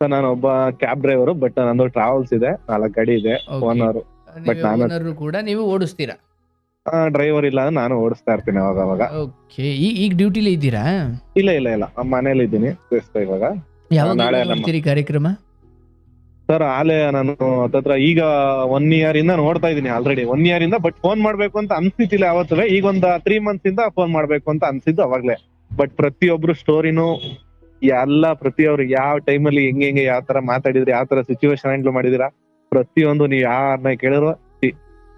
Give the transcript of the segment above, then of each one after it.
Sir ನಾನು ಒಬ್ಬ cab driver, but ನಂದು ಟ್ರಾವೆಲ್ಸ್ ಇದೆ, 4 ಗಾಡಿ ಇದೆ, ಓಕೆ. ಓನರ್. ಬಟ್ ನೀವೇ ನಾನು ಓನರ್ ಕೂಡ ನೀವು ಓಡಿಸ್ತೀರಾ? ಡ್ರೈವರ್ ಇಲ್ಲ ಅಂದ್ರೆ ನಾನು ಓಡಿಸ್ತಾ ಇರ್ತೀನಿ ಅವಾಗ ಅವಾಗ. ಓಕೆ. ಈಗ ಡ್ಯೂಟಿಲಿ ಇದ್ದೀರಾ? ಇಲ್ಲ ಇಲ್ಲ ಇಲ್ಲ, ಮನೇಲಿ ಇದ್ದೀನಿ ಇವಾಗ. ಯಾವಾಗ ನಾಳೆ ನೋಡ್ತೀರಿ ಕಾರ್ಯಕ್ರಮ? ಸರ್ ಆಲೆ ನಾನು ಹತ್ತತ್ರ ಈಗ 1 ಇಯರ್ ಇಂದ ನೋಡ್ತಾ ಇದೀನಿ ಆಲ್ರೆಡಿ, 1 ಇಯರ್ ಇಂದ. ಬಟ್ ಫೋನ್ ಮಾಡ್ಬೇಕು ಅಂತ ಅನ್ಸಿತ್ತಿಲ್ಲ ಅವತ್ತೇ. ಈಗ ಒಂದು 3 ಮಂತ್ಸ್ ಇಂದ ಫೋನ್ ಮಾಡ್ಬೇಕು ಅಂತ ಅನ್ಸಿದ್ದು ಅವಾಗ್ಲೇ. ಬಟ್ ಪ್ರತಿಯೊಬ್ರು ಸ್ಟೋರಿನೂ ಎಲ್ಲ ಪ್ರತಿಯೊಬ್ರು ಯಾವ ಟೈಮಲ್ಲಿ ಹೆಂಗೆ ಯಾವ ತರ ಮಾತಾಡಿದ್ರಿ, ಯಾವ ತರ ಸಿಚುವೇಶನ್ ಹ್ಯಾಂಡಲ್ ಮಾಡಿದಿರಾ, ಪ್ರತಿಯೊಂದು ನೀವ್ ಯಾರನ್ನ ಕೇಳಿದ್ರು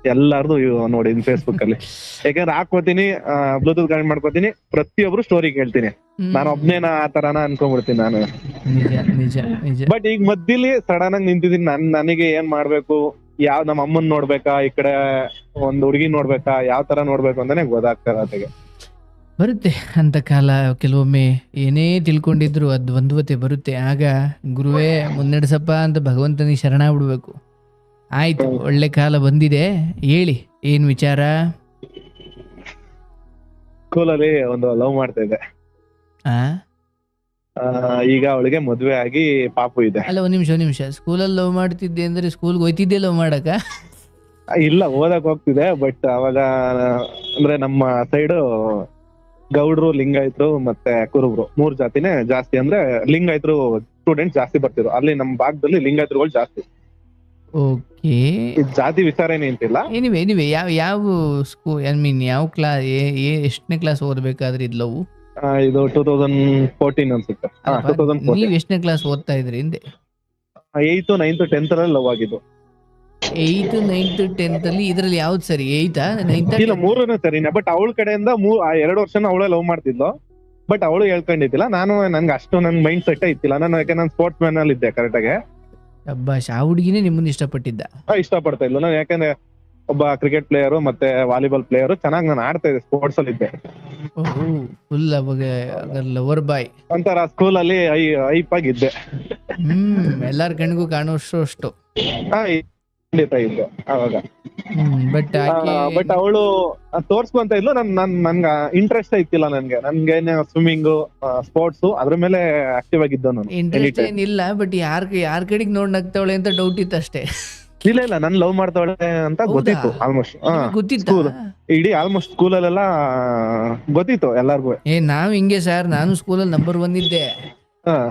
ಎಲ್ಲಾರ್ದು ನೋಡಿದೀನಿ ಫೇಸ್ಬುಕ್ ಅಲ್ಲಿ. ಯಾಕಂದ್ರೆ ಹಾಕೋತೀನಿ, ಬ್ಲೂಟೂತ್ ಕನೆಕ್ಟ್ ಮಾಡ್ಕೋತೀನಿ, ಪ್ರತಿಯೊಬ್ರು ಸ್ಟೋರಿ ಕೇಳ್ತೀನಿ. ನಾನು ಒಬ್ನೇನ ಆ ತರನ ಅನ್ಕೊಂಡ್ಬಿಡ್ತೀನಿ ನಾನು. ನಿಜ ನಿಜ ನಿಜ. ಬಟ್ ಈಗ ಮಧ್ಯಲಿ ಸಡನ್ ಆಗಿ ನಿಂತಿದ್ದೀನಿ. ನನಗೆ ಏನ್ ಮಾಡ್ಬೇಕು, ನಮ್ಮ ಅಮ್ಮನ್ ನೋಡ್ಬೇಕಾ, ಈ ಕಡೆ ಒಂದ್ ಹುಡುಗಿ ನೋಡ್ಬೇಕಾ, ಯಾವ ತರ ನೋಡ್ಬೇಕು ಅಂತಾನೆ ಗೊತ್ತಾಗ್ತಾ ಇಲ್ಲ. ಬರುತ್ತೆ ಅಂತ ಕಾಲ. ಕೆಲವೊಮ್ಮೆ ಏನೇ ತಿಳ್ಕೊಂಡಿದ್ರು ಅದು ದ್ವಂದ್ವತೆ ಬರುತ್ತೆ. ಆಗ ಗುರುವೇ ಮುನ್ನಡೆಸಪ್ಪ ಅಂತ ಭಗವಂತನಿಗೆ ಶರಣಾಗ್ಬಿಡ್ಬೇಕು. ಆಯ್ತು, ಒಳ್ಳೆ ಕಾಲ ಬಂದಿದೆ. ಹೇಳಿ ಏನ್ ವಿಚಾರ? ಸ್ಕೂಲಲ್ಲಿ ಒಂದು ಲವ್ ಮಾಡ್ತಾ ಇದ್ದೆ. ಈಗ ಅವಳಿಗೆ ಮದ್ವೆ ಆಗಿ ಪಾಪು ಇದೆ. ಅಲ್ಲ, ಒಂದ್ ನಿಮಿಷ. ಸ್ಕೂಲಲ್ಲಿ ಲವ್ ಮಾಡ್ತಿದ್ದೆ ಅಂದ್ರೆ ಸ್ಕೂಲ್ಗೆ ಹೋಯ್ತಿದ್ದೆ ಲವ್ ಮಾಡಕ? ಇಲ್ಲ, ಓದಕ್ ಹೋಗ್ತಿದೆ. ಬಟ್ ಅವಾಗ ಅಂದ್ರೆ ನಮ್ಮ ಸೈಡು ಗೌಡ್ರು, ಲಿಂಗಾಯತರು ಮತ್ತೆ ಕುರುಬ್ರು 3 ಜಾತಿನೇ ಜಾಸ್ತಿ. ಅಂದ್ರೆ ಲಿಂಗಾಯತರು ಸ್ಟೂಡೆಂಟ್ಸ್ ಜಾಸ್ತಿ ಬರ್ತಿದ್ರು ಅಲ್ಲಿ. ನಮ್ಮ ಭಾಗದಲ್ಲಿ ಲಿಂಗಾಯತರುಗಳು ಜಾಸ್ತಿ. ಓಕೆ. ಜಾತಿ ವಿಚಾರ ಏನಿಲ್ಲ. ಎನಿವೆ ಯಾವ ಸ್ಕೂಲ್, ಐ ಮೀನ್ ಯಾವ ಕ್ಲಾಸ್, ಎಷ್ಟನೇ ಕ್ಲಾಸ್ ಓದ್ಬೇಕಾದ್ರೆ ಇದು ಲವ್? ಇದು 2014 ಅನ್ಸುತ್ತೆ. ನೀವ್ ಎಷ್ಟನೇ ಕ್ಲಾಸ್ ಓದ್ತಾ ಇದ್ರಿ ಹಿಂದೆ? 8th 9th 10th ಅಲ್ಲಿ ಲವ್ ಆಗಿದ್ದು. 8th 9th 10th ಅಲ್ಲಿ ಇದ್ರಲ್ಲಿ ಯಾವ್ದು ಸರಿ? 8th 9th? ಇಲ್ಲ, 3ನೇ ಸರಿನಾ. ಬಟ್ ಅವಳ ಕಡೆಯಿಂದ 2 ವರ್ಷನ ಅವಳೇ ಲವ್ ಮಾಡ್ತಿದ್ಲು. ಬಟ್ ಅವಳು ಹೇಳ್ಕೊಂಡಿದ್ದಿಲ್ಲ. ನನ್ಗೆ ಅಷ್ಟು ನನ್ ಮೈಂಡ್ ಸೆಟ್ ಇತ್ತಿಲ್ಲ. ನಾನು ಸ್ಪೋರ್ಟ್ಸ್ ಮ್ಯಾನ್ ಅಲ್ಲಿ ಇದ್ದೆ ಕರೆಕ್ಟ್ ಆಗಿ. ಅಬ್ಬಾಶ್, ಆ ಹುಡುಗಿನೇ ನಿಮ್ಮನ್ನ ಇಷ್ಟಪಟ್ಟಿದ್ದ? ಇಷ್ಟಪಡ್ತಾ ಇದ್ಲು ನಾನು. ಯಾಕಂದ್ರೆ ಒಬ್ಬ ಕ್ರಿಕೆಟ್ ಪ್ಲೇಯರು ಮತ್ತೆ ವಾಲಿಬಾಲ್ ಪ್ಲೇಯರು, ಚೆನ್ನಾಗಿ ನಾನು ಆಡ್ತಾ ಇದ್ದೆ, ಸ್ಪೋರ್ಟ್ಸ್ ಅಲ್ಲಿ ಇದ್ದೆ. ಫುಲ್ ಅವಾಗ ಲವರ್ ಬಾಯ್ ಒಂಥರ ಸ್ಕೂಲ್ ಅಲ್ಲಿ ಐಪ್ ಆಗಿದ್ದೆ. ಎಲ್ಲಾರ ಕಣ್ಗೂ ಕಾಣುವಷ್ಟು. ಖಂಡಿತ ಇದ್ದೆ ಅವಾಗ. ಬಟ್ ಅವಳು ತೋರ್ಸ್ಕೊಂತ ಇದ್ಲು. ನನ್ಗ ಇಂಟ್ರೆಸ್ಟ್ ಇತ್ತಿಲ್ಲ. ನನ್ಗೆ ಸ್ವಿಮ್ಮಿಂಗ್, ಸ್ಪೋರ್ಟ್ಸ್ ಅದ್ರ ಮೇಲೆ ಆಕ್ಟಿವ್ ಆಗಿದ್ದ ನಾನು. ಇಂಟ್ರೆಸ್ಟ್ ಏನಿಲ್ಲ, ಬಟ್ ಯಾರ ಕಡೆಗೆ ನೋಡ್ ನಗ್ತಾವಳೆ ಅಂತ ಡೌಟ್ ಇತ್ತು ಅಷ್ಟೇ. ಇಲ್ಲ, ನನ್ ಲವ್ ಮಾಡ್ತಾವಳೆ ಅಂತ ಗೊತ್ತಿತ್ತು ಆಲ್ಮೋಸ್ಟ್. ಗೊತ್ತಿತ್ತು ಇಡೀ ಆಲ್ಮೋಸ್ಟ್ ಸ್ಕೂಲಲ್ಲೆಲ್ಲ ಗೊತ್ತಿತ್ತು ಎಲ್ಲಾರ್ಗು. ನಾವ್ ಹಿಂಗೆ ಸರ್, ನಾನು ಸ್ಕೂಲಲ್ಲಿ ನಂಬರ್ 1 ಇದ್ದೆ.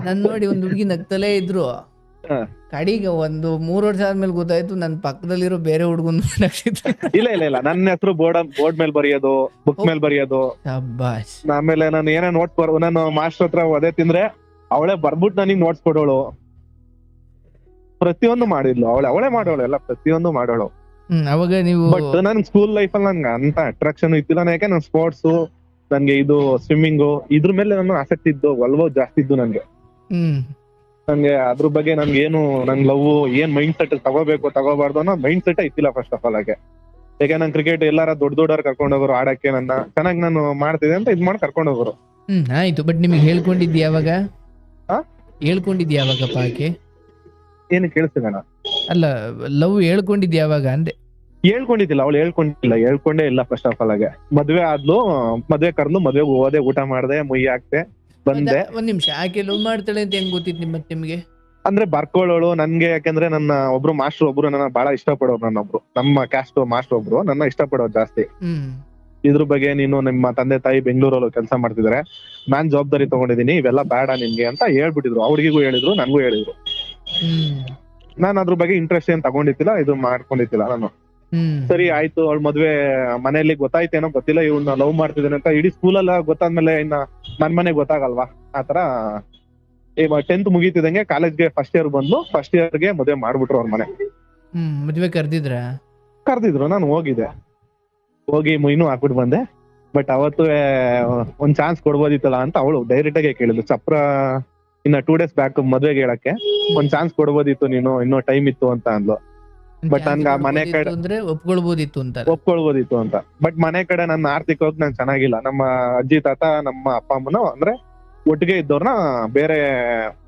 ನನ್ ನೋಡಿ ಒಂದ್ ಹುಡುಗಿ ನಗ್ತಲೇ ಇದ್ರು. ಕಡಿಗೆ ಒಂದು 3 ವರ್ಷ ಆದ್ಮೇಲೆ ಗೊತ್ತಾಯ್ತು ನನ್ ಪಕ್ಕದಲ್ಲಿರೋ ಬೇರೆ ಹುಡುಗನ್ ನಗ್ಸಿದ್ರು. ಇಲ್ಲ, ನನ್ನ ಹೆಸರು ಬೋರ್ಡ್ ಮೇಲೆ ಬರೆಯೋದು, ಬುಕ್ ಮೇಲೆ ಬರೆಯೋದು. ಆಮೇಲೆ ನಾನು ಏನೋ ನೋಟ್ಸ್ ನಾನು ಮಾಸ್ಟರ್ ಹತ್ರ ಒದೆ ತಿಂದ್ರೆ ಅವಳೇ ಬರ್ಬಿಟ್ಟು ನನಗ್ ನೋಟ್ಸ್ ಕೊಡೋಳು. ಪ್ರತಿಯೊಂದು ಮಾಡಿದ್ಲು ಅವಳೇ ಮಾಡೋಳು, ಎಲ್ಲ ಪ್ರತಿಯೊಂದು ಮಾಡೋಳು. ಅವಾಗ ನೀವು ಬಟ್ ನನ್ ಸ್ಕೂಲ್ ಲೈಫ್ ಅಲ್ಲಿ ನನ್ಗೆ ಅಂತ ಅಟ್ರಾಕ್ಷನ್ ಇತ್ತಿಲ್ಲ. ಯಾಕೆ ನನ್ ಸ್ಪೋರ್ಟ್ಸ್, ನನ್ಗೆ ಇದು ಸ್ವಿಮ್ಮಿಂಗು ಇದ್ರ ಮೇಲೆ ನಾನು ಆಸಕ್ತಿ ಇದ್ದು, ಒಲವು ಜಾಸ್ತಿ ಇದ್ದು ನನ್ಗೆ. ಅದ್ರ ಬಗ್ಗೆ ನನ್ ಲವ್ ಏನ್ ಮೈಂಡ್ ಸೆಟ್ ತಗೋಬಾರ್ದು ಅನ್ನೋ ಮೈಂಡ್ ಸೆಟ್ ಇತ್ತಿಲ್ಲ ಫಸ್ಟ್ ಆಫ್ ಆಲ್. ಯಾಕೆ ನನ್ ಕ್ರಿಕೆಟ್ ಎಲ್ಲಾರ ದೊಡ್ಡವ್ರು ಕರ್ಕೊಂಡ್ ಹೋಗೋರು ಆಡಕ್ಕೆ, ಚೆನ್ನಾಗಿ ನಾನು ಮಾಡ್ತಿದ್ದೆ ಅಂತ ಇದ್ ಮಾಡಿ ಕರ್ಕೊಂಡ್ ಹೋಗೋರು. ಆಯ್ತು. ಬಟ್ ನಿಮ್ಗೆ ಹೇಳ್ಕೊಂಡಿದ್ದಿ ಯಾವಾಗ? ಯಾವಾಗಪ್ಪ ಆಕೆ? ಏನು ಕೇಳಿಸ್ತಿಲ್ಲ. ಅಲ್ಲ, ಲವ್ ಹೇಳ್ಕೊಂಡಿದ್ದಿ ಯಾವಾಗ ಅಂದೆ? ಹೇಳ್ಕೊಂಡಿದ್ದಿಲ್ಲ, ಅವಳು ಹೇಳ್ಕೊಂಡೇ ಇಲ್ಲ ಫಸ್ಟ್ ಆಫ್ ಆಲ್. ಮದ್ವೆ ಆದ್ಲು, ಮದ್ವೆ ಕರ್ದು ಮದ್ವೆಗೆ ಹೋದೆ, ಊಟ ಮಾಡ್ದೆ, ಮುಯ್ಯಿ ಹಾಕ್ತೆ, ಬಂದೆ. ಒಂದ್ ನಿಮಿಷ, ಆಕೆ ಲವ್ ಮಾಡ್ತಾಳೆ ಅಂತ ಹೆಂಗ್ ಗೊತ್ತಿತ್ತು ನಿಮ್ಗೆ? ಅಂದ್ರೆ ಬರ್ಕೊಳ್ಳೋಳು ನನ್ಗೆ. ಯಾಕಂದ್ರೆ ನನ್ನ ಒಬ್ರು ಮಾಸ್ಟರ್ ಒಬ್ರು ನನ್ನ ಬಹಳ ಇಷ್ಟಪಡೋರು. ನಮ್ಮ ಕ್ಯಾಸ್ಟ್ ಮಾಸ್ಟರ್ ಒಬ್ರು ನನ್ನ ಇಷ್ಟಪಡೋರು ಜಾಸ್ತಿ. ಇದ್ರ ಬಗ್ಗೆ ನೀನು ನಿಮ್ಮ ತಂದೆ ತಾಯಿ ಬೆಂಗಳೂರಲ್ಲಿ ಕೆಲಸ ಮಾಡ್ತಿದಾರೆ, ನಾನ್ ಜವಾಬ್ದಾರಿ ತಗೊಂಡಿದೀನಿ, ಇವೆಲ್ಲ ಬೇಡ ನಿನ್ಗೆ ಅಂತ ಹೇಳ್ಬಿಟ್ಟಿದ್ರು. ಅವ್ರಿಗೂ ಹೇಳಿದ್ರು, ನನ್ಗೂ ಹೇಳಿದ್ರು. ನಾನ್ ಅದ್ರ ಬಗ್ಗೆ ಇಂಟ್ರೆಸ್ಟ್ ಏನ್ ತಗೊಂಡಿದ್ದಿಲ್ಲ, ಇದು ಮಾಡ್ಕೊಂಡಿದ್ದಿಲ್ಲ ನಾನು. ಸರಿ ಆಯ್ತು, ಅವಳ ಮದ್ವೆ ಮನೆಯಲ್ಲಿ ಗೊತ್ತಾಯ್ತೇನೋ ಗೊತ್ತಿಲ್ಲ, ಇವ್ನ ಲವ್ ಮಾಡ್ತಿದ್ದೇನೆ ಅಂತ. ಇಡೀ ಸ್ಕೂಲೆಲ್ಲ ಗೊತ್ತಾದ್ಮೇಲೆ ಇನ್ನ ನನ್ ಮನೆಗ್ ಗೊತ್ತಾಗಲ್ವಾ ಆತರ. 10th ಮುಗೀತಿದಂಗೆ ಕಾಲೇಜ್ಗೆ ಫಸ್ಟ್ ಇಯರ್ ಬಂದು, ಫಸ್ಟ್ ಇಯರ್ಗೆ ಮದ್ವೆ ಮಾಡ್ಬಿಟ್ರು ಅವ್ರ ಮನೆ. ಮದ್ವೆ ಕರ್ದಿದ್ರು, ನಾನು ಹೋಗಿ ಮುಯ್ನು ಹಾಕ್ಬಿಟ್ಟು ಬಂದೆ. ಬಟ್ ಅವತ್ತು ಒಂದ್ ಚಾನ್ಸ್ ಕೊಡ್ಬೋದಿತ್ತಲ್ಲ ಅಂತ ಅವಳು ಡೈರೆಕ್ಟ್ ಆಗಿ ಕೇಳಿದ್ಲು. ಚಪ್ರ ಇನ್ನ 2 days ಬ್ಯಾಕ್ ಮದ್ವೆಗೆ ಹೇಳಕ್ಕೆ ಒಂದ್ ಚಾನ್ಸ್ ಕೊಡ್ಬೋದಿತ್ತು ನೀನು, ಇನ್ನೂ ಟೈಮ್ ಇತ್ತು ಅಂತ ಅಂದ್ಲು. ಬಟ್ ನನ್ಗ ಮನೆ ಕಡೆ ಒಪ್ಕೊಳ್ಬೋದಿತ್ತು ಅಂತ. ಬಟ್ ಮನೆ ಕಡೆ ನನ್ನ ಆರ್ಥಿಕವಾಗಿ ನಾನ್ ಚೆನ್ನಾಗಿಲ್ಲ. ನಮ್ಮ ಅಜ್ಜಿ ತಾತ, ನಮ್ಮ ಅಪ್ಪ ಅಮ್ಮನು ಅಂದ್ರೆ ಒಟ್ಟಿಗೆ ಇದ್ದವ್ರನ್ನ ಬೇರೆ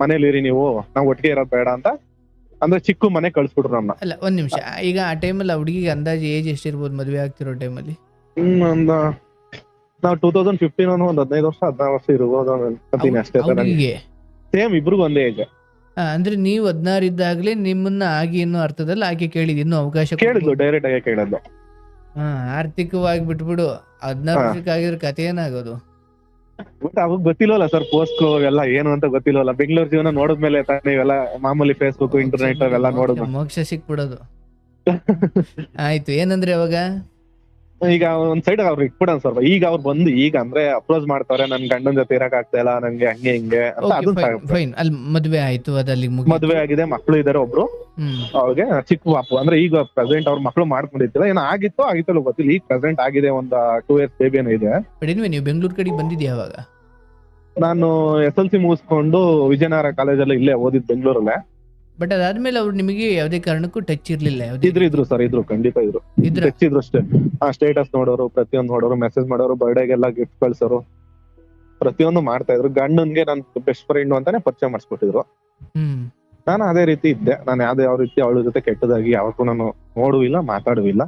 ಮನೇಲಿ ಇರಿ ನೀವು, ನಾವ್ ಒಟ್ಟಿಗೆ ಇರೋದ್ ಬೇಡ ಅಂತ ಅಂದ್ರೆ ಚಿಕ್ಕ ಮನೆ ಕಳ್ಸ್ಬಿಟ್ರು ನಮ್ಮನ್ನ. ಅಲ್ಲ, ಒಂದ್ ನಿಮಿಷ. ಈಗ ಆ ಟೈಮಲ್ಲಿ ಹುಡುಗಿಗೆ ಅಂದಾಜು ಏಜ್ ಎಷ್ಟಿರ್ಬೋದು ಮದ್ವೆ ಆಗ್ತಿರೋ ಟೈಮಲ್ಲಿ? ನಾವು 2015 ಒಂದು 15 ವರ್ಷ 16 ವರ್ಷ ಇರ್ಬೋದು ಅಷ್ಟೇ. ಸೇಮ್ ಇಬ್ರಿಗೂ ಒಂದೇ ಏಜ್. ಅಂದ್ರೆ ನೀವು 16 ಇದ್ದಾಗಲೇ ನಿಮ್ಮನ್ನ ಆಗಿ ಅನ್ನೋ ಅರ್ಥದಲ್ಲಿ ಆಕೆ ಕೇಳಿದ್ ಇನ್ನೂ ಅವಕಾಶ ಕೇಳಿದ್ಲು, ಡೈರೆಕ್ಟ್ ಆಗಿ ಕೇಳಿದ್ಲು. ಆರ್ಥಿಕವಾಗಿ ಬಿಟ್ಬಿಡು 16 ವರ್ಷಕ್ಕೆ ಆಗಿದ್ರೆ ಕಥೆ ಏನಾಗೋದು. ಬಟ್ ಅವಾಗ ಗೊತ್ತಿಲ್ವಲ್ಲ ಸರ್, ಪೋಸ್ಟ್ ಎಲ್ಲ ಏನು ಅಂತ ಗೊತ್ತಿಲ್ವಲ್ಲ. ಬೆಂಗಳೂರು ಜೀವನ ನೋಡಿದ್ಮೇಲೆ ತಾನೇ ಇವೆಲ್ಲ ಮಾಮೂಲಿ ಫೇಸ್ಬುಕ್ ಇಂಟರ್ನೆಟ್ ಅವೆಲ್ಲ ನೋಡಿದ್ಮೇಲೆ ಮೋಕ್ಷ ಸಿಕ್ಬಿಡೋದು. ಆಯ್ತು, ಏನಂದ್ರೆ ಅವಾಗ ಈಗ ಒಂದ್ ಸೈಡ್ ಅವ್ರು ಇಟ್ಬಿಡೋಣ ಸರ್. ಈಗ ಅವ್ರು ಬಂದು ಈಗ ಅಂದ್ರೆ ಅಪ್ರೋಚ್ ಮಾಡ್ತಾರೆ, ನನ್ ಗಂಡನ್ ಜೊತೆ ಇರಕ್ ಆಗ್ತಾ ಇಲ್ಲ ನಂಗೆ, ಹಂಗೆ ಹಿಂಗೆ ಅಂತ. ಅದನ್ನ ಫೈನ್, ಅಲ್ಲಿ ಮದ್ವೆ ಆಯ್ತು, ಅದಲ್ಲಿ ಮದ್ವೆ ಆಗಿದೆ, ಮಕ್ಳು ಇದಾರೆ ಒಬ್ರು. ಅವ್ರಿಗೆ ಚಿಕ್ಕ ಪಾಪು, ಅಂದ್ರೆ ಈಗ ಪ್ರೆಸೆಂಟ್ ಅವ್ರ ಮಕ್ಳು ಮಾಡ್ಕೊಂಡಿರ್ತಿಲ್ಲ, ಏನೋ ಆಗಿತ್ತಲ್ಲ ಗೊತ್ತಿಲ್ಲ. ಈಗ ಪ್ರೆಸೆಂಟ್ ಆಗಿದೆ, ಒಂದ್ 2 years ಬೇಬಿ ಏನೋ ಇದೆ. ನೀವು ಬೆಂಗಳೂರು ಕಡೆಗೆ ಬಂದಿದ್ಯಾ ಅವಾಗ? ನಾನು SLC ಮುಗಿಸ್ಕೊಂಡು ವಿಜಯನಗರ ಕಾಲೇಜಲ್ಲಿ ಇಲ್ಲೇ ಓದಿದ್ ಬೆಂಗಳೂರಲ್ಲೇ. ಬಟ್ ಅದಾದ್ಮೇಲೆ ಅವ್ರು ನಿಮಗೆ ಯಾವ್ದೇ ಕಾರಣಕ್ಕೂ ಟಚ್ ಇರ್ಲಿಲ್ಲ? ಇದ್ರು ಸರ್, ಖಂಡಿತ ಇದ್ರು. ಟಚ್ ಇದ್ರು ಅಷ್ಟೇ. ಸ್ಟೇಟಸ್ ನೋಡೋರು, ಪ್ರತಿಯೊಂದು ನೋಡೋರು, ಮೆಸೇಜ್ ಮಾಡೋರು, ಬರ್ಡೇಗೆಲ್ಲ ಗಿಫ್ಟ್ ಕಳ್ಸೋರು, ಪ್ರತಿಯೊಂದು ಮಾಡ್ತಾ ಇದ್ರು. ಗಂಡನ್ಗೆ ನನ್ ಬೆಸ್ಟ್ ಫ್ರೆಂಡ್ ಅಂತಾನೆ ಪರಿಚಯ ಮಾಡಿಸ್ಕೊಟ್ಟಿದ್ರು. ನಾನು ಅದೇ ರೀತಿ ಇದ್ದೆ. ನಾನು ಯಾವ ರೀತಿ ಅವಳ ಜೊತೆ ಕೆಟ್ಟದಾಗಿ ಯಾವತ್ತೂ ನಾನು ನೋಡುವಿಲ್ಲ, ಮಾತಾಡುವಿಲ್ಲ,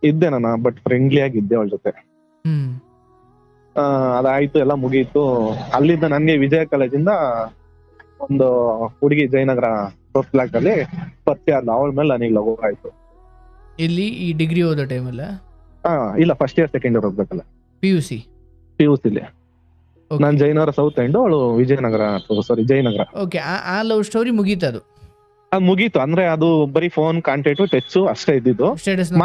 ಇದ್ದೆ ನಾನು. ಬಟ್ ಫ್ರೆಂಡ್ಲಿ ಆಗಿದ್ದೆ ಅವಳ ಜೊತೆ. ಅದಾಯ್ತು, ಎಲ್ಲ ಮುಗೀತು. ಅಲ್ಲಿಂದ ನನ್ಗೆ ವಿಜಯ ಕಾಲೇಜಿಂದ ಒಂದು ಹುಡುಗಿ ಜಯನಗರ ಫಸ್ಟ್ ಬ್ಲಾಕ್ ಅಲ್ಲಿ ಪರಿಚಯ ಆದ್ಲು. ಅವಳ ಮೇಲೆ ನನಗೆ ಲವ್ ಆಯ್ತು. ಇಲ್ಲಿ ಈ ಡಿಗ್ರಿ ಓದೋ ಟೈಮಲ್ಲ? ಇಲ್ಲ, ಫಸ್ಟ್ ಇಯರ್ ಸೆಕೆಂಡ್ ಇಯರ್ ಹೋಗ್ಬೇಕಲ್ಲ, PUC ಇಲ್ಲಿ. ನಾನ್ ಜಯನಗರ ಸೌತ್ ಎಂಡ್, ಅವಳು ವಿಜಯನಗರ, ಜಯನಗರ. ಓಕೆ, ಆ ಲವ್ ಸ್ಟೋರಿ ಮುಗೀತು? ಅದು ಮುಗೀತು ಅಂದ್ರೆ ಅದು ಬರೀ ಫೋನ್ ಕಾಂಟ್ಯಾಕ್ಟ್, ಟಚ್ ಅಷ್ಟೇ ಇದ್ದಿದ್ದು.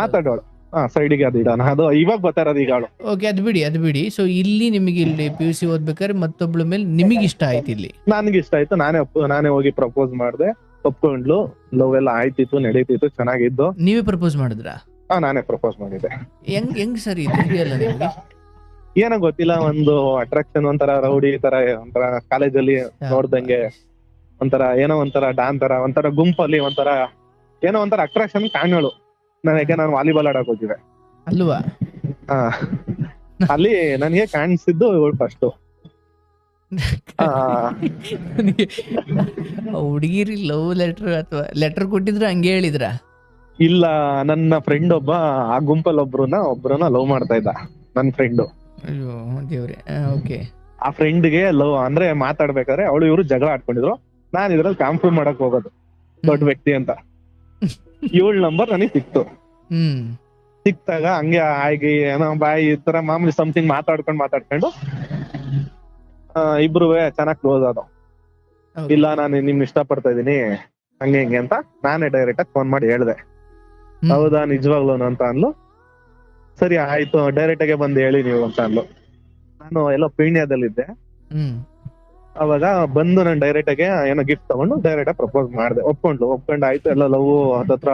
ಮಾತಾಡೋಳು ಸೈಡಿಗೆ, ಅದು ಇಡೋಣ, ಅದು ಇವಾಗ ಗೊತ್ತಾರದು ಈಗ ಅವಳು. ಓಕೆ, ಅದು ಬಿಡಿ. ಸೊ ಇಲ್ಲಿ ನಿಮಗೆ ಇಲ್ಲಿ PUC ಓದ್ಬೇಕಾದ್ರೆ ಮತ್ತೊಬ್ಳ ಮೇಲೆ ನಿಮಗೆ ಇಷ್ಟ ಆಯ್ತು? ಇಲ್ಲಿ ನನ್ಗೆ ಇಷ್ಟ ಆಯ್ತು. ನಾನೇ ಹೋಗಿ ಪ್ರಪೋಸ್ ಮಾಡ್ದೆ, ಒಪ್ಕೊಂಡ್ಲು. ಲವ್ ಎಲ್ಲ ಆಯ್ತಿತ್ತು, ನಡೀತಿತ್ತು, ಚೆನ್ನಾಗಿದ್ದು. ನೀವೇ ಪ್ರಪೋಸ್ ಮಾಡಿದ್ರಾ? ನಾನೇ ಪ್ರಪೋಸ್ ಮಾಡಿದ್ದೆ. ಹೆಂಗ್ ಸರಿ ಇದೆಯಲ್ಲ ನಿಮ್ಗೆ? ಏನೋ ಗೊತ್ತಿಲ್ಲ, ಒಂದು ಅಟ್ರಾಕ್ಷನ್, ಒಂಥರ ರೌಡಿ ತರ, ಒಂಥರ ಕಾಲೇಜಲ್ಲಿ ನೋಡ್ದಂಗೆ, ಏನೋ ಒಂಥರ ಡಾನ್ ತರ, ಒಂಥರ ಗುಂಪಲ್ಲಿ ಏನೋ ಒಂಥರ ಅಟ್ರಾಕ್ಷನ್ ಕಾಣೋಳು ನನಗೆ. ನಾನು ವಾಲಿಬಾಲ್ ಆಡಕ್ ಹೋಗಿದ್ದೆ ಅಲ್ವಾ, ಅಲ್ಲಿ ನನಗೆ ಕಾಣಿಸಿದ್ದು ಇವಳು ಫಸ್ಟ್. ಹುಡುಗಿರಿ ಲವ್ ಲೆಟರ್ ಅಥವಾ ಲೆಟರ್ ಕೊಟ್ಟಿದ್ರ ಹಂಗೆ ಹೇಳಿದ್ರ? ಇಲ್ಲ, ನನ್ನ ಫ್ರೆಂಡ್ ಒಬ್ಬ ಆ ಗುಂಪಲ್ಲಿ ಒಬ್ರನ್ನ ಲವ್ ಮಾಡ್ತಾ ಇದ್ದ, ನನ್ನ ಫ್ರೆಂಡು. ಅಯ್ಯೋ ದೇವ್ರೆ. ಓಕೆ, ಆ ಫ್ರೆಂಡ್ಗೆ ಲವ್ ಅಂದ್ರೆ ಮಾತಾಡ್ಬೇಕಾದ್ರೆ ಅವಳು ಇವ್ರು ಜಗಳ ಆಡ್ಕೊಂಡಿದ್ರು. ನಾನ್ ಇದ್ರಲ್ಲಿ ಕಾಂಪ್ರಮೈಸ್ ಮಾಡಕ್ ಹೋಗೋದು, ದೊಡ್ಡ ವ್ಯಕ್ತಿ ಅಂತ. ಇವಳ ನಂಬರ್ ನನಗೆ ಸಿಕ್ತಾಗ ಹಂಗೆ ಆಗಿ ಏನೋ ಬಾಯಿ ಈ ತರ ಮಾಮೂಲಿ ಸಮಥಿಂಗ್ ಮಾತಾಡ್ಕೊಂಡು ಇಬ್ರು ಚೆನ್ನಾಗ್ ಕ್ಲೋಸ್ ಆದವು. ಇಲ್ಲ, ನಾನು ನಿಮ್ನ ಇಷ್ಟ ಪಡ್ತಾ ಇದೀನಿ, ಹಂಗೆ ಹಿಂಗೆ ಅಂತ ನಾನೇ ಡೈರೆಕ್ಟ್ ಆಗಿ ಫೋನ್ ಮಾಡಿ ಹೇಳ್ದೆ. ಹೌದಾ, ನಿಜವಾಗ್ಲೂ ಅಂತ ಅನ್ಲು. ಸರಿ ಆಯ್ತು, ಡೈರೆಕ್ಟ್ ಆಗಿ ಬಂದು ಹೇಳಿ ನೀವು ಅಂತ ಅನ್ಲು. ನಾನು ಎಲ್ಲೋ ಪೀಣ್ಯದಲ್ಲಿದ್ದೆ. ಅವಾಗ ಬಂದು ನಾನು ಡೈರೆಕ್ಟ್ ಆಗಿ ಏನೋ ಗಿಫ್ಟ್ ತಗೊಂಡು ಡೈರೆಕ್ಟ್ ಆಗಿ ಪ್ರಪೋಸ್ ಮಾಡ್ದೆ. ಒಪ್ಕೊಂಡು ಆಯ್ತು, ಎಲ್ಲ ಲವ್ ಹತ್ತತ್ರ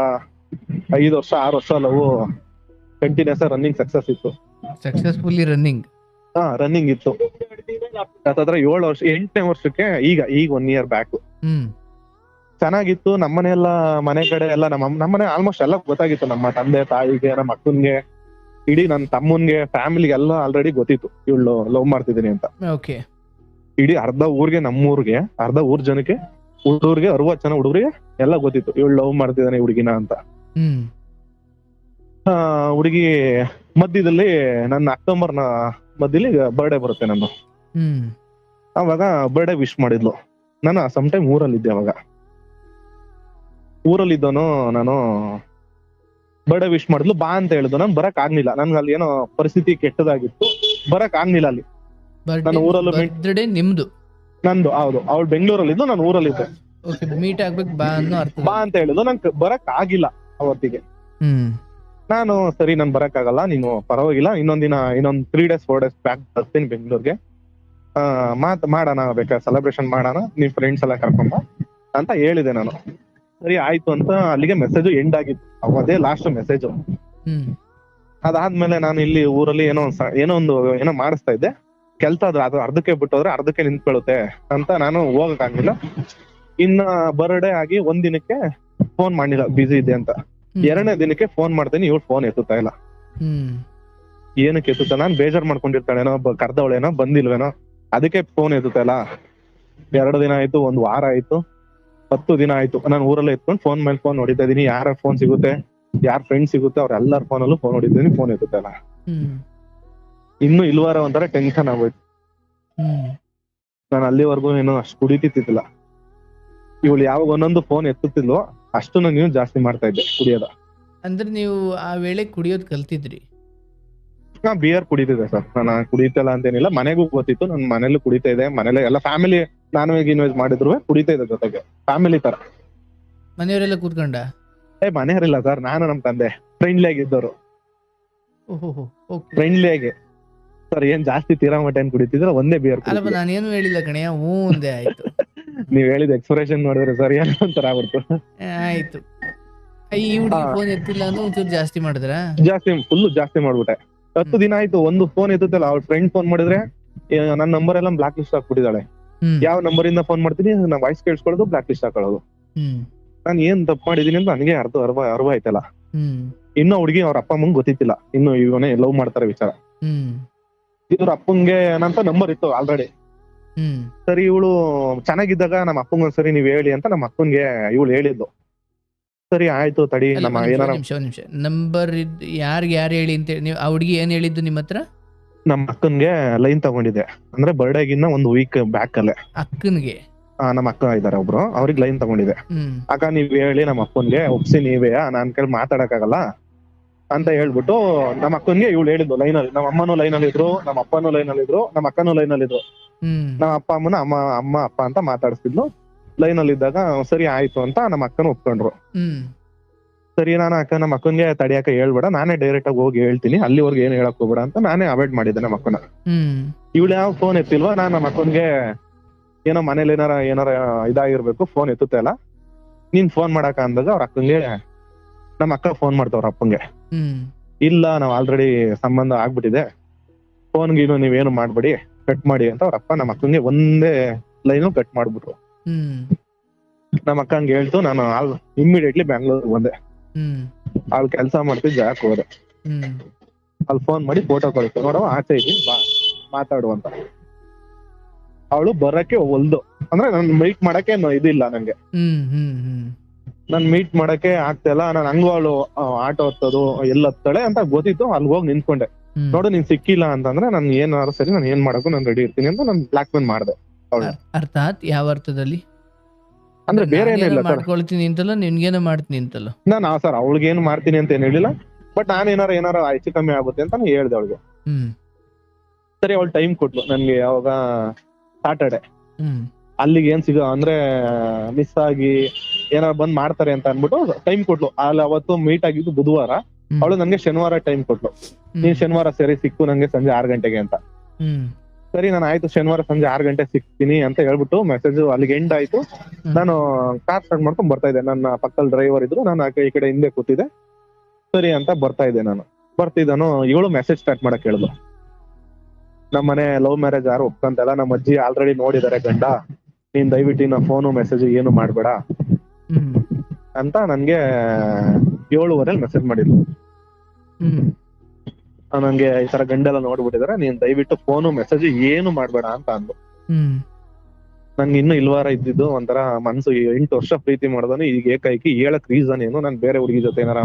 5 ವರ್ಷ 6 ವರ್ಷ ಲವ್ ಕಂಟಿನ್ಯೂಸ್ ರನ್ನಿಂಗ್ ಸಕ್ಸಸ್ ಇತ್ತು. ಸಕ್ಸಸ್ಫುಲಿ ರನ್ನಿಂಗ್ ಇತ್ತು. ಹತ್ತತ್ರ 7 ವರ್ಷ, 8ನೇ ವರ್ಷಕ್ಕೆ ಈಗ 1 year ಬ್ಯಾಕ್ ಚೆನ್ನಾಗಿತ್ತು. ಮನೆ ಕಡೆ ಎಲ್ಲ ನಮ್ಮನೆ ಆಲ್ಮೋಸ್ಟ್ ಎಲ್ಲ ಗೊತ್ತಾಗಿತ್ತು. ನಮ್ಮ ತಂದೆ ತಾಯಿಗೆ, ನಮ್ಮ ಅಕ್ಕನ್ಗೆ, ಇಡೀ ನನ್ನ ತಮ್ಮನ್ಗೆ, ಫ್ಯಾಮಿಲಿಗೆ ಎಲ್ಲ ಆಲ್ರೆಡಿ ಗೊತ್ತಿತ್ತು ಇವಳು ಲವ್ ಮಾಡ್ತಿದ್ದೀನಿ ಅಂತ. ಇಡೀ ಅರ್ಧ ಊರ್ಗೆ, ನಮ್ಮೂರ್ಗೆ ಅರ್ಧ ಊರ್ ಜನಕ್ಕೆ, ಹುಡುಗರಿಗೆ 60 ಜನ ಹುಡುಗರಿಗೆ ಎಲ್ಲ ಗೊತ್ತಿತ್ತು ಇವಳು ಲವ್ ಮಾಡ್ತಿದ್ದಾನೆ ಹುಡುಗಿನ ಅಂತ. ಹುಡುಗಿ ಮಧ್ಯದಲ್ಲಿ ನನ್ನ ಅಕ್ಟೋಬರ್ ಮಧ್ಯದಲ್ಲಿ ಬರ್ಡೇ ಬರುತ್ತೆ ನಂದು. ಅವಾಗ ಬರ್ಡೇ ವಿಶ್ ಮಾಡಿದ್ಲು. ನಾನು ಸಮ್ ಟೈಮ್ ಊರಲ್ಲಿದ್ದೆ. ಅವಾಗ ಊರಲ್ಲಿದ್ದವನು ನಾನು, ಬರ್ಡೇ ವಿಶ್ ಮಾಡಿದ್ಲು, ಬಾ ಅಂತ ಹೇಳಿದ್ಲು. ನಾನು ಬರಕ್ ಆಗ್ಲಿಲ್ಲ, ನನ್ಗೆ ಅಲ್ಲಿ ಏನೋ ಪರಿಸ್ಥಿತಿ ಕೆಟ್ಟದಾಗಿತ್ತು, ಬರಕ್ ಆಗ್ಲಿಲ್ಲ. ಅಲ್ಲಿ ನಾನು ಊರಲ್ಲೂ ನಿಮ್ದು ನಂದು, ಹೌದು, ಅವಳು ಬೆಂಗಳೂರಲ್ಲಿದ್ದು, ನಾನು ಊರಲ್ಲಿದ್ದೆ. ಮೀಟ್ ಆಗ್ಬೇಕು ಬಾ ಅಂತ ಹೇಳಿದ್ಲು. ನಂಗೆ ಬರಕ್ ಆಗಿಲ್ಲ ಅವತ್ತಿಗೆ. ನಾನು ಸರಿ, ನಾನು ಬರಕ್ ಆಗಲ್ಲ, ನೀನು ಪರವಾಗಿಲ್ಲ, ಇನ್ನೊಂದ್ 3 days 4 days ಬ್ಯಾಕ್ ಬರ್ತೀನಿ ಬೆಂಗಳೂರಿಗೆ, ಮಾಡೋಣ, ಬೇಕಾದ್ರೆ ಸೆಲೆಬ್ರೇಷನ್ ಮಾಡೋಣ, ನಿಮ್ ಫ್ರೆಂಡ್ಸ್ ಎಲ್ಲ ಕರ್ಕೊಂಡ ಅಂತ ಹೇಳಿದೆ ನಾನು. ಸರಿ ಆಯ್ತು ಅಂತ ಅಲ್ಲಿಗೆ ಮೆಸೇಜ್ ಎಂಡ್ ಆಗಿತ್ತು. ಅದೇ ಲಾಸ್ಟ್ ಮೆಸೇಜ್. ಅದಾದ್ಮೇಲೆ ನಾನು ಇಲ್ಲಿ ಊರಲ್ಲಿ ಏನೋ ಮಾಡಿಸ್ತಾ ಇದ್ದೆ ಕೆಲ್ಸ. ಅದು ಅರ್ಧಕ್ಕೆ ಬಿಟ್ಟೋದ್ರೆ ಅರ್ಧಕ್ಕೆ ನಿಂತ್ಕೊಳ್ಳುತ್ತೆ ಅಂತ ನಾನು ಹೋಗಕ್ ಆಗ್ಲಿಲ್ಲ. ಇನ್ನ ಬರ್ಡೇ ಆಗಿ 1 ದಿನಕ್ಕೆ ಫೋನ್ ಮಾಡಿಲ್ಲ, ಬಿಸಿ ಇದೆ ಅಂತ. 2ನೇ ದಿನಕ್ಕೆ ಫೋನ್ ಮಾಡ್ತೀನಿ, ಇವಳು ಫೋನ್ ಎತ್ತುತ್ತಾ ಇಲ್ಲ. ಏನಕ್ಕೆ ಎತ್ತುತ್ತಾ, ನಾನ್ ಬೇಜಾರ್ ಮಾಡ್ಕೊಂಡಿರ್ತಾಳೇನೋ, ಕರ್ದವಳೇನೋ, ಬಂದಿಲ್ವೇನೋ, ಅದಕ್ಕೆ ಫೋನ್ ಎತ್ತುತ್ತಾ ಇಲ್ಲ. 2 ದಿನ ಆಯ್ತು, 1 ವಾರ ಆಯ್ತು, 10 ದಿನ ಆಯ್ತು. ನಾನು ಊರಲ್ಲೇ ಎತ್ಕೊಂಡು ಫೋನ್ ಮೇಲೆ ಫೋನ್ ಹೊಡಿತಾ ಇದೀನಿ. ಯಾರ ಫೋನ್ ಸಿಗುತ್ತೆ, ಯಾರ ಫ್ರೆಂಡ್ ಸಿಗುತ್ತೆ, ಅವ್ರ ಎಲ್ಲರ ಫೋನಲ್ಲೂ ಫೋನ್ ಹೊಡಿತೀನಿ, ಫೋನ್ ಎತ್ತುತ್ತಾ ಇಲ್ಲ. ಇನ್ನು ಇಲ್ವಾರ ಒಂಥರ ಟೆನ್ಷನ್ ಆಗೋಯ್ತು. ನಾನು ಅಲ್ಲಿವರೆಗೂ ಏನೋ ಅಷ್ಟು ಕುಡಿತಿತ್ತಿಲ್ಲ. ಇವಳು ಯಾವಾಗ ಒಂದೊಂದು ಫೋನ್ ಎತ್ತುತ್ತಿಲ್ವೋ ಅಷ್ಟು ನೀವು ಜಾಸ್ತಿ ಮಾಡ್ತಾ ಇದ್ದೆ ಕುಡಿಯೋದ. ಅಂದ್ರೆ ನೀವು ಆ ವೇಳೆ ಕುಡಿಯೋದು ಕಲ್ತಿದ್ರಿ? ನಾ ಬಿಯರ್ ಕುಡಿತಿದ್ದೆ ಸರ್, ನಾನು ಕುಡಿತಲ್ಲ ಅಂತೇನಿಲ್ಲ, ಮನೆಗೂ ಗೊತ್ತಿತ್ತು, ನನ್ ಮನೇಲಿ ಕುಡಿತಾ ಇದೆ, ಮನೇಲಿ ಎಲ್ಲ ಫ್ಯಾಮಿಲಿ ನಾನ್ ವೆಜ್ ಇನ್ವೆಜ್ ಮಾಡಿದ್ರು ಕುಡಿತಾ ಇದೆ ಜೊತೆಗೆ, ಫ್ಯಾಮಿಲಿ ತರ. ಮನೆಯವರೆಲ್ಲ ಕೂತ್ಕೊಂಡ? ಮನೆಯವರಿಲ್ಲ ಸರ್, ನಾನು ನಮ್ ತಂದೆ ಫ್ರೆಂಡ್ಲಿ ಆಗಿದ್ದವರು, ಓಹೋ, ಓಕೆ. ಫ್ರೆಂಡ್ಲಿ ಆಗಿ ಸರ್. ಏನ್ ಜಾಸ್ತಿ ತೀರಾ ಮಟ್ಟ ಏನ್ ಕುಡಿತಿದ್ರೆ ಒಂದೇ ಬಿಯರ್ ಅಲ್ಲಪ್ಪ, ನಾನೇನು ಹೇಳಿಲ್ಲ ಕಣಯ್ಯ, ಹ್ಞೂ ಒಂದೇ ಆಯ್ತು. ನೀವ್ ಹೇಳಿದ ಎಕ್ಸ್ಪ್ರೆಷನ್ ನೋಡಿದ್ರೆ ಸರ್ ಏನೋ ಒಂಥರ ಆಗ್ಬಿಡ್ತು. ಆಯ್ತು. ಈ ಹುಡುಗಿ ಫೋನ್ ಎತ್ತಿಲ್ಲ ಅಂದ್ರೆ ಒಂಚೂರು ಜಾಸ್ತಿ ಮಾಡಿದ್ರ? ಜಾಸ್ತಿ, ಫುಲ್ ಜಾಸ್ತಿ ಮಾಡ್ಬಿಟ್ಟೆ. 10 ದಿನ ಆಯ್ತು, ಒಂದು ಫೋನ್ ಎತ್ತುತ್ತಲ್ಲ, ಅವ್ರ ಫ್ರೆಂಡ್ ಫೋನ್ ಮಾಡಿದ್ರೆ ನನ್ನ ನಂಬರ್ ಎಲ್ಲ ಬ್ಲಾಕ್ ಲಿಸ್ಟ್ ಹಾಕ್ಬಿಟ್ಟಿದ್ದಾಳೆ. ಯಾವ ನಂಬರ್ ಇಂದ ಫೋನ್ ಮಾಡ್ತೀನಿ, ನಾ ವಾಯ್ಸ್ ಕೇಳಿಸ್ಕೊಳ್ಳೋದು, ಬ್ಲಾಕ್ ಲಿಸ್ಟ್ ಹಾಕೊಳ್ಳೋದು. ನಾನು ಏನ್ ತಪ್ಪು ಮಾಡಿದೀನಿ ಅಂತ ನನಗೆ ಅರ್ವ ಆಯ್ತಲ್ಲ. ಇನ್ನು ಹುಡುಗಿ ಅವ್ರ ಅಪ್ಪ ಅಮ್ಮಂಗ್ ಗೊತ್ತಿತ್ತಿಲ್ಲ, ಇನ್ನು ಇವನೇ ಲವ್ ಮಾಡ್ತಾರೆ ವಿಚಾರ. ಇವ್ರ ಅಪ್ಪಂಗೆ ಏನಂತ ನಂಬರ್ ಇತ್ತು ಆಲ್ರೆಡಿ. ಸರಿ, ಇವಳು ಚೆನ್ನಾಗಿದ್ದಾಗ ನಮ್ಮ ಅಪ್ಪಂಗ್ ಒಂದ್ಸರಿ ನೀವ್ ಹೇಳಿ ಅಂತ ನಮ್ಮ ಅಪ್ಪನ್ಗೆ ಇವಳು ಹೇಳಿದ್ಲು. ಸರಿ ಆಯ್ತು ತಡಿ, ನಮ್ಮ ಏನಾರ ನಿಮಿಷ ನಂಬರ್ ಯಾರು ಹೇಳಿ ಅಂತ ನೀವು ಆ ಹುಡುಗಿ ಏನ್ ಹೇಳಿದ್ದು ನಿಮ್ಮ ಹತ್ರ? ನಮ್ಮ ಅಕ್ಕನ್ಗೆ ಲೈನ್ ತಗೊಂಡಿದ್ದೆ, ಅಂದ್ರೆ ಬರ್ಡೇಗಿನ್ನ ಒಂದು ವೀಕ್ ಬ್ಯಾಕ್ ಅಲ್ಲೇ. ಅಕ್ಕನ್ಗೆ? ನಮ್ಮ ಅಕ್ಕ ಇದಾರೆ ಒಬ್ರು, ಅವ್ರಿಗೆ ಲೈನ್ ತಗೊಂಡಿದೆ. ಅಕ್ಕ ನೀವ್ ಹೇಳಿ ನಮ್ಮ ಅಪ್ಪನ್ಗೆ ಒಪ್ಸಿ, ನೀವೇ ನಾನ್ ಕೈ ಮಾತಾಡಕ್ಕಾಗಲ್ಲ ಅಂತ ಹೇಳ್ಬಿಟ್ಟು ನಮ್ಮ ಅಕ್ಕನ್ಗೆ ಇವಳು ಹೇಳಿದ್ಲು ಲೈನಲ್ಲಿ. ನಮ್ಮ ಅಮ್ಮನೂ ಲೈನಲ್ಲಿ ಇದ್ರು, ನಮ್ಮ ಅಪ್ಪನೂ ಲೈನಲ್ಲಿ ಇದ್ರು, ನಮ್ಮ ಅಕ್ಕನೂ ಲೈನಲ್ಲಿ ಇದ್ರು. ನಮ್ಮ ಅಪ್ಪ ಅಮ್ಮನ ಅಮ್ಮ ಅಪ್ಪ ಅಂತ ಮಾತಾಡಿಸ್ತಿದ್ಲು. ಲೈನಲ್ಲಿ ಇದ್ದಾಗ ಸರಿ ಆಯ್ತು ಅಂತ ನಮ್ಮ ಅಕ್ಕನ ಒಪ್ಕೊಂಡ್ರು. ಸರಿ, ನಾನು ನಮ್ಮ ಅಕ್ಕನ್ಗೆ ತಡಿಯಾಕ ಹೇಳ್ಬೇಡ, ನಾನೇ ಡೈರೆಕ್ಟ್ ಆಗಿ ಹೋಗಿ ಹೇಳ್ತೀನಿ, ಅಲ್ಲಿವರೆಗೆ ಏನ್ ಹೇಳಕ್ ಹೋಗ್ಬೇಡ ಅಂತ ನಾನೇ ಅವಾಯ್ಡ್ ಮಾಡಿದ್ದೆ ನಮ್ಮ ಅಕ್ಕನ. ಇವಳು ಯಾವ ಫೋನ್ ಎತ್ತಿಲ್ವಾ, ನಾನ್ ನಮ್ಮ ಅಕ್ಕನ್ಗೆ ಏನೋ ಮನೇಲಿ ಏನಾರ ಇದಾಗಿರ್ಬೇಕು, ಫೋನ್ ಎತ್ತುತ್ತೆ ಅಲ್ಲ, ನೀನ್ ಫೋನ್ ಮಾಡಾಕ ಅಂದಾಗ ಅವ್ರ ಅಕ್ಕಂಗೆ ನಮ್ಮ ಅಕ್ಕ ಫೋನ್ ಮಾಡ್ತವ್ರ ಅಪ್ಪಂಗೆ. ಇಲ್ಲ, ನಾವ್ ಆಲ್ರೆಡಿ ಸಂಬಂಧ ಆಗ್ಬಿಟ್ಟಿದೆ, ಫೋನ್ಗೆ ನೀವೇನು ಮಾಡ್ಬೇಡಿ, ಕಟ್ ಮಾಡಿ ಅಂತ ಅವ್ರ ಅಪ್ಪ ನಮ್ಮ ಅಕ್ಕಂಗೆ ಒಂದೇ ಲೈನು ಕಟ್ ಮಾಡ್ಬಿಟ್ರು. ನಮ್ಮ ಅಕ್ಕ ಹಂಗೆ ಹೇಳ್ತು, ನಾನು ಇಮ್ಮಿಡಿಯೇಟ್ಲಿ ಬ್ಯಾಂಗ್ಳೂರ್ ಬಂದೆ. ಅವ್ಳು ಕೆಲಸ ಮಾಡ್ತಿದ್ದೆ, ಯಾಕೆ ಹೋದೆ, ಅಲ್ಲಿ ಫೋನ್ ಮಾಡಿ ಫೋಟೋ ಕಳಿಸ್ತು, ನೋಡವ ಆಚೆ ಇದೀನಿ ಬಾ ಮಾತಾಡು ಅಂತ. ಅವಳು ಬರಕ್ಕೆ ಒಲ್ದು, ಅಂದ್ರೆ ನನ್ ಮೀಟ್ ಮಾಡಕ್ಕೆ ಇದಿಲ್ಲ ನಂಗೆ, ನನ್ ಮೀಟ್ ಮಾಡಕ್ಕೆ ಆಗ್ತಿಲ್ಲ. ನಾನು ಹಂಗ ಅವಳು ಆಟೋ ಹತ್ತೋದು ಎಲ್ಲ ಹತ್ತಾಳೆ ಅಂತ ಗೊತ್ತಿತ್ತು, ಅಲ್ಲಿ ಹೋಗಿ ನಿಂತ್ಕೊಂಡೆ. ನೋಡು ನೀನ್ ಸಿಕ್ಕಿಲ್ಲ ಅಂತಂದ್ರೆ ನನ್ ಏನಾದ್ರು ಸರಿ, ನಾನು ಏನ್ ಮಾಡಕ್ಕೂ ನಾನು ರೆಡಿ ಇರ್ತೀನಿ ಅಂತ ನಾನು ಬ್ಲಾಕ್ ಮೇಲ್ ಮಾಡ್ದೆ. ಅರ್ಥಾತ್ ಯಾವ ಅರ್ಥದಲ್ಲಿ? ಅಂದ್ರೆ ಬೇರೆ ಏನಿಲ್ಲ, ಮಾಡ್ಕೊಳ್ತೀನಿ ಅಂತಲ್ಲ, ನಿನ್ಗೇನೋ ಮಾಡ್ತೀನಿ ಅಂತಲ್ಲ. ನಾನು ಸರ್ ಅವಳಿಗೇನು ಮಾಡ್ತೀನಿ ಅಂತ ಏನ್ ಹೇಳಿಲ್ಲ, ಬಟ್ ನಾನು ಏನಾರ ಹೆಚ್ಚು ಕಮ್ಮಿ ಆಗುತ್ತೆ ಅಂತ ಹೇಳ್ದೆ ಅವಳಿಗೆ. ಸರಿ, ಅವಳು ಟೈಮ್ ಕೊಟ್ಲು ನನ್ಗೆ, ಯಾವಾಗ ಸಾಟರ್ಡೆ ಅಲ್ಲಿಗೆ ಏನ್ ಅಂದ್ರೆ ಮಿಸ್ ಆಗಿ ಏನಾರು ಬಂದ್ ಮಾಡ್ತಾರೆ ಅಂತ ಅನ್ಬಿಟ್ಟು ಟೈಮ್ ಕೊಟ್ಲು. ಅಲ್ಲಿ ಅವತ್ತು ಮೀಟ್ ಆಗಿದ್ದು ಬುಧವಾರ, ಅವಳು ನಂಗೆ ಶನಿವಾರ ಟೈಮ್ ಕೊಟ್ಲು. ನೀನ್ ಶನಿವಾರ ಸರಿ ಸಿಕ್ಕು ನಂಗೆ ಸಂಜೆ 6 ಗಂಟೆಗೆ ಅಂತ. ಸರಿ, ನಾನು ಆಯ್ತು ಶನಿವಾರ ಸಂಜೆ 6 ಗಂಟೆ ಸಿಗ್ತೀನಿ ಅಂತ ಹೇಳ್ಬಿಟ್ಟು ಮೆಸೇಜ್ ಅಲ್ಲಿಗೆ ಎಂಡ್ ಆಯ್ತು. ನಾನು ಕಾರ್ ಸ್ಟಾರ್ಟ್ ಮಾಡ್ಕೊಂಡ್ ಬರ್ತಾ ಇದ್ದೆ, ನನ್ನ ಪಕ್ಕದಲ್ಲಿ ಡ್ರೈವರ್ ಇದ್ರು, ನಾನು ಈ ಕಡೆ ಹಿಂದೆ ಕೂತಿದ್ದೆ. ಸರಿ ಅಂತ ಬರ್ತಾ ಇದ್ದೆ, ನಾನು ಬರ್ತಿದ್ದಾನು, ಇವಳು ಮೆಸೇಜ್ ಸ್ಟಾರ್ಟ್ ಮಾಡಕ್ ಹೇಳಿದ್ಲು. ನಮ್ಮನೆ ಲವ್ ಮ್ಯಾರೇಜ್ ಯಾರು ಒಪ್ಕೊಂತಲ್ಲ, ನಮ್ಮ ಅಜ್ಜಿ ಆಲ್ರೆಡಿ ನೋಡಿದಾರೆ ಗಂಡ, ನೀನ್ ದಯವಿಟ್ಟು ನಾ ಫೋನು ಮೆಸೇಜ್ ಏನು ಮಾಡ್ಬೇಡ ಅಂತ ನನ್ಗೆ 7:15 ಮೆಸೇಜ್ ಮಾಡಿದ್ಲು. ನನ್ಗೆ ಈ ತರ ಗಂಡೆಲ್ಲ ನೋಡ್ಬಿಟ್ಟಿದಾರೆ, ನೀನ್ ದಯವಿಟ್ಟು ಫೋನು ಮೆಸೇಜ್ ಏನು ಮಾಡ್ಬೇಡ ಅಂತ ಅಂದು. ನನ್ಗೆ ಇನ್ನು ಇಲ್ವಾರ ಇದ್ದಿದ್ದು ಒಂಥರ ಮನ್ಸು, 8 ವರ್ಷ ಪ್ರೀತಿ ಮಾಡೋದನ್ನು ಈಗ ಏಕಾಏಕಿ ಹೇಳಕ್ ರೀಸನ್ ಏನು, ನಾನ್ ಬೇರೆ ಹುಡುಗಿ ಜೊತೆ ಏನಾರ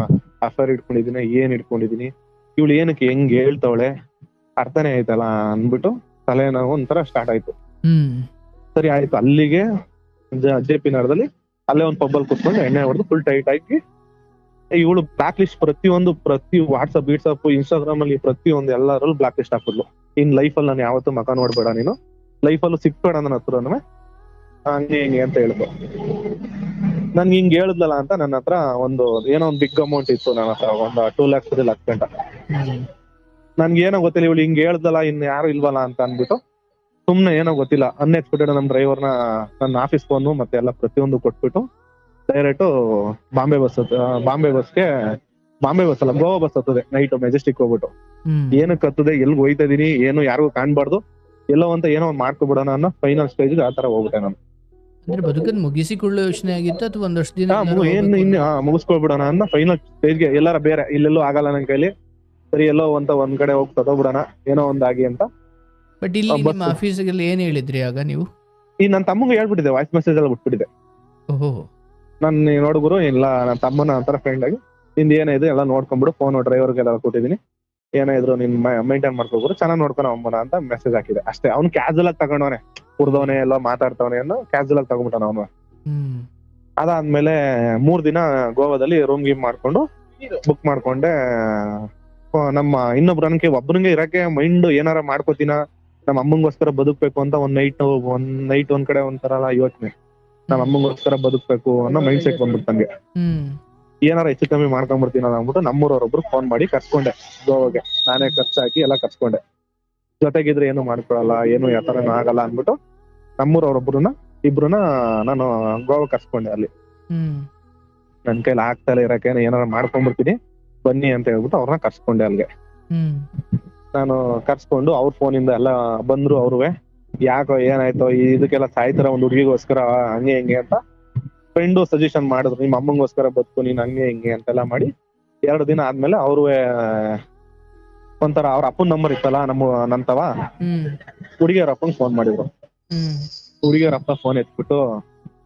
ಅಫೇರ್ ಇಟ್ಕೊಂಡಿದೀನಿ, ಏನ್ ಇಟ್ಕೊಂಡಿದೀನಿ, ಇವಳು ಏನಕ್ಕೆ ಹೆಂಗ್ ಹೇಳ್ತಾವಳೆ ಅರ್ಥನೇ ಆಯ್ತಲ್ಲ ಅನ್ಬಿಟ್ಟು ತಲೆನೋವು ಒಂಥರ ಸ್ಟಾರ್ಟ್ ಆಯ್ತು. ಸರಿ ಆಯ್ತು, ಅಲ್ಲಿಗೆ JP ನಗರದಲ್ಲಿ ಅಲ್ಲೇ ಒಂದ್ ಪಬ್ಬಲ್ ಕುತ್ಕೊಂಡು ಎಣ್ಣೆ ಹೊಡೆದು ಫುಲ್ ಟೈಟ್ ಆಗಿ ಇವಳು ಬ್ಲಾಕ್ ಲಿಸ್ಟ್ ಪ್ರತಿ ವಾಟ್ಸಪ್ ಇನ್ಸ್ಟಾಗ್ರಾಮ್ ಅಲ್ಲಿ ಪ್ರತಿಯೊಂದು ಎಲ್ಲರಲ್ಲೂ ಬ್ಲಾಕ್ ಲಿಸ್ಟ್ ಹಾಕಿದ್ಲು. ಇನ್ ಲೈಫ್ ಅಲ್ಲಿ ನಾನು ಯಾವತ್ತೂ ಮಕ ನೋಡ್ಬೇಡ, ನೀನು ಲೈಫಲ್ಲೂ ಸಿಕ್ಬೇಡ ನನ್ನ ಹತ್ರನೂ, ಹಂಗೆ ಹಿಂಗೆ ಅಂತ ಹೇಳಿದ್ರು. ನನ್ಗೆ ಹಿಂಗ್ ಹೇಳಿದ್ಲಲ್ಲ ಅಂತ ನನ್ನ ಹತ್ರ ಏನೋ ಒಂದು ಬಿಗ್ ಅಮೌಂಟ್ ಇತ್ತು ನನ್ನ ಹತ್ರ, ಒಂದು 2 lakhs ಗಂಟ. ನನ್ಗೆ ಏನೋ ಗೊತ್ತಿಲ್ಲ, ಇವಳು ಹಿಂಗ್ ಹೇಳ್ದಲ್ಲ, ಇನ್ ಯಾರು ಇಲ್ವಲ್ಲ ಅಂತ ಅನ್ಬಿಟ್ಟು ಸುಮ್ನೆ ಏನೋ ಗೊತ್ತಿಲ್ಲ ಅನ್ಎಕ್ಸ್ಪೆಕ್ಟೆಡ್ ನಮ್ ಡ್ರೈವರ್ನ ನನ್ನ ಆಫೀಸ್ ಫೋನು ಮತ್ತೆ ಎಲ್ಲ ಪ್ರತಿಯೊಂದು ಕೊಟ್ಬಿಟ್ಟು ಡೈರೆಕ್ಟ್ ಬಾಂಬೆ ಬಸ್ ಅಲ್ಲ, ಗೋವಾ ಬಸ್ ಹತ್ತದೆ ನೈಟ್ ಮೆಜೆಸ್ಟಿಕ್ ಹೋಗ್ಬಿಟ್ಟು. ಏನಕ್ಕೆ ಹತ್ತದೆ, ಎಲ್ಗ್ ಹೋಯ್ತಾ ಇದೀನಿ, ಏನು ಯಾರಿಗೂ ಕಾಣ್ಬಾರ್ದು, ಎಲ್ಲೋ ಅಂತ ಏನೋ ಮಾಡ್ಕೊಬಿಡೋಣ ಅನ್ನೋ ಫೈನಲ್ ಸ್ಟೇಜ್ ಆ ತರ ಹೋಗ್ಬಿಟ್ಟೆ ನಾನು. ಬದುಕನ್ ಮುಗಿಸಿಕೊಳ್ಳೋ ಯೋಚನೆ ಆಗಿತ್ತು ಅಥವಾ ಒಂದಷ್ಟು ದಿನ ಮುಗಿಸ್ಕೊಳ್ಬಿಡೋಣ ಅನ್ನೋ ಫೈನಲ್ ಸ್ಟೇಜ್ಗೆ, ಎಲ್ಲಾರ ಬೇರೆ ಇಲ್ಲೆಲ್ಲೂ ಆಗಲ್ಲ ನನ್ ಕೈಲಿ, ಸರಿ ಎಲ್ಲೋ ಒಂದ್ ಕಡೆ ಹೋಗಿ ತಗೋಬಿಡೋಣ ಏನೋ ಒಂದಾಗಿ ಅಂತ. ಬಟ್ ಇಲ್ಲಿ ನಿಮ್ಮ ಆಫೀಸಿಗೆಲ್ಲ ಏನ್ ಹೇಳಿದ್ರಿ ಆಗ ನೀವು? ಈ ನನ್ನ ತಮ್ಮಂಗೆ ಹೇಳ್ಬಿಟ್ಟಿದೆ, ವಾಯ್ಸ್ ಮೆಸೇಜ್ ಎಲ್ಲ ಬಿಟ್ಬಿಟ್ಟಿದೆ. ನಾನು ನೋಡ್ಗುರು ಇಲ್ಲ, ನನ್ನ ತಮ್ಮನ ಅಂತರ ಫ್ರೆಂಡ್ ಆಗಿ ನಿಂದ ಏನಿದೆ ಎಲ್ಲ ನೋಡ್ಕೊಂಡ್ಬಿಡು, ಫೋನ್ ಡ್ರೈವರ್ಗೆಲ್ಲ ಕೊಟ್ಟಿದೀನಿ, ಏನೇ ಇದ್ರು ನಿನ್ ಮೈಂಟೈನ್ ಮಾಡ್ಕೊಬಿಡು, ಚೆನ್ನಾಗಿ ನೋಡ್ಕೊಳ ಅಮ್ಮನ ಅಂತ ಮೆಸೇಜ್ ಹಾಕಿದೆ ಅಷ್ಟೇ. ಅವ್ನು ಕ್ಯಾಶುವಲ್ ಆಗಿ ತಗೊಂಡವನೆ, ಕುಡ್ದವನೆ ಎಲ್ಲ ಮಾತಾಡ್ತವನೆ ಅನ್ನೋ ಕ್ಯಾಶುವಲ್ ಆಗಿ ತಗೊಂಡ್ಬಿಟ್ಟಾನ ಅವನು. ಹ್ಮ್ ಅದಾದ್ಮೇಲೆ 3 ದಿನ ಗೋವಾದಲ್ಲಿ ರೂಮ್ ಗೀಮ್ ಮಾಡ್ಕೊಂಡು ಬುಕ್ ಮಾಡ್ಕೊಂಡೆ. ನಮ್ಮ ಇನ್ನೊಬ್ರು ನನಗೆ ಒಬ್ಬನಿಗೆ ಇರಕ್ಕೆ ಮೈಂಡ್ ಏನಾರ ಮಾಡ್ಕೋತೀನ, ನಮ್ಮ ಅಮ್ಮಂಗೋಸ್ಕರ ಬದುಕ್ಬೇಕು ಅಂತ ಒಂದ್ ನೈಟ್ ಒಂದ್ ಕಡೆ ಒಂಥರ ಯೋಚನೆ. ನಮ್ಮ ಅಮ್ಮಂಗೋಸ್ಕರ ಬದುಕ್ಬೇಕು ಅನ್ನೋ ಮೈಂಡ್ ಸೆಟ್ ಬಂದ್ಬಿಟ್ಟು ನಂಗೆ. ಹ್ಮ್ ಏನಾರ ಹೆಚ್ಚು ಕಮ್ಮಿ ಮಾಡ್ಕೊಂಡ್ಬಿಡ್ತೀನಲ್ಲ ಅಂದ್ಬಿಟ್ಟು ನಮ್ಮೂರವ್ರೊಬ್ರು ಫೋನ್ ಮಾಡಿ ಕರ್ಸ್ಕೊಂಡೆ ಗೋವಾಗೆ. ನಾನೇ ಖರ್ಚಾಕಿ ಎಲ್ಲ ಕರ್ಸ್ಕೊಂಡೆ. ಜೊತೆಗಿದ್ರೆ ಏನು ಮಾಡ್ಕೊಳಲ್ಲ, ಏನು ಯಾತರನೂ ಆಗಲ್ಲ ಅಂದ್ಬಿಟ್ಟು ಇಬ್ರುನ ನಾನು ಗೋವಾ ಕರ್ಸ್ಕೊಂಡೆ. ಅಲ್ಲಿ ಹ್ಮ್ ನನ್ ಕೈಲಿ ಆಗ್ತಾ ಇರಕ್ಕೆ ಏನಾರ ಮಾಡ್ಕೊಂಡ್ಬಿಡ್ತೀನಿ ಬನ್ನಿ ಅಂತ ಹೇಳ್ಬಿಟ್ಟು ಅವ್ರನ್ನ ಕರ್ಸ್ಕೊಂಡೆ ಅಲ್ಲಿಗೆ. ಹ್ಮ್ ನಾನು ಕರ್ಸ್ಕೊಂಡು ಅವ್ರ ಫೋನಿಂದ ಎಲ್ಲ ಬಂದ್ರು. ಅವ್ರುವೆ ಯಾಕೋ ಏನಾಯ್ತು ಇದಕ್ಕೆಲ್ಲ ಸಾಯ್ತಾರ ಒಂದ್ ಹುಡುಗಿಗೋಸ್ಕರ ಹಂಗೆ ಹಿಂಗೆ ಅಂತ ಫ್ರೆಂಡು ಸಜೆಷನ್ ಮಾಡಿದ್ರು, ನಿಮ್ಮ ಅಮ್ಮಂಗೋಸ್ಕರ ಬದುಕು ನೀನ್ ಹಂಗೆ ಹಿಂಗೆ ಅಂತೆಲ್ಲ ಮಾಡಿ 2 ದಿನ ಆದ್ಮೇಲೆ ಅವ್ರುವೆ ಒಂಥರ ಅವ್ರ ಅಪ್ಪನ ನಂಬರ್ ಇತ್ತಲ್ಲ ನಂತವ ಹುಡುಗಿಯವ್ರ ಅಪ್ಪಂಗ್ ಫೋನ್ ಮಾಡಿದ್ರು. ಹುಡುಗಿಯವ್ರ ಅಪ್ಪ ಫೋನ್ ಎತ್ಬಿಟ್ಟು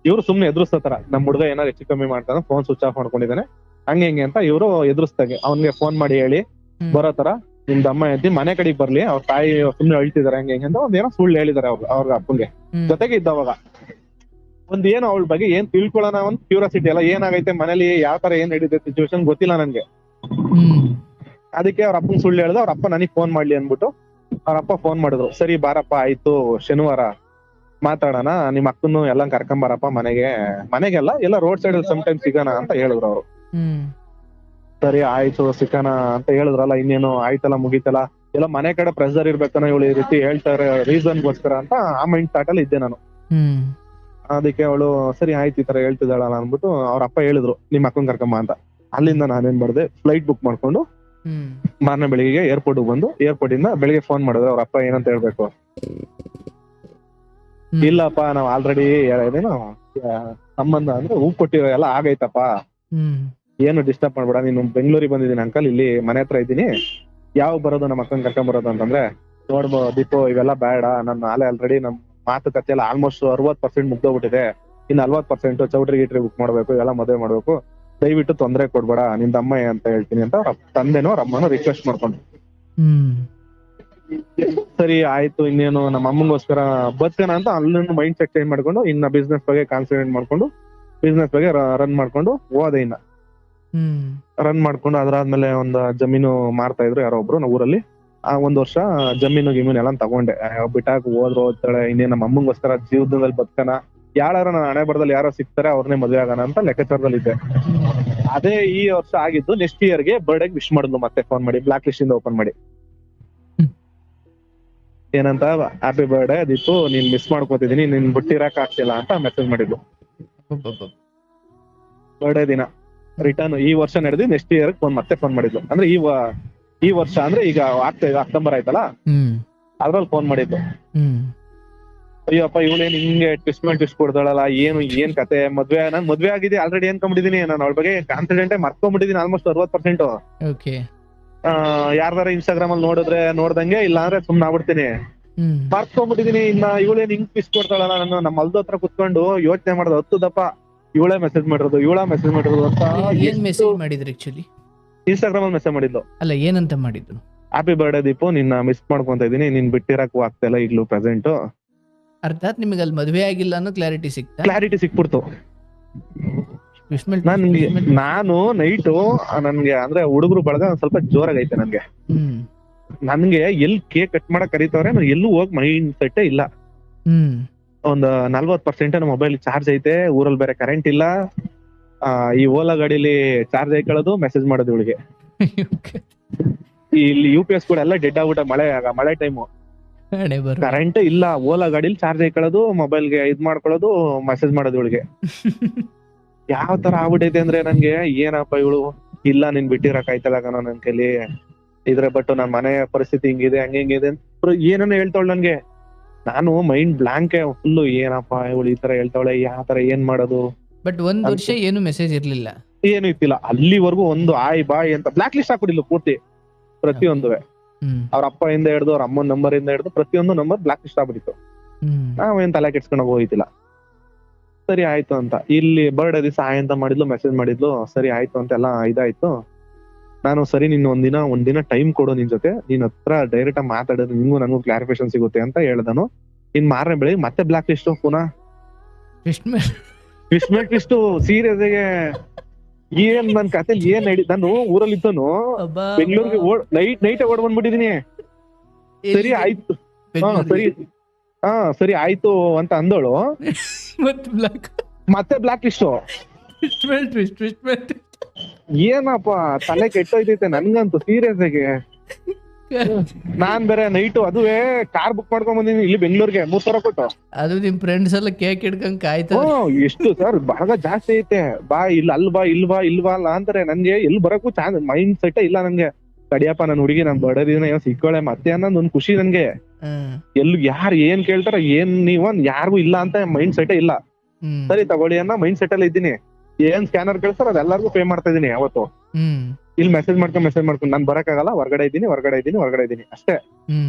ಇವ್ರು ಸುಮ್ನೆ ಎದುರಿಸ್ತಾರ, ನಮ್ ಹುಡುಗ ಏನಾರು ಹೆಚ್ಚು ಕಮ್ಮಿ ಮಾಡ್ತಾನೆ, ಫೋನ್ ಸ್ವಿಚ್ ಆಫ್ ಮಾಡ್ಕೊಂಡಿದ್ದಾನೆ ಹಂಗೆ ಹಿಂಗೆ ಅಂತ ಇವ್ರು ಎದುರಿಸ್ತಾಗೆ ಅವ್ನಿಗೆ ಫೋನ್ ಮಾಡಿ ಹೇಳಿ ಬರೋ ತರ ನಿಮ್ದು ಅಮ್ಮ ಎತ್ತಿ ಮನೆ ಕಡೆಗೆ ಬರ್ಲಿ, ಅವ್ರ ತಾಯಿ ಸುಮ್ನೆ ಅಳ್ತಿದಾರೆ ಹಂಗೆ ಹಿಂಗೆ ಅಂತ ಒಂದೇನೋ ಸುಳ್ಳು ಹೇಳಿದಾರೆ ಅವ್ರ ಅಪ್ಪಂಗೆ. ಜೊತೆಗೆ ಇದ್ದವಾಗ ಏನೋ ಅವಳ ಬಗ್ಗೆ ಏನ್ ತಿಳ್ಕೊಳ್ಳೋಣ ಒಂದ್ ಕ್ಯೂರಿಯಾಸಿಟಿ ಅಲ್ಲ, ಏನಾಗೈತೆ ಮನೇಲಿ ಯಾವ ತರ ಏನ್ ನಡೀತೆ ಸಿಚುವೇಶನ್ ಗೊತ್ತಿಲ್ಲ ನನ್ಗೆ. ಅದಕ್ಕೆ ಅವ್ರ ಅಪ್ಪನ್ ಸುಳ್ಳು ಹೇಳ್ದು ಅವ್ರ ಅಪ್ಪ ನನಗ್ ಫೋನ್ ಮಾಡ್ಲಿ ಅನ್ಬಿಟ್ಟು ಅವ್ರ ಅಪ್ಪ ಫೋನ್ ಮಾಡಿದ್ರು. ಸರಿ ಬಾರಪ್ಪ ಆಯ್ತು ಶನಿವಾರ ಮಾತಾಡೋಣ, ನಿಮ್ ಅಕ್ಕನ್ನು ಎಲ್ಲ ಕರ್ಕೊಂಬಾರಪ್ಪ ಮನೆಗೆಲ್ಲ ಎಲ್ಲ ರೋಡ್ ಸೈಡ್ ಅಲ್ಲಿ ಸಮ್ಟೈಮ್ ಸಿಗೋಣ ಅಂತ ಹೇಳಿದ್ರು ಅವ್ರು. ಸರಿ ಆಯ್ತು ಸಿಕ್ಕಣ ಅಂತ ಹೇಳಿದ್ರಲ್ಲ, ಇನ್ನೇನು ಆಯ್ತಲ್ಲ ಮುಗೀತಲ್ಲ, ಎಲ್ಲ ಮನೆ ಕಡೆ ಪ್ರೆಷರ್ ಇರ್ಬೇಕನ್ನ ಇವಳು ಈ ರೀತಿ ಹೇಳ್ತಾರೆ ರೀಸನ್ಗೋಸ್ಕರ ಅಂತ ಆ ಮೈಂಡ್ ಥಾಟ್ ಅಲ್ಲಿ ಇದ್ದೆ ನಾನು. ಅದಕ್ಕೆ ಅವಳು ಸರಿ ಆಯ್ತು ಈ ತರ ಹೇಳ್ತಿದ್ದಾಳಲ್ಲ ಅನ್ಬಿಟ್ಟು ಅವ್ರ ಅಪ್ಪ ಹೇಳಿದ್ರು ನಿಮ್ ಅಕ್ಕನ್ ಕರ್ಕಮ್ಮ ಅಂತ. ಅಲ್ಲಿಂದ ನಾನೇನ್ ಮಾಡ್ದೆ, ಫ್ಲೈಟ್ ಬುಕ್ ಮಾಡ್ಕೊಂಡು ಮಾರನೇ ಬೆಳಿಗ್ಗೆ ಏರ್ಪೋರ್ಟ್ ಬಂದು ಏರ್ಪೋರ್ಟ್ ಇಂದ ಬೆಳಿಗ್ಗೆ ಫೋನ್ ಮಾಡಿದ್ರು ಅವ್ರ ಅಪ್ಪ ಏನಂತ ಹೇಳ್ಬೇಕು. ಇಲ್ಲಪ್ಪ ನಾವ್ ಆಲ್ರೆಡಿ ಏನೇನು ಸಂಬಂಧ ಅಂದ್ರೆ ಹೂ ಕೊಟ್ಟಿರೋ ಎಲ್ಲ ಆಗೈತಪ್ಪ, ಏನು ಡಿಸ್ಟರ್ಬ್ ಮಾಡ್ಬೇಡ, ನೀನು ಬೆಂಗಳೂರಿಗೆ ಬಂದಿದ್ದೀನಿ ಅಂಕಲ್, ಇಲ್ಲಿ ಮನೆ ಹತ್ರ ಇದ್ದೀನಿ, ಯಾವ ಬರೋದು ನಮ್ಮ ಅಕ್ಕನ್ ಕರ್ಕೊಂಡ್ ಬರೋದು ಅಂತಂದ್ರೆ ನೋಡ್ಬೋದು ದೀಪು ಇವೆಲ್ಲ ಬೇಡ, ನನ್ನ ಆಲ್ರೆಡಿ ನಮ್ ಮಾತುಕತೆ ಎಲ್ಲ ಆಲ್ಮೋಸ್ಟ್ 60% ಮುಗ್ದೋಗ್ಬಿಟ್ಟಿದೆ, ಇನ್ನು 40% ಚೌಟ್ರಿ ಗೀಟ್ರಿ ಬುಕ್ ಮಾಡ್ಬೇಕು, ಇವೆಲ್ಲ ಮದುವೆ ಮಾಡ್ಬೇಕು, ದಯವಿಟ್ಟು ತೊಂದರೆ ಕೊಡ್ಬೇಡ ನಿಂದ ಅಮ್ಮ ಅಂತ ಹೇಳ್ತೀನಿ ಅಂತ ಅವ್ರ ತಂದೆನೋ ಅವ್ರ ಅಮ್ಮನೋ ರಿಕ್ವೆಸ್ಟ್ ಮಾಡ್ಕೊಂಡು. ಸರಿ ಆಯ್ತು ಇನ್ನೇನು ನಮ್ಮ ಅಮ್ಮಂಗೋಸ್ಕರ ಬದುಕೋಣ ಅಂತ ಅಲ್ಲಿಂದ ಮೈಂಡ್ ಸೆಟ್ ಚೇಂಜ್ ಮಾಡ್ಕೊಂಡು ಇನ್ನ ಬಿಸ್ನೆಸ್ ಬಗ್ಗೆ ಕಾನ್ಸಂಟ್ರೇಟ್ ಮಾಡ್ಕೊಂಡು ಬಿಸ್ನೆಸ್ ಬಗ್ಗೆ ರನ್ ಮಾಡ್ಕೊಂಡು ಹೋದೆ. ಇನ್ನ ರನ್ ಮಾಡ್ಕೊಂಡು ಅದಾದ್ಮೇಲೆ ಒಂದು ಜಮೀನು ಮಾರ್ತಾ ಇದ್ರು ಯಾರೋ ಒಬ್ರು ನಾವು ಊರಲ್ಲಿ. ಆ 1 ವರ್ಷ ಜಮೀನು ಗಿಮೀನು ಎಲ್ಲ ತಗೊಂಡೆ, ಬಿಟ್ಟಾಕ ಹೋಗ್ತಾಳೆ ಇನ್ನೇನು ನಮ್ಮ ಅಮ್ಮಂಗೋಸ್ಕರ ಜೀವನದಲ್ಲಿ ಬದುಕನ, ಯಾರು ನನ್ನ ಹಣೆ ಬರದಲ್ಲಿ ಯಾರೋ ಸಿಗ್ತಾರೆ ಅವ್ರನ್ನೇ ಮದುವೆ ಆಗೋಣ ಅಂತ ಲೆಕ್ಕಾಚಾರದಲ್ಲಿ ಇದ್ದೆ. ಅದೇ ಈ ವರ್ಷ ಆಗಿದ್ದು ನೆಕ್ಸ್ಟ್ ಇಯರ್ಗೆ ಬರ್ಡೇಗೆ ವಿಶ್ ಮಾಡಿದ್ಲು ಮತ್ತೆ ಫೋನ್ ಮಾಡಿ, ಬ್ಲಾಕ್ ಲಿಸ್ಟ್ ಇಂದ ಓಪನ್ ಮಾಡಿ ಏನಂತ ಹ್ಯಾಪಿ ಬರ್ಡೇ ದೀಪು, ನೀನ್ ಮಿಸ್ ಮಾಡ್ಕೋತಿದೀನಿ, ನಿನ್ ಬಿಟ್ಟಿರಕ್ ಆಗ್ತಿಲ್ಲ ಅಂತ ಮೆಸೇಜ್ ಮಾಡಿದ್ಲು. ಬರ್ಡೇ ದಿನ ರಿಟರ್ನ್ ಈ ವರ್ಷ ನಡೆದಿ ನೆಕ್ಸ್ಟ್ ಇಯರ್ ಮತ್ತೆ ಫೋನ್ ಮಾಡಿದ್ಲು. ಅಂದ್ರೆ ಈ ವರ್ಷ ಅಂದ್ರೆ ಈಗ ಅಕ್ಟೋಬರ್ ಆಯ್ತಲ್ಲ ಅದ್ರಲ್ಲಿ ಫೋನ್ ಮಾಡಿದ್ದು. ಅಯ್ಯಪ್ಪ ಇವಳೇನ್ ಹಿಂಗೆ ಟ್ವಿಸ್ಟ್ ಕೊಡ್ತಾಳಲ್ಲ, ಏನ್ ಕತೆ, ನಾನ್ ಮದ್ವೆ ಆಗಿದೆ ಆಲ್ರೆಡಿ ಅನ್ಕೊಂಡ್ಬಿಟ್ಟಿದೀನಿ, ನಾನು ಅವಳ ಬಗ್ಗೆ ಕಾನ್ಫಿಡೆಂಟೇ ಮರ್ಕೊಂಡ್ಬಿಟ್ಟಿದೀನಿ ಆಲ್ಮೋಸ್ಟ್ 60%. ಯಾರ್ದಾರ ಇನ್ಸ್ಟಾಗ್ರಾಮ್ ಅಲ್ಲಿ ನೋಡ್ದಂಗೆ ಇಲ್ಲ ಅಂದ್ರೆ ಸುಮ್ನೆ ಆಗ್ಬಿಡ್ತೀನಿ, ಮರ್ಕೊಂಡ್ಬಿಟ್ಟಿದೀನಿ. ಇನ್ನ ಇವಳೇನ್ ಹಿಂಗ್ ಟ್ವಿಸ್ಟ್ ಕೊಡ್ತಾಳಲ್ಲ, ನಾನು ನಮ್ಮ ಹೊಲ್ದ ಹತ್ರ ಕುತ್ಕೊಂಡು ಯೋಚನೆ ಮಾಡೋದು 10 ದಪ್ಪ ಇವಳ ಮೆಸೇಜ್ ಮಾಡಿರೋದು ಅಂತ. ಏನ್ ಮೆಸೇಜ್ ಮಾಡಿದ್ರು ಆಕ್ಚುಲಿ? ಇನ್ಸ್ಟಾಗ್ರಾಮ್ ಅಲ್ಲಿ ಮೆಸೇಜ್ ಮಾಡಿದ್ಲು. ಅಲ್ಲ ಏನಂತ ಮಾಡಿದ್ರು? ಹ್ಯಾಪಿ ಬರ್ಡೇ ದೀಪು, ನಿನ್ನ ಮಿಸ್ ಮಾಡ್ಕೊಂತ ಇದೀನಿ, ನೀನ್ ಬಿಟ್ಟಿರಕ್ಕೂ ಆಗ್ತಾ ಇಲ್ಲ ಈಗ್ಲೂ ಪ್ರೆಸೆಂಟ್. ಅರ್ಥಾತ್ ನಿಮಗೆ ಅಲ್ಲಿ ಮದುವೆ ಆಗಿಲ್ಲ ಅನ್ನೋ ಕ್ಲಾರಿಟಿ ಸಿಕ್ಬಿಡ್ತು. ನಾನು ನೈಟು ನನ್ಗೆ ಅಂದ್ರೆ ಹುಡುಗರು ಬಳಗ ಒಂದ್ ಸ್ವಲ್ಪ ಜೋರಾಗೈತೆ ನನ್ಗೆ ಎಲ್ಲಿ ಕೇಕ್ ಕಟ್ ಮಾಡಕ್ ಕರೀತವ್ರೆ, ನಾನು ಎಲ್ಲೂ ಹೋಗ್ ಮೈಂಡ್ ಸೆಟ್ಟೇ ಇಲ್ಲ. ಒಂದ್ 40% ಮೊಬೈಲ್ ಚಾರ್ಜ್ ಐತೆ, ಊರಲ್ಲಿ ಬೇರೆ ಕರೆಂಟ್ ಇಲ್ಲ, ಈ ಓಲಾ ಗಾಡಿಲಿ ಚಾರ್ಜ್ ಹಾಕೊಳ್ಳೋದು ಮೆಸೇಜ್ ಮಾಡೋದು ಇವಳಿಗೆ. ಇಲ್ಲಿ UPS ಕೂಡ ಎಲ್ಲ ಡೆಡ್ ಆಗ್ಬಿಟ್ಟ, ಮಳೆ ಟೈಮು, ಕರೆಂಟ್ ಇಲ್ಲ, ಓಲಾ ಗಾಡಿಲಿ ಚಾರ್ಜ್ ಹಾಕೊಳ್ಳೋದು, ಮೊಬೈಲ್ಗೆ ಇದ್ ಮಾಡ್ಕೊಳ್ಳೋದು, ಮೆಸೇಜ್ ಮಾಡೋದು ಇವಳಿಗೆ. ಯಾವ ತರ ಆಗ್ಬಿಟ್ಟೈತೆ ಅಂದ್ರೆ ನನ್ಗೆ ಏನಪ್ಪ ಇವಳು ಇಲ್ಲ ನೀನ್ ಬಿಟ್ಟಿರಕ್ ಆಯ್ತಲ್ಲ ಕಣೋ ನನ್ ಕೈಲಿ ಇದ್ರೆ, ಬಟ್ ನನ್ ಮನೆ ಪರಿಸ್ಥಿತಿ ಹಿಂಗಿದೆ ಹಂಗೆ ಹಿಂಗಿದೆ ಏನನ್ನ ಹೇಳ್ತಾವಳು ನನ್ಗೆ. ನಾನು ಮೈಂಡ್ ಬ್ಲಾಂಕ್ ಫುಲ್ಲು, ಏನಪ್ಪ ಇವಳು ಈ ತರ ಹೇಳ್ತಾವಳೆ, ಯಾವ ತರ ಏನ್ ಮಾಡೋದು. ಬಟ್ 1 ವರ್ಷ ಏನು ಮೆಸೇಜ್ ಇರ್ಲಿಲ್ಲ, ಏನು ಇತ್ತಿಲ್ಲ ಅಲ್ಲಿವರೆಗೂ. ಒಂದು ಆಯ್ ಬಾಯ್ ಅಂತ ಬ್ಲಾಕ್ ಲಿಸ್ಟ್ ಹಾಕ್ಬಿಟ್ಟಿಲ್ಲ ಪೂರ್ತಿ ಪ್ರತಿಯೊಂದುವೆ. ಅವ್ರ ಅಪ್ಪ ಇಂದ ಹಿಡ್ದು ಅವ್ರ ಅಮ್ಮನ ನಂಬರ್ ಇಂದ ಹಿಡ್ದು ಪ್ರತಿಯೊಂದು ನಂಬರ್ ಬ್ಲಾಕ್ ಲಿಸ್ಟ್ ಆಗ್ಬಿಟ್ಟಿತ್ತು. ನಾವೇನ್ ತಲೆ ಕೆಡ್ಸ್ಕೊಂಡ್ ಹೋಗಿದ್ದಿಲ್ಲ. ಸರಿ ಆಯ್ತು ಅಂತ ಇಲ್ಲಿ ಬರ್ಡೇ ದಿವಸ ಅಂತ ಮಾಡಿದ್ಲು, ಮೆಸೇಜ್ ಮಾಡಿದ್ಲು. ಸರಿ ಆಯ್ತು ಅಂತ ಎಲ್ಲ ಇದಾಯ್ತು. ನಾನು ಸರಿ ನಿನ್ ಒಂದಿನ ಟೈಮ್ ಕೊಡು, ನಿನ್ ಜೊತೆ ನಿನ್ ಹತ್ರ ಡೈರೆಕ್ಟ್ ಆಗಿ ಮಾತಾಡಿದ್ರೆ ನಿಂಗೂ ನನಗೂ ಕ್ಲಾರಿಫಿಕೇಶನ್ ಸಿಗುತ್ತೆ ಅಂತ ಹೇಳ್ದನು. ಇನ್ ಮಾರನೇ ಬೆಳಿಗ್ಗೆ ಮತ್ತೆ ಬ್ಲಾಕ್ ಲಿಸ್ಟ್ ಪುನಃ. ಟ್ವಿಸ್ಟ್ ಮೇಲೆ ಟ್ವಿಸ್ಟ್ ಸೀರಿಯಸ್ ಆಗಿ ಏನ್ ನನ್ ಕತೆ ಏನ್ ನಾನು ಊರಲ್ಲಿ ಇದ್ದನು ಬೆಂಗಳೂರಿಗೆ ನೈಟ್ ಓಡ್ ಬಂದ್ಬಿಟ್ಟಿದೀನಿ. ಸರಿ ಆಯ್ತು ಸರಿ ಆಯ್ತು ಅಂತ ಅಂದೋಳು ಮತ್ತೆ ಬ್ಲಾಕ್ ಲಿಸ್ಟು. ಏನಪ್ಪ ತಲೆ ಕೆಟ್ಟೋಯ್ತೈತೆ ನನ್ಗಂತೂ ಸೀರಿಯಸ್ ಆಗಿ. ನಾನ್ ಬೇರೆ ನೈಟು ಅದುವೇ ಕಾರ್ ಬುಕ್ ಮಾಡ್ಕೊಂಡ್ ಬಂದಿನಿ ಇಲ್ಲಿ ಬೆಂಗಳೂರಿಗೆ 3,000 ಕೊಟ್ಟು. ಅದು ನಿಮ್ ಫ್ರೆಂಡ್ಸ್ ಎಲ್ಲ ಕೇಕ್ ಹಿಡ್ಕೊಂಡ್ ಕಾಯ್ತಾ ಎಷ್ಟು ಸರ್ ಭಾಗ ಜಾಸ್ತಿ ಐತೆ. ಬಾ ಇಲ್ಲ ಅಲ್ವಾ ಇಲ್ವಾ ಅಲ್ಲ ಅಂತಾರೆ. ನನ್ಗೆ ಎಲ್ಲಿ ಬರಕ್ಕೂ ಚಾನ್ಸ್ ಮೈಂಡ್ ಸೆಟ್ ಇಲ್ಲ ನನ್ಗೆ. ಕಡಿಯಪ್ಪ ನನ್ ಹುಡುಗಿ ನನ್ ಬಡದಿನ ಏನೋ ಸಿಕ್ಕೋಳೆ ಮತ್ತೆ ಅನ್ನೋದು ಒಂದ್ ಖುಷಿ ನನ್ಗೆ. ಎಲ್ಲಿ ಯಾರು ಏನ್ ಕೇಳ್ತಾರ ಏನ್ ನೀವನ್ ಯಾರಿಗೂ ಇಲ್ಲ ಅಂತ ಮೈಂಡ್ ಸೆಟ್ ಇಲ್ಲ. ಸರಿ ತಗೊಳ್ಳಿ ಅನ್ನೋ ಮೈಂಡ್ ಸೆಟ್ ಅಲ್ಲಿ ಇದ್ದೀನಿ. ಏನ್ ಸ್ಕ್ಯಾನರ್ ಕಳ್ಸಾರ ಅದೆಲ್ಲರಿಗೂ ಪೇ ಮಾಡ್ತಾ ಇದೀನಿ ಅವತ್ತು. ಇಲ್ಲಿ ಮೆಸೇಜ್ ಮಾಡ್ಕೊಂಡು ನಾನ್ ಬರಕ್ಕಾಗಲ್ಲ, ಹೊರಗಡೆ ಇದ್ದೀನಿ ಅಷ್ಟೇ.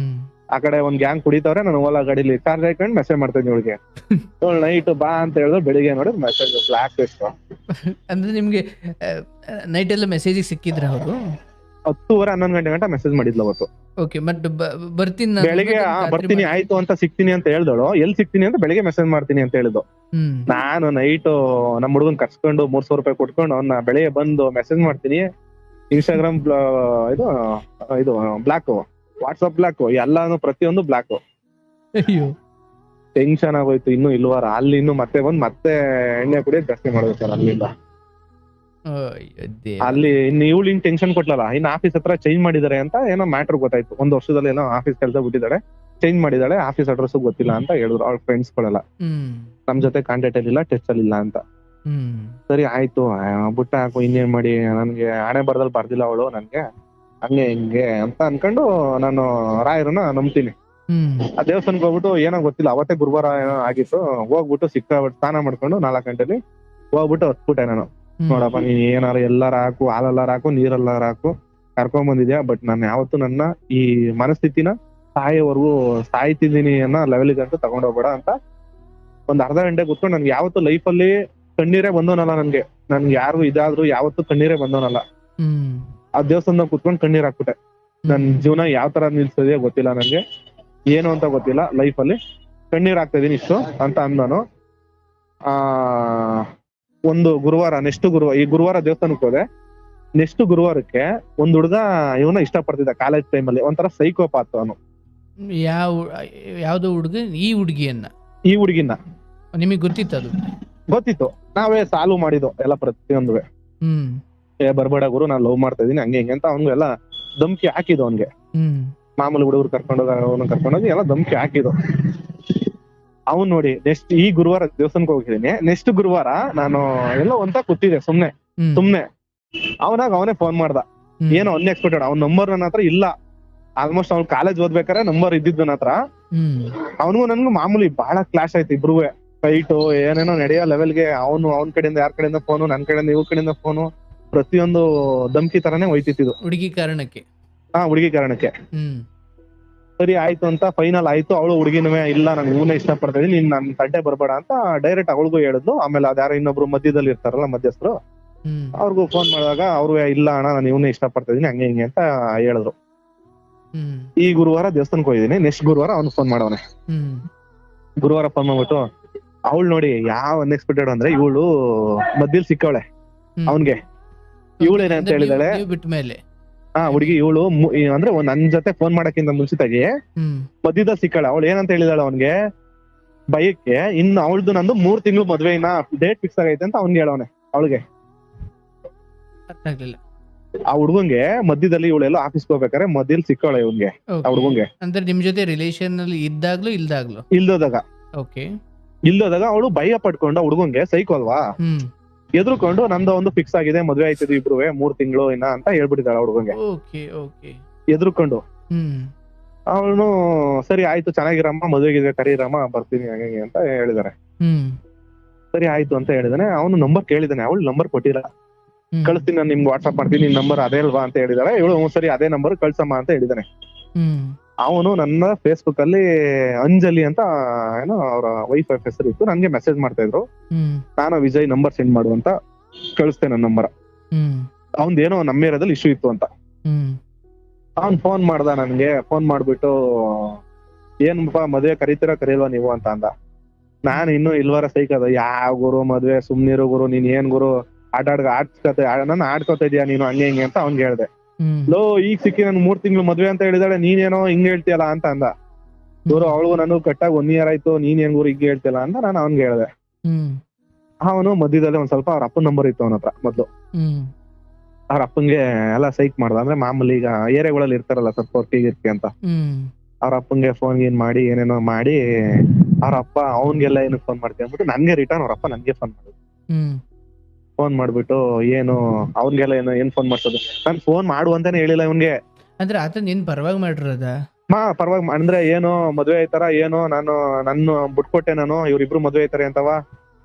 ಆ ಕಡೆ ಒಂದ್ ಗ್ಯಾಂಗ್ ಕುಡಿತವ್ರೆ, ನಾನು ಓಲಾ ಗಾಡಿಲಿ ಚಾರ್ಜ್ ಹಾಕೊಂಡು ಮೆಸೇಜ್ ಮಾಡ್ತಾ ಇದೀನಿ ಇವಳಿಗೆ. ನೈಟ್ ಬಾ ಅಂತ ಹೇಳಿದ್ರು, ಬೆಳಿಗ್ಗೆ ನೋಡಿ ಮೆಸೇಜ್ ಬ್ಲಾಕ್ ಲಿಸ್ಟ್. ಅಂದ್ರೆ ನಿಮ್ಗೆ ನೈಟ್ ಎಲ್ಲ ಮೆಸೇಜ್ ಸಿಕ್ಕಿದ್ರ ಅವರು? 10:30 11 ಗಂಟೆ ಮೆಸೇಜ್ ಮಾಡಿದ್ಲು ಅವತ್ತು. ಓಕೆ, ಬಟ್ ಬರ್ತೀನಿ ಬೆಳಿಗ್ಗೆ ಬರ್ತೀನಿ ಆಯ್ತು ಅಂತ ಸಿಗ್ತೀನಿ ಅಂತ ಹೇಳ್ದಳು. ಎಲ್ಲಿ ಸಿಗ್ತೀನಿ ಅಂತ ಬೆಳಿಗ್ಗೆ ಮೆಸೇಜ್ ಮಾಡ್ತೀನಿ ಅಂತ ಹೇಳಿದ್ದು. ನಾನು ನೈಟ್ ನಮ್ ಹುಡುಗನ್ ಕರ್ಸ್ಕೊಂಡು 300 ರೂಪಾಯಿ ಕೊಟ್ಕೊಂಡು ಅವ್ನ ಬೆಳಿಗ್ಗೆ ಬಂದು ಮೆಸೇಜ್ ಮಾಡ್ತೀನಿ. ಇನ್ಸ್ಟಾಗ್ರಾಮ್ ಇದು ಬ್ಲಾಕ್, ವಾಟ್ಸ್ಆಪ್ ಬ್ಲಾಕ್, ಎಲ್ಲಾನು ಪ್ರತಿಯೊಂದು ಬ್ಲಾಕ್. ಟೆನ್ಷನ್ ಆಗೋಯ್ತು. ಇನ್ನು ಇಲ್ವಾರ ಅಲ್ಲಿ ಇನ್ನು ಮತ್ತೆ ಎಣ್ಣೆ ಕುಡಿಯೋದು ಜಾಸ್ತಿ ಮಾಡೋದು ಸರ್ ಅಲ್ಲಿಂದ. ಅಲ್ಲಿ ಇನ್ನು ಇವಳು ಟೆನ್ಷನ್ ಕೊಟ್ಲಲ್ಲ, ಇನ್ನು ಆಫೀಸ್ ಹತ್ರ ಚೇಂಜ್ ಮಾಡಿದಾರೆ ಅಂತ ಏನೋ ಮ್ಯಾಟರ್ ಗೊತ್ತಾಯ್ತು. 1 ವರ್ಷದಲ್ಲಿ ಏನೋ ಆಫೀಸ್ ಕೆಲಸ ಬಿಟ್ಟಿದ್ದಾಳೆ, ಚೇಂಜ್ ಮಾಡಿದಾಳೆ, ಆಫೀಸ್ ಅಡ್ರೆಸ್ ಗೊತ್ತಿಲ್ಲ ಅಂತ ಹೇಳಿದ್ರು ಅವ್ರ ಫ್ರೆಂಡ್ಸ್ ಗಳೆಲ್ಲ. ನಮ್ ಜೊತೆ ಕಾಂಟ್ಯಾಕ್ಟ್ ಅಲ್ಲಿ ಇಲ್ಲ, ಟಚ್ ಅಲ್ಲಿ ಇಲ್ಲ ಅಂತ. ಸರಿ ಆಯ್ತು ಬುಟ್ಟ ಹಾಕು, ಇನ್ನೇನ್ ಮಾಡಿ, ನನ್ಗೆ ಹಣೆ ಬರದಲ್ಲಿ ಬರ್ದಿಲ್ಲ ಅವಳು ನನ್ಗೆ, ಹಂಗೆ ಹಿಂಗೆ ಅಂತ ಅನ್ಕೊಂಡು ನಾನು ರಾಯರನ್ನ ನಂಬ್ತೀನಿ. ಆ ದೇವಸ್ಥಾನಕ್ಕೆ ಹೋಗ್ಬಿಟ್ಟು ಏನೋ ಗೊತ್ತಿಲ್ಲ, ಅವತ್ತೇ ಗುರುವಾರ ಏನೋ ಆಗಿತ್ತು. ಹೋಗ್ಬಿಟ್ಟು ಸ್ನಾನ ಮಾಡ್ಕೊಂಡು 4 ಗಂಟೆಲಿ ಹೋಗ್ಬಿಟ್ಟು ಹೊತ್ಬಿಟ್ಟೆ ನಾನು. ನೋಡಪ್ಪ ನೀನ್ ಏನಾರ ಎಲ್ಲಾರ ಹಾಕು, ಹಾಲೆಲ್ಲಾರ ಹಾಕು, ನೀರೆಲ್ಲಾರ ಹಾಕು, ಕರ್ಕೊಂಡ್ ಬಂದಿದ್ಯಾ, ಬಟ್ ನಾನು ಯಾವತ್ತು ನನ್ನ ಈ ಮನಸ್ಥಿತಿನ ಸಾಯೋವರೆಗೂ ಸಾಯ್ತಿದ್ದೀನಿ ಅನ್ನೋ ಲೆವೆಲ್ಗೆ ಅಂತೂ ತಗೊಂಡೋಗ್ಬೇಡ ಅಂತ ಒಂದ್ ಅರ್ಧ ಗಂಟೆ ಕೂತ್ಕೊಂಡು. ನನ್ಗೆ ಯಾವತ್ತು ಲೈಫಲ್ಲಿ ಕಣ್ಣೀರೇ ಬಂದವನಲ್ಲ ನನ್ಗೆ ಯಾರು ಇದಾದ್ರು ಯಾವತ್ತು ಕಣ್ಣೀರೇ ಬಂದವನಲ್ಲ. ಆ ದೇವಸ್ಥಾನದಾಗ ಕೂತ್ಕೊಂಡು ಕಣ್ಣೀರ್ ಹಾಕ್ಬಿಟ್ಟೆ. ನನ್ ಜೀವನ ಯಾವ ತರ ನಿಲ್ಸೋದೇ ಗೊತ್ತಿಲ್ಲ ನನ್ಗೆ, ಏನು ಅಂತ ಗೊತ್ತಿಲ್ಲ, ಲೈಫಲ್ಲಿ ಕಣ್ಣೀರ್ ಹಾಕ್ತಾ ಇದೀನಿ ಇಷ್ಟು ಅಂತ ಅಂದಾನು. ಒಂದು ಗುರುವಾರ, ಈ ಗುರುವಾರ ದೇವಸ್ಥಾನಕ್ಕೆ ಹೋದೆ. ನೆಕ್ಸ್ಟ್ ಗುರುವಾರಕ್ಕೆ ಒಂದ್ ಹುಡುಗ ಇವನ ಇಷ್ಟ ಪಡ್ತಿದ್ದ ಕಾಲೇಜ್ ಟೈಮಲ್ಲಿ, ಒಂಥರ ಸೈಕೋಪಾತ್ ಅವನು. ಯಾವ್ದು ಹುಡುಗ? ಈ ಹುಡುಗಿನ ನಿಮಗ್ ಗೊತ್ತಿತ್ತು? ಅದು ಗೊತ್ತಿತ್ತು, ನಾವೇ ಸಾಲ್ವ್ ಮಾಡಿದ್ದು ಎಲ್ಲ ಪ್ರತಿಯೊಂದು. ಬರ್ಬೇಡ ಗುರು, ನಾನ್ ಲವ್ ಮಾಡ್ತಾ ಇದೀನಿ ಹಂಗೆ ಹಿಂಗೆ ಅಂತ ಅವ್ನಿಗೆ ಎಲ್ಲ ಧಮ್ಕಿ ಹಾಕಿದ್ದು. ಅವ್ನ್ಗೆ ಮಾಮೂಲಿ ಹುಡುಗರು ಕರ್ಕೊಂಡೋಗಿ ಎಲ್ಲ ಧಮ್ಕಿ ಹಾಕಿದ್ದು. ಅವ್ನ್ ನೋಡಿ ನೆಕ್ಸ್ಟ್ ಈ ಗುರುವಾರ ದೇವಸ್ಥಾನಕ್ಕೆ ಹೋಗಿದ್ದೀನಿ. ನೆಕ್ಸ್ಟ್ ಗುರುವಾರ ನಾನು ಎಲ್ಲೋ ಅಂತ ಕೂತಿದ್ದೆ ಸುಮ್ನೆ. ಅವನೇ ಫೋನ್ ಮಾಡ್ದ. ಏನೋ ಅನ್ಎಕ್ಸ್ಪೆಕ್ಟೆಡ್. ಅವ್ನ ನಂಬರ್ ನನ್ನ ಹತ್ರ ಇಲ್ಲ. ಆಲ್ಮೋಸ್ಟ್ ಅವ್ನು ಕಾಲೇಜ್ ಓದ್ಬೇಕಾರೆ ನಂಬರ್ ಇದ್ದಿದ್ದು ನನ್ನ ಹತ್ರ. ಅವನಿಗೂ ನನ್ಗೂ ಮಾಮೂಲಿ ಬಹಳ ಕ್ಲಾಶ್ ಆಯ್ತು ಇಬ್ರುವೆ. ಫೈಟು ಏನೇನೋ ನಡೆಯೋ ಲೆವೆಲ್ಗೆ. ಅವನ್ ಕಡೆಯಿಂದ ಯಾರ ಕಡೆಯಿಂದ ಫೋನು, ನನ್ ಕಡೆಯಿಂದ ಇವ್ರ ಕಡೆಯಿಂದ ಫೋನು, ಪ್ರತಿಯೊಂದು ಧಮ್ಕಿ ತರಾನೇ ಹೋಯ್ತಿತ್ತು. ಹುಡುಗಿ ಕಾರಣಕ್ಕೆ. ಹುಡುಗಿ ಕಾರಣಕ್ಕೆ. ಸರಿ ಆಯ್ತು ಅಂತ ಫೈನಲ್ ಆಯ್ತು. ಅವಳು ಹುಡುಗಿನವೇ ಇಲ್ಲ, ನಾನು ಇವನೇ ಇಷ್ಟ ಪಡ್ತಾ ಇದೀನಿ, ನೀನ್ ನನ್ ತಡ್ಡೆ ಬರ್ಬೇಡ ಅಂತ ಡೈರೆಕ್ಟ್ ಅವಳಿಗೂ ಹೇಳಿದ್ಲು. ಆಮೇಲೆ ಅದ್ಯಾರೋ ಇನ್ನೊಬ್ರು ಮಧ್ಯದಲ್ಲಿ ಇರ್ತಾರಲ್ಲ ಮಧ್ಯಸ್ಥರು, ಅವ್ರಿಗೂ ಫೋನ್ ಮಾಡಿದಾಗ ಅವ್ರು ಇಲ್ಲ ಅಣ್ಣ ನಾನು ಇವನೇ ಇಷ್ಟ ಪಡ್ತಾ ಇದೀನಿ ಹಂಗೆ ಹಿಂಗೆ ಅಂತ ಹೇಳಿದ್ರು. ಈ ಗುರುವಾರ ದೇವಸ್ಥಾನಕ್ಕೆ ಹೋಗಿದ್ದೀನಿ. ನೆಕ್ಸ್ಟ್ ಗುರುವಾರ ಅವ್ನು ಫೋನ್ ಮಾಡವನೆ. ಗುರುವಾರ ಫೋನ್ ಮಾಡ್ಬಿಟ್ಟು ಅವಳು ನೋಡಿ ಯಾವ ಅನ್ಎಕ್ಸ್ಪೆಕ್ಟೆಡ್ ಅಂದ್ರೆ, ಇವಳು ಮಧ್ಯದಲ್ಲಿ ಸಿಕ್ಕವಳೆ ಅವನ್ಗೆ. ಇವಳೇನೆ ಅಂತ ಹೇಳಿದಾಳೆ ಹುಡುಗಿ. ಇವಳು ಅಂದ್ರೆ ನನ್ ಜೊತೆ ಫೋನ್ ಮಾಡಕ್ಕಿಂತ ಮುಂಚಿತಾಗಿ ಮಧ್ಯದಲ್ಲಿ ಸಿಕ್ಕಳ. ಅವಳು ಏನಂತ ಹೇಳಿದಾಳೆ ಅವನ್ಗೆ, ಬೈಕ್ಕೆ ಇನ್ನು ಅವಳ್ದು ನಂದು 3 ತಿಂಗಳು ಮದ್ವೆ, ಇನ್ನ ಡೇಟ್ ಫಿಕ್ಸ್ ಆಗೈತೆ ಅಂತ ಅವ್ನ್ಗೆ ಹೇಳವನೆ. ಅವಳಿಗೆ ಆ ಹುಡುಗಂಗೆ ಮಧ್ಯದಲ್ಲಿ ಇವಳೆಲ್ಲ ಆಫೀಸ್ಗೆ ಹೋಗ್ಬೇಕಾರೆ ಮಧ್ಯದಲ್ಲಿ ಸಿಕ್ಕವಳೆ ಇವನ್ಗೆ. ಆ ಹುಡುಗಂಗೆ ಅಂದ್ರೆ ನಿಮ್ ಜೊತೆ ರಿಲೇಶನ್ ಅಲ್ಲಿ ಇದ್ದಾಗ್ಲೂ ಇಲ್ದೋದಾಗ ಅವಳು ಭಯ ಪಟ್ಕೊಂಡು, ಹುಡುಗಂಗೆ ಸೈಕೋ ಅಲ್ವಾ, ಎದ್ರುಕೊಂಡು ನಂದು ಒಂದು ಫಿಕ್ಸ್ ಆಗಿದೆ, ಮದ್ವೆ ಆಯ್ತಿದ್ವಿ ಇಬ್ರುವೆ 3 ತಿಂಗಳು ಇನ್ನ ಅಂತ ಹೇಳ್ಬಿಟ್ಟಿದ್ದಾಳೆ ಹುಡುಗಂಗೆ. ಎದ್ರುಕೊಂಡು ಅವನು ಸರಿ ಆಯ್ತು ಚೆನ್ನಾಗಿರಮ್ಮ, ಮದ್ವೆಗಿದ್ರೆ ಕರೀರಮ್ಮ ಬರ್ತೀನಿ ಹಂಗೆ ಅಂತ ಹೇಳಿದಾರೆ. ಸರಿ ಆಯ್ತು ಅಂತ ಹೇಳಿದಾನೆ. ಅವನು ನಂಬರ್ ಕೇಳಿದಾನೆ, ಅವಳು ನಂಬರ್ ಕೊಟ್ಟಿಲ್ಲ. ಕಳಿಸ್ತೀನಿ ನಾನು ನಿಮ್ಗೆ ವಾಟ್ಸ್ಆಪ್ ಮಾಡ್ತೀನಿ, ನಿನ್ ನಂಬರ್ ಅದೇ ಅಲ್ವಾ ಅಂತ ಹೇಳಿದಾಳೆ. ಇವಳು ಸರಿ ಅದೇ ನಂಬರ್ ಕಳ್ಸಮ್ಮ ಅಂತ ಹೇಳಿದಾನೆ. ಅವನು ನನ್ನ ಫೇಸ್ಬುಕ್ ಅಲ್ಲಿ ಅಂಜಲಿ ಅಂತ ಏನೋ ಅವ್ರ ವೈಫ್ ಹೆಸರು ಇತ್ತು, ನನ್ಗೆ ಮೆಸೇಜ್ ಮಾಡ್ತಾ ಇದ್ರು. ನಾನು ವಿಜಯ್ ನಂಬರ್ ಸೆಂಡ್ ಮಾಡು ಅಂತ ಕಳಿಸ್ತೇ ನನ್ನ ನಂಬರ್. ಅವನ್ದೇನೋ ನಮ್ಮ ಏರಿಯಾದಲ್ಲಿ ಇಶ್ಯೂ ಇತ್ತು ಅಂತ. ಅವ್ನ್ ಫೋನ್ ಮಾಡ್ದ ನನ್ಗೆ. ಫೋನ್ ಮಾಡ್ಬಿಟ್ಟು ಏನಪ್ಪಾ ಮದ್ವೆ ಕರೀತೀರಾ ಕರೀಲ್ವಾ ನೀವು ಅಂತ ಅಂದ. ನಾನು ಇನ್ನೂ ಇಲ್ವಾರ ಸೈಕದ ಯಾವ ಗುರು ಮದ್ವೆ ಸುಮ್ನಿರು ಗುರು ನೀನ್ ಏನ್ ಗುರು ಆಡ್ಕೋತ ನನ್ನ ಆಡ್ಕೋತಾ ಇದೀಯ ನೀನು ಹಂಗೆ ಹಿಂಗೆ ಅಂತ ಅವ್ನ್ಗೆ ಹೇಳ್ದೆ. ಲೋ ಈಗ ಸಿಕ್ಕಿ ನನ್ 3 ತಿಂಗಳು ಮದ್ವೆ ಅಂತ ಹೇಳಿದಾಳೆ, ನೀನೇನೋ ಹಿಂಗ್ ಹೇಳ್ತೀಯಲ್ಲ ಅಂತ ಅಂದ. ಗುರು ಅವಳು ನನಗೂ ಕಟ್ಟಾಗ 1 year ಆಯ್ತು, ನೀನ್ ಏನ್ ಗುರು ಹಿಂಗ್ ಹೇಳ್ತಿಯಲ್ಲ ಅಂತ ನಾನು ಅವ್ನ್ಗೆ ಹೇಳ್ದೆ. ಅವನು ಮಧ್ಯದಲ್ಲಿ ಒಂದ್ ಸ್ವಲ್ಪ ಅವ್ರ ಅಪ್ಪನ ನಂಬರ್ ಇತ್ತು ಅವನ ಹತ್ರ ಮೊದ್ಲು. ಅವ್ರ ಅಪ್ಪಂಗೆ ಎಲ್ಲ ಸೈಕ್ ಮಾಡ್ದ. ಅಂದ್ರೆ ಮಾಮೂಲಿ ಈಗ ಏರಿಯಾಗಳಲ್ಲಿ ಇರ್ತಾರಲ್ಲ ಸ್ವಲ್ಪ ಹೊರ್ಕಿಗಿರ್ಕಿ ಅಂತ, ಅವ್ರ ಅಪ್ಪಂಗೆ ಫೋನ್ ಗೀನ್ ಮಾಡಿ ಏನೇನೋ ಮಾಡಿ ಅವ್ರ ಅಪ್ಪ ಅವ್ನ್ಗೆಲ್ಲ ಏನಕ್ಕೆ ಫೋನ್ ಮಾಡ್ತೀವಿ ಅಂದ್ಬಿಟ್ಟು ನನ್ಗೆ ರಿಟರ್ನ್ ಅವ್ರ ಅಪ್ಪ ನನ್ಗೆ ಫೋನ್ ಮಾಡಿದ್ರು. ಫೋನ್ ಮಾಡ್ಬಿಟ್ಟು ಏನು ಅವ್ನ್ಗೆಲ್ಲ ಏನ್ ಫೋನ್ ಮಾಡ್ಸೋದು, ನಾನ್ ಫೋನ್ ಮಾಡು ಅಂತಾನೆ ಹೇಳಿಲ್ಲ ಇವ್ನ್ಗೆ. ಅಂದ್ರೆ ಆತ ನಿನ್ ಪರವಾಗಿ ಮಾಡಿರೋದ? ಪರವಾಗಿ ಅಂದ್ರೆ ಏನು ಮದ್ವೆ ಆಯ್ತಾರ ಏನೋ ನನ್ನ ಬಿಟ್ಕೊಟ್ಟೆ ನಾನು, ಇವ್ರಿಬ್ರು ಮದ್ವೆ ಆಯ್ತಾರೆ ಅಂತವ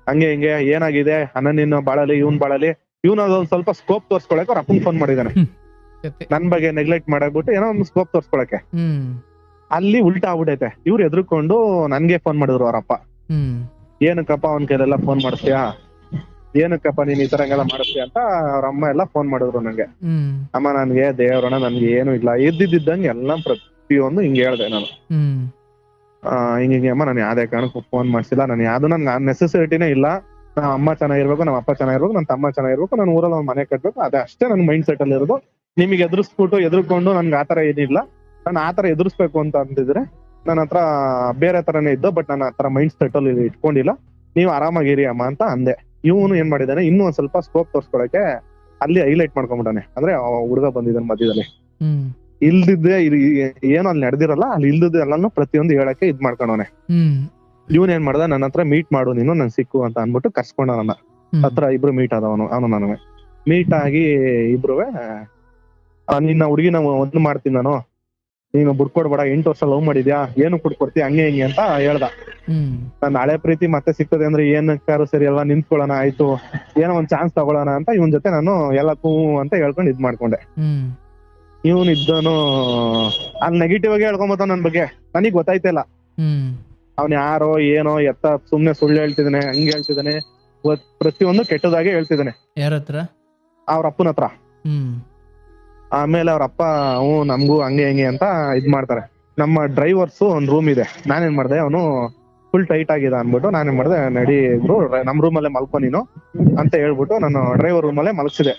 ಹಂಗೆ ಹಿಂಗೆ ಏನಾಗಿದೆ ಅನನ್ಯನ ಬಾಳಲಿ ಇವ್ನ್ ಬಾಳಲಿ. ಇವ್ನ ಅದೊಂದ್ ಸ್ವಲ್ಪ ಸ್ಕೋಪ್ ತೋರ್ಸ್ಕೊಳಕ್ಕೆ ಅವ್ರ ಅಪ್ಪಂಗ್ ಫೋನ್ ಮಾಡಿದಾನೆ. ನನ್ ಬಗ್ಗೆ ನೆಗ್ಲೆಕ್ಟ್ ಮಾಡಾಕ್ಬಿಟ್ಟು ಏನೋ ಒಂದು ಸ್ಕೋಪ್ ತೋರ್ಸ್ಕೊಳಕ್ಕೆ. ಅಲ್ಲಿ ಉಲ್ಟಾ ಆಗ್ಬಿಟ್ಟೈತೆ. ಇವ್ರು ಎದ್ರುಕೊಂಡು ನನ್ಗೆ ಫೋನ್ ಮಾಡಿದ್ರು ಅವ್ರಪ್ಪ. ಏನಕ್ಕಪ್ಪ ಅವ್ನ ಕೈಲೆಲ್ಲ ಫೋನ್ ಮಾಡಿಸ್ತೀಯಾ, ಏನಕ್ಕಪ್ಪ ನೀನ್ ಈ ತರ ಎಲ್ಲ ಮಾಡಿಸ್ತೀಯ ಅಂತ ಅವ್ರ ಅಮ್ಮ ಎಲ್ಲ ಫೋನ್ ಮಾಡಿದ್ರು ನಂಗೆ. ಅಮ್ಮ ನನ್ಗೆ ದೇವ್ರಣ್ಣ ನನ್ಗೆ ಏನು ಇಲ್ಲ, ಇದ್ದಿದ್ದಂಗೆ ಎಲ್ಲ ಪ್ರತಿಯೊಂದು ಹಿಂಗ್ ಹೇಳ್ದೆ ನಾನು. ಹಿಂಗೆ ಅಮ್ಮ ನಾನು ಯಾವ್ದೇ ಕಾರಣಕ್ಕೂ ಫೋನ್ ಮಾಡ್ಸಿಲ್ಲ, ನಾನು ಯಾವ್ದು ನನ್ಗೆ ನೆಸೆಸಿಟಿನೇ ಇಲ್ಲ. ನಮ್ಮ ಅಮ್ಮ ಚೆನ್ನಾಗಿರ್ಬೇಕು, ನಮ್ಮ ಅಪ್ಪ ಚೆನ್ನಾಗಿರ್ಬೇಕು, ನನ್ನ ತಮ್ಮ ಚೆನ್ನಾಗಿರ್ಬೇಕು, ನಾನು ಊರಲ್ಲಿ ಒಂದ್ ಮನೆ ಕಟ್ಬೇಕು, ಅದೇ ಅಷ್ಟೇ ನನ್ ಮೈಂಡ್ ಸೆಟ್ ಅಲ್ಲಿ ಇರೋದು. ನಿಮಗೆ ಎದುರಿಸ್ಕೊಂಡು ನನ್ಗೆ ಆತರ ಏನಿಲ್ಲ. ನಾನು ಆತರ ಎದುರಿಸ್ಬೇಕು ಅಂತ ಅಂತಿದ್ರೆ ನನ್ನ ಹತ್ರ ಬೇರೆ ತರನೇ ಇದ್ದು, ಬಟ್ ನನ್ನ ಹತ್ರ ಮೈಂಡ್ ಸೆಟ್ ಅಲ್ಲಿ ಇಟ್ಕೊಂಡಿಲ್ಲ, ನೀವು ಆರಾಮಾಗಿರಿ ಅಮ್ಮ ಅಂತ ಅಂದೆ. ಇವನು ಏನ್ ಮಾಡಿದಾನೆ, ಇನ್ನೂ ಒಂದ್ ಸ್ವಲ್ಪ ಸ್ಕೋಪ್ ತೋರ್ಸ್ಕೊಳಕ್ಕೆ ಅಲ್ಲಿ ಹೈಲೈಟ್ ಮಾಡ್ಕೊಂಡ್ಬಿಟ್ಟಾನೆ. ಅಂದ್ರೆ ಹುಡುಗ ಬಂದಿದ್ದಾನೆ ಮಧ್ಯದಲ್ಲಿ, ಇಲ್ದಿದ್ದೆ ಏನೋ ಅಲ್ಲಿ ನಡೆದಿರಲ್ಲ, ಅಲ್ಲಿ ಇಲ್ದಿದ್ದೆ ಎಲ್ಲಾನು ಪ್ರತಿಯೊಂದು ಹೇಳಕ್ಕೆ ಇದ್ ಮಾಡ್ಕೊಂಡವನೆ. ಇವನ್ ಏನ್ ಮಾಡ್ದ, ನನ್ನ ಹತ್ರ ಮೀಟ್ ಮಾಡು ನೀನು, ನನ್ ಸಿಕ್ಕು ಅಂತ ಅನ್ಬಿಟ್ಟು ಕರ್ಸ್ಕೊಂಡ ನನ್ನ ಹತ್ರ. ಇಬ್ರು ಮೀಟ್ ಆದವನು, ಅವನು ನಾನು ಮೀಟ್ ಆಗಿ ಇಬ್ರುವೆ ನಿನ್ನ ಹುಡುಗಿನ ಒಂದ್ ಮಾಡ್ತೀನಿ ನಾನು, ನೀನು ಬಿಡ್ಕೊಡ್ಬೇಡ, 8 ವರ್ಷ ಲವ್ ಮಾಡಿದ್ಯಾ, ಏನು ಬಿಡ್ಕೊಡ್ತೀಯ ಹಂಗೆ ಹಿಂಗೆ ಅಂತ ಹೇಳ್ದ. ನನ್ನ ಹಳೆ ಪ್ರೀತಿ ಮತ್ತೆ ಸಿಗ್ತದೆ ಅಂದ್ರೆ ಏನಕ್ಕಾರು ಸರಿ ಅಲ್ವಾ, ನಿಂತ್ಕೊಳ್ಳೋಣ ಆಯ್ತು, ಏನೋ ಒಂದ್ ಚಾನ್ಸ್ ತಗೊಳ್ಳೋಣ ಅಂತ ಇವನ್ ಜೊತೆ ನಾನು ಎಲ್ಲಕ್ಕೂ ಅಂತ ಹೇಳ್ಕೊಂಡು ಇದ್ ಮಾಡ್ಕೊಂಡೆ. ಇವನ್ ಇದ್ದನು ಅಲ್ಲಿ ನೆಗೆಟಿವ್ ಆಗಿ ಹೇಳ್ಕೊಂಬತ್ತ ನನ್ ಬಗ್ಗೆ. ನನಗ್ ಗೊತ್ತಾಯ್ತಿಲ್ಲ ಅವ್ನ್ ಯಾರೋ ಏನೋ ಎತ್ತ ಸುಮ್ನೆ ಸುಳ್ಳು ಹೇಳ್ತಿದ್ದಾನೆ, ಹಂಗೆ ಹೇಳ್ತಿದ್ದಾನೆ, ಪ್ರತಿಯೊಂದು ಕೆಟ್ಟದಾಗೆ ಹೇಳ್ತಿದ್ದಾನೆ. ಯಾರ ಹತ್ರ? ಅವ್ರ ಅಪ್ಪನ ಹತ್ರ. ಆಮೇಲೆ ಅವ್ರ ಅಪ್ಪ ನಮ್ಗೂ ಹಂಗೆ ಹೆಂಗೆ ಅಂತ ಇದ್ ಮಾಡ್ತಾರೆ. ನಮ್ಮ ಡ್ರೈವರ್ಸ್ ಒಂದ್ ರೂಮ್ ಇದೆ, ನಾನೇನ್ ಮಾಡ್ದೆ, ಅವನು ಫುಲ್ ಟೈಟ್ ಆಗಿದೆ ಅನ್ಬಿಟ್ಟು ನಾನೇನ್ ಮಾಡ್ದೆ, ನಡಿ ಇಬ್ರು ನಮ್ ರೂಮ್ ಅಲ್ಲೇ ಮಲ್ಕೊ ನೀನು ಅಂತ ಹೇಳ್ಬಿಟ್ಟು ನಾನು ಡ್ರೈವರ್ ರೂಮ್ ಅಲ್ಲೇ ಮಲಗ್ಸಿದೆ.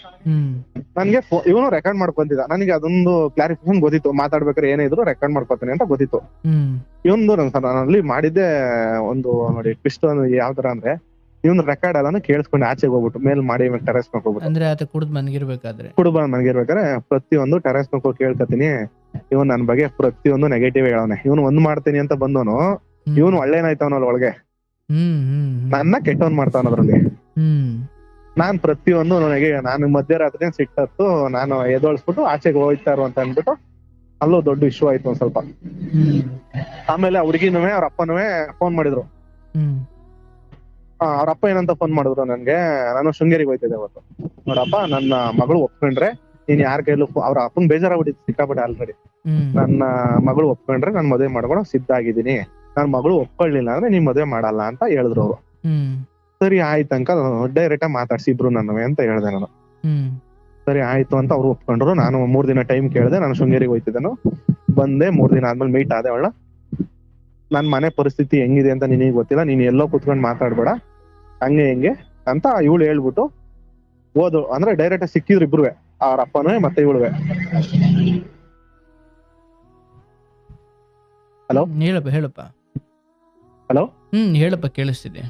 ನನ್ಗೆ ಇವನು ರೆಕಾರ್ಡ್ ಮಾಡ್ಕೊಂತಿದ್ದ. ನನಗೆ ಅದೊಂದು ಕ್ಲಾರಿಫಿಕೇಶನ್ ಗೊತ್ತಿತ್ತು, ಮಾತಾಡ್ಬೇಕಾದ್ರೆ ಏನೇ ಇದ್ರು ರೆಕಾರ್ಡ್ ಮಾಡ್ಕೊತಾನೆ ಅಂತ ಗೊತ್ತಿತ್ತು. ಇವೊಂದು ನಾನಲ್ಲಿ ಮಾಡಿದ್ದೆ ಒಂದು ನೋಡಿ ಟ್ವಿಸ್ಟ್ ಯಾವ ತರ ಅಂದ್ರೆ, ಇವನ್ ರೆಕಾರ್ಡ್ ಎಲ್ಲಾನು ಕೇಳಿಸ್ಕೊಂಡು ಆಚೆಗೆ ಹೋಗ್ಬಿಟ್ಟು ಮೇಲ್ ಮಾಡಿ ಟೆರೆಸ್ ಹೋಗ್ಬಿಟ್ಟು, ಅಂದ್ರೆ ಆತ ಕುಡ್ದು ಮನ್ಗಿರ್ಬೇಕಾದ್ರೆ ಪ್ರತಿಯೊಂದು ಟೆರೆಸ್ ಹೋಗಿ ಕೇಳ್ಕತೀನಿ. ಇವನ್ ನನ್ ಬಗ್ಗೆ ಪ್ರತಿಯೊಂದು ನೆಗೆಟಿವ್ ಹೇಳವನೆ. ಇವನು ಒಂದ್ ಮಾಡ್ತೀನಿ ಅಂತ ಬಂದವನು, ಇವನು ಒಳ್ಳೇನಾಯ್ತವನಲ್ಲ ಒಳಗೆ ನನ್ನ ಕೆಟ್ಟವನ್ ಮಾಡ್ತಾವನ ಅದ್ರಲ್ಲಿ. ನಾನ್ ಪ್ರತಿಯೊಂದು ನನಗೆ ನಾನು ಮಧ್ಯರಾತ್ರಿ ಸಿಟ್ಟತ್ತು ನಾನು ಎದೋಳ್ಸ್ಬಿಟ್ಟು ಆಚೆಗೆ ಹೋಯ್ತಾರು ಅಂತ ಅನ್ಬಿಟ್ಟು ಅಲ್ಲೂ ದೊಡ್ಡ ಇಶ್ಯೂ ಆಯ್ತು ಒಂದ್ ಸ್ವಲ್ಪ. ಆಮೇಲೆ ಹುಡುಗಿನೂ ಅವ್ರ ಅಪ್ಪನೂ ಫೋನ್ ಮಾಡಿದ್ರು. ಅವ್ರ ಅಪ್ಪ ಏನಂತ ಫೋನ್ ಮಾಡಿದ್ರು ನನ್ಗೆ, ನಾನು ಶೃಂಗೇರಿಗೆ ಹೋಯ್ತಿದ್ದೆ ಅವತ್ತು. ನೋಡಪ್ಪ ನನ್ನ ಮಗಳು ಒಪ್ಕೊಂಡ್ರೆ ನೀನ್ ಯಾರ ಕೈಲೂ, ಅವ್ರ ಅಪ್ಪನ್ ಬೇಜಾರಾಗ್ಬಿಟ್ಟಿತ್ತು ಸಿಕ್ಕಾಪಟ್ಟೆ ಆಲ್ರೆಡಿ. ನನ್ನ ಮಗಳು ಒಪ್ಕೊಂಡ್ರೆ ನಾನ್ ಮದುವೆ ಮಾಡ್ಕೊಂಡು ಸಿದ್ಧ ಆಗಿದ್ದೀನಿ, ನನ್ ಮಗಳು ಒಪ್ಕೊಳ್ಳಿಲ್ಲ ಅಂದ್ರೆ ನೀನ್ ಮದುವೆ ಮಾಡಲ್ಲ ಅಂತ ಹೇಳಿದ್ರು ಅವ್ರು. ಸರಿ ಆಯ್ತಂಕ ಡೈರೆಕ್ಟ್ ಮಾತಾಡ್ಸಿ ಇಬ್ರು ನನ್ನವೇ ಅಂತ ಹೇಳ್ದೆ ನಾನು. ಸರಿ ಆಯ್ತು ಅಂತ ಅವ್ರು ಒಪ್ಕೊಂಡ್ರು. ನಾನು 3 ದಿನ ಟೈಮ್ ಕೇಳ್ದೆ, ನಾನು ಶೃಂಗೇರಿಗೆ ಹೋಯ್ತಿದ್ದೇನು. ಬಂದೆ, 3 ದಿನ ಆದ್ಮೇಲೆ ಮೀಟ್ ಆದೆ ಅವಳ. ನನ್ ಮನೆ ಪರಿಸ್ಥಿತಿ ಹೆಂಗಿದೆ ಅಂತ ನಿನಗೆ ಗೊತ್ತಿಲ್ಲ, ನೀನ್ ಎಲ್ಲೋ ಕುತ್ಕೊಂಡ್ ಮಾತಾಡ್ಬೇಡ ಹಂಗೆ ಹೆಂಗೆ ಅಂತ ಇವಳು ಹೇಳ್ಬಿಟ್ಟು ಹೋದ್ರು. ಅಂದ್ರೆ ಡೈರೆಕ್ಟ್ ಸಿಕ್ಕಿದ್ರು ಇಬ್ರುವೆ, ಅವ್ರ ಅಪ್ಪನೂ ಮತ್ತೆ ಇವಳುವೆ. ಹಲೋ ಹೇಳಪ್ಪ. ಹಲೋ ಹೇಳಪ್ಪ, ಕೇಳಿಸ್ತಿದೆ.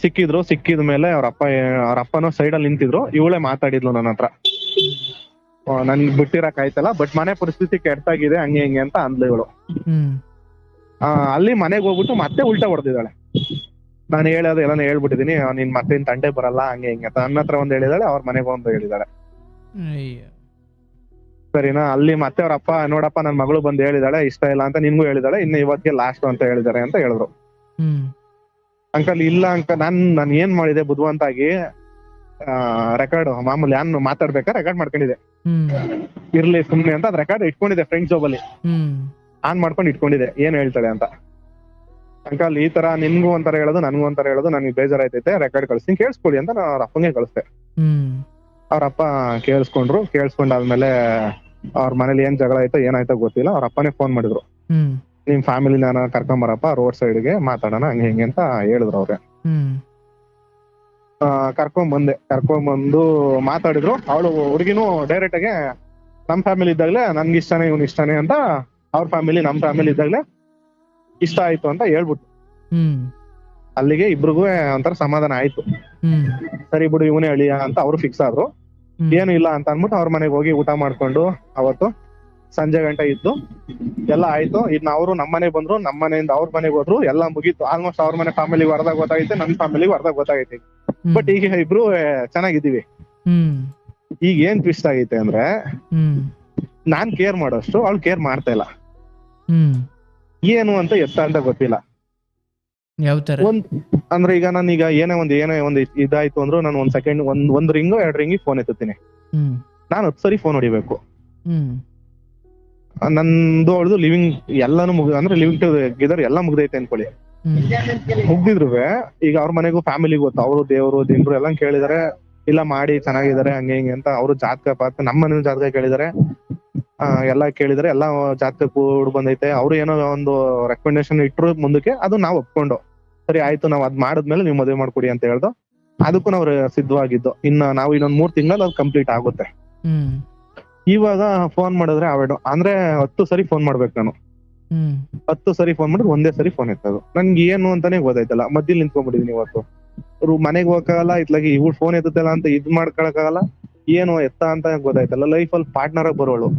ಸಿಕ್ಕಿದ ಮೇಲೆ ಅವ್ರ ಅಪ್ಪನೂ ಸೈಡ್ ಅಲ್ಲಿ ನಿಂತಿದ್ರು. ಇವಳೇ ಮಾತಾಡಿದ್ಲು ನನ್ನ ಹತ್ರ, ನನ್ಗೆ ಬಿಟ್ಟಿರಕ್ ಆಯ್ತಲ್ಲ, ಬಟ್ ಮನೆ ಪರಿಸ್ಥಿತಿ ಕೆಟ್ಟಾಗಿದೆ ಹಂಗೆ ಹಿಂಗೆ ಅಂತ ಅಂದ್ಲು ಇವಳು. ಅಲ್ಲಿ ಮನೆಗೆ ಹೋಗ್ಬಿಟ್ಟು ಮತ್ತೆ ಉಲ್ಟಾ ಹೊಡೆದಿದ್ದಾಳೆ. ನಾನು ಹೇಳೋದು ಎಲ್ಲಾನು ಹೇಳ್ಬಿಟ್ಟಿದೀನಿ, ನಿನ್ ಮತ್ತೆ ತಂಡೆ ಬರಲ್ಲ ಹಂಗೆ ಹಿಂಗೆ ಅಂತ ನನ್ನ ಹತ್ರ ಒಂದ್ ಹೇಳಿದಾಳೆ, ಅವ್ರ ಮನೆಗೆ ಒಂದು ಹೇಳಿದಾಳೆ. ಸರಿನಾ? ಅಲ್ಲಿ ಮತ್ತೆ ಅವ್ರ ಅಪ್ಪ, ನೋಡಪ್ಪ ನನ್ ಮಗಳು ಬಂದ್ ಹೇಳಿದಾಳೆ, ಇಷ್ಟ ಇಲ್ಲ ಅಂತ ನಿನ್ಗೂ ಹೇಳಿದಾಳೆ, ಇನ್ನು ಇವತ್ತಿಗೆ ಲಾಸ್ಟ್ ಅಂತ ಹೇಳಿದಾರೆ ಅಂತ ಹೇಳಿದ್ರು. ಅಂಕಲ್ ಇಲ್ಲ ಅಂಕಲ್, ನಾನು ಏನ್ ಮಾಡಿದೆ ಬುದ್ಧಿವಂತಾಗಿ ರೆಕಾರ್ಡ್ ಮಾಮೂಲಿ ಯಾನ್ ಮಾತಾಡ್ಬೇಕಾ ರೆಕಾರ್ಡ್ ಮಾಡ್ಕೊಂಡಿದೆ, ಇರ್ಲಿ ಸುಮ್ನೆ ಅಂತ ಅದ್ ರೆಕಾರ್ಡ್ ಇಟ್ಕೊಂಡಿದೆ ಫ್ರೆಂಡ್ ಜಾಬ್ ಅಲ್ಲಿ ಆನ್ ಮಾಡ್ಕೊಂಡು ಇಟ್ಕೊಂಡಿದೆ ಏನ್ ಹೇಳ್ತಾಳೆ ಅಂತ. ಅಂಕಲ್ ಈ ತರ ನಿನ್ಗೂ ಒಂಥರ ಹೇಳೋದು ನನ್ಗೂ ಒಂಥರ ಹೇಳೋದು, ನನ್ಗೆ ಬೇಜಾರಾಯ್ತೈತೆ, ರೆಕಾರ್ಡ್ ಕಳಿಸ್ತೀನಿ ಕೇಳಿಸ್ಕೊಡಿ ಅಂತ ನಾನು ಅವ್ರ ಅಪ್ಪಂಗೆ ಕಳಿಸ್ದೆ. ಅವ್ರಪ್ಪ ಕೇಳಿಸ್ಕೊಂಡಾದ್ಮೇಲೆ ಅವ್ರ ಮನೇಲಿ ಏನ್ ಜಗಳ ಆಯ್ತೋ ಏನಾಯ್ತೋ ಗೊತ್ತಿಲ್ಲ, ಅವ್ರ ಅಪ್ಪನೇ ಫೋನ್ ಮಾಡಿದ್ರು. ನಿಮ್ ಫ್ಯಾಮಿಲಿ ನಾನು ಕರ್ಕೊಂಬರಪ್ಪ ರೋಡ್ ಸೈಡ್ಗೆ ಮಾತಾಡೋಣ ಹಂಗೆ ಹಿಂಗೆ ಅಂತ ಹೇಳಿದ್ರು ಅವ್ರೆ. ಕರ್ಕೊಂಬಂದು ಮಾತಾಡಿದ್ರು. ಅವಳು ಹುಡುಗಿನೂ ಡೈರೆಕ್ಟ್ ಆಗಿ ನಮ್ ಫ್ಯಾಮಿಲಿ ಇದ್ದಾಗಲೇ ನನ್ಗೆ ಇಷ್ಟನೇ ಇವ್ನು ಇಷ್ಟನೇ ಅಂತ ಅವ್ರ ಫ್ಯಾಮಿಲಿ ನಮ್ ಫ್ಯಾಮಿಲಿ ಇದ್ದಾಗಲೇ ಇಷ್ಟ ಆಯ್ತು ಅಂತ ಹೇಳ್ಬಿಟ್ಟು ಅಲ್ಲಿಗೆ ಇಬ್ರಿಗೂ ಒಂಥರ ಸಮಾಧಾನ ಆಯ್ತು. ಸರಿ ಬಿಡು ಇವನೇ ಅಳಿಯ ಅಂತ ಅವ್ರು ಫಿಕ್ಸ್ ಆದ್ರು. ಏನು ಇಲ್ಲ ಅಂತ ಅನ್ಬಿಟ್ಟು ಅವ್ರ ಮನೆಗೆ ಹೋಗಿ ಊಟ ಮಾಡ್ಕೊಂಡು ಅವತ್ತು ಸಂಜೆ ಗಂಟೆ ಇದ್ದು ಎಲ್ಲ ಆಯ್ತು. ಇನ್ನು ಅವರು ನಮ್ಮ ಮನೆಗೆ ಬಂದ್ರು, ನಮ್ಮ ಮನೆಯಿಂದ ಅವ್ರ ಮನೆಗೆ ಹೋದ್ರು, ಎಲ್ಲ ಮುಗೀತು. ಆಲ್ಮೋಸ್ಟ್ ಅವ್ರ ಮನೆ ಫ್ಯಾಮಿಲಿಗೆ ಅರ್ಧ ಗೊತ್ತಾಗೈತೆ, ನನ್ನ ಫ್ಯಾಮಿಲಿಗೆ ಅರ್ಧ ಗೊತ್ತಾಗೈತೆ. ಬಟ್ ಈಗ ಇಬ್ರು ಚೆನ್ನಾಗಿದ್ದೀವಿ. ಈಗ ಏನ್ ಟ್ವಿಸ್ಟ್ ಆಗೈತೆ ಅಂದ್ರೆ ನಾನ್ ಕೇರ್ ಮಾಡೋಷ್ಟು ಅವ್ಳು ಕೇರ್ ಮಾಡ್ತಾ ಇಲ್ಲ. ಏನು ಅಂತ ಎತ್ತ ಅಂತ ಗೊತ್ತಿಲ್ಲ. ಯಾವ ತರ ಅಂದ್ರೆ ಈಗ ನಾನೀಗ ಏನೇ ಒಂದ್ ಇದಾಯ್ತು ಅಂದ್ರು ನಾನು ಒಂದ್ ಸೆಕೆಂಡ್ ಒಂದ್ ರಿಂಗು 2 ರಿಂಗಿಗೆ ಫೋನ್ ಎತ್ತುತ್ತೀನಿ. ನಾನು 10 ಸರಿ ಫೋನ್ ಹೊಡಿಬೇಕು. ನಂದು ಅವಳದು ಲಿವಿಂಗ್ ಎಲ್ಲಾನು ಅಂದ್ರೆ ಲಿವಿಂಗ್ ಟುಗೆದರ್ ಎಲ್ಲ ಮುಗ್ದೈತೆ ಅನ್ಕೊಳ್ಳಿ. ಮುಗ್ದಿದ್ರು ಈಗ ಅವ್ರ ಮನೆಗೂ ಫ್ಯಾಮಿಲಿಗೂ ಗೊತ್ತು. ಅವರು ದೇವ್ರು ದಿನರು ಎಲ್ಲ ಕೇಳಿದಾರೆ, ಇಲ್ಲ ಮಾಡಿ ಚೆನ್ನಾಗಿದ್ದಾರೆ ಹಂಗೆ ಹಿಂಗೆ ಅಂತ. ಅವರು ಜಾತಕ ಪಾತ ನಮ್ಮ ಮನೆ ಜಾತಕ ಕೇಳಿದಾರೆ, ಎಲ್ಲಾ ಕೇಳಿದಾರೆ, ಎಲ್ಲಾ ಜಾತಕ ಕೂಡ ಬಂದೈತೆ. ಅವ್ರು ಏನೋ ಒಂದು ರೆಕಮೆಂಡೇಶನ್ ಇಟ್ರು ಮುಂದಕ್ಕೆ, ಅದು ನಾವ್ ಒಪ್ಕೊಂಡು ಸರಿ ಆಯ್ತು ನಾವ್ ಅದ್ ಮಾಡಿದ್ಮೇಲೆ ನೀವು ಮದುವೆ ಮಾಡ್ಕೊಡಿ ಅಂತ ಹೇಳ್ದು. ಅದಕ್ಕೂ ನಾವು ಸಿದ್ಧವಾಗಿದ್ದು. ನಾವು ಇನ್ನೊಂದ್ 3 ತಿಂಗಳಲ್ಲಿ ಅದು ಕಂಪ್ಲೀಟ್ ಆಗುತ್ತೆ. ಇವಾಗ ಫೋನ್ ಮಾಡಿದ್ರೆ ಅವಾಯ್ಡ್ ಅಂದ್ರೆ 10 ಸರಿ ಫೋನ್ ಮಾಡ್ಬೇಕು ನಾನು. 10 ಸರಿ ಫೋನ್ ಮಾಡಿದ್ರೆ ಒಂದೇ ಸರಿ ಫೋನ್ ಎತ್ತದು. ನನ್ಗೆ ಏನು ಅಂತಾನೆ ಗೊತ್ತಾಯ್ತಲ್ಲ. ಮಧ್ಯಲಿ ನಿಂತ್ಕೊಂಡ್ಬಿಟ್ಟಿದೀನಿ ಇವತ್ತು. ಮನೆಗ್ ಹೋಗಕ್ಕಾಗಲ್ಲ, ಇತ್ಲಾಗಿ ಇವ್ಳು ಫೋನ್ ಎತ್ತಲ್ಲ ಅಂತ ಇದ್ ಮಾಡ್ಕೊಳಕ್ಕಾಗಲ್ಲ. ಏನು ಎತ್ತ ಅಂತ ಗೊತ್ತಾಯ್ತಲ್ಲ. ಲೈಫ್ ಅಲ್ಲಿ ಪಾರ್ಟ್ನರ್ ಆಗಿ ಬರೋಳು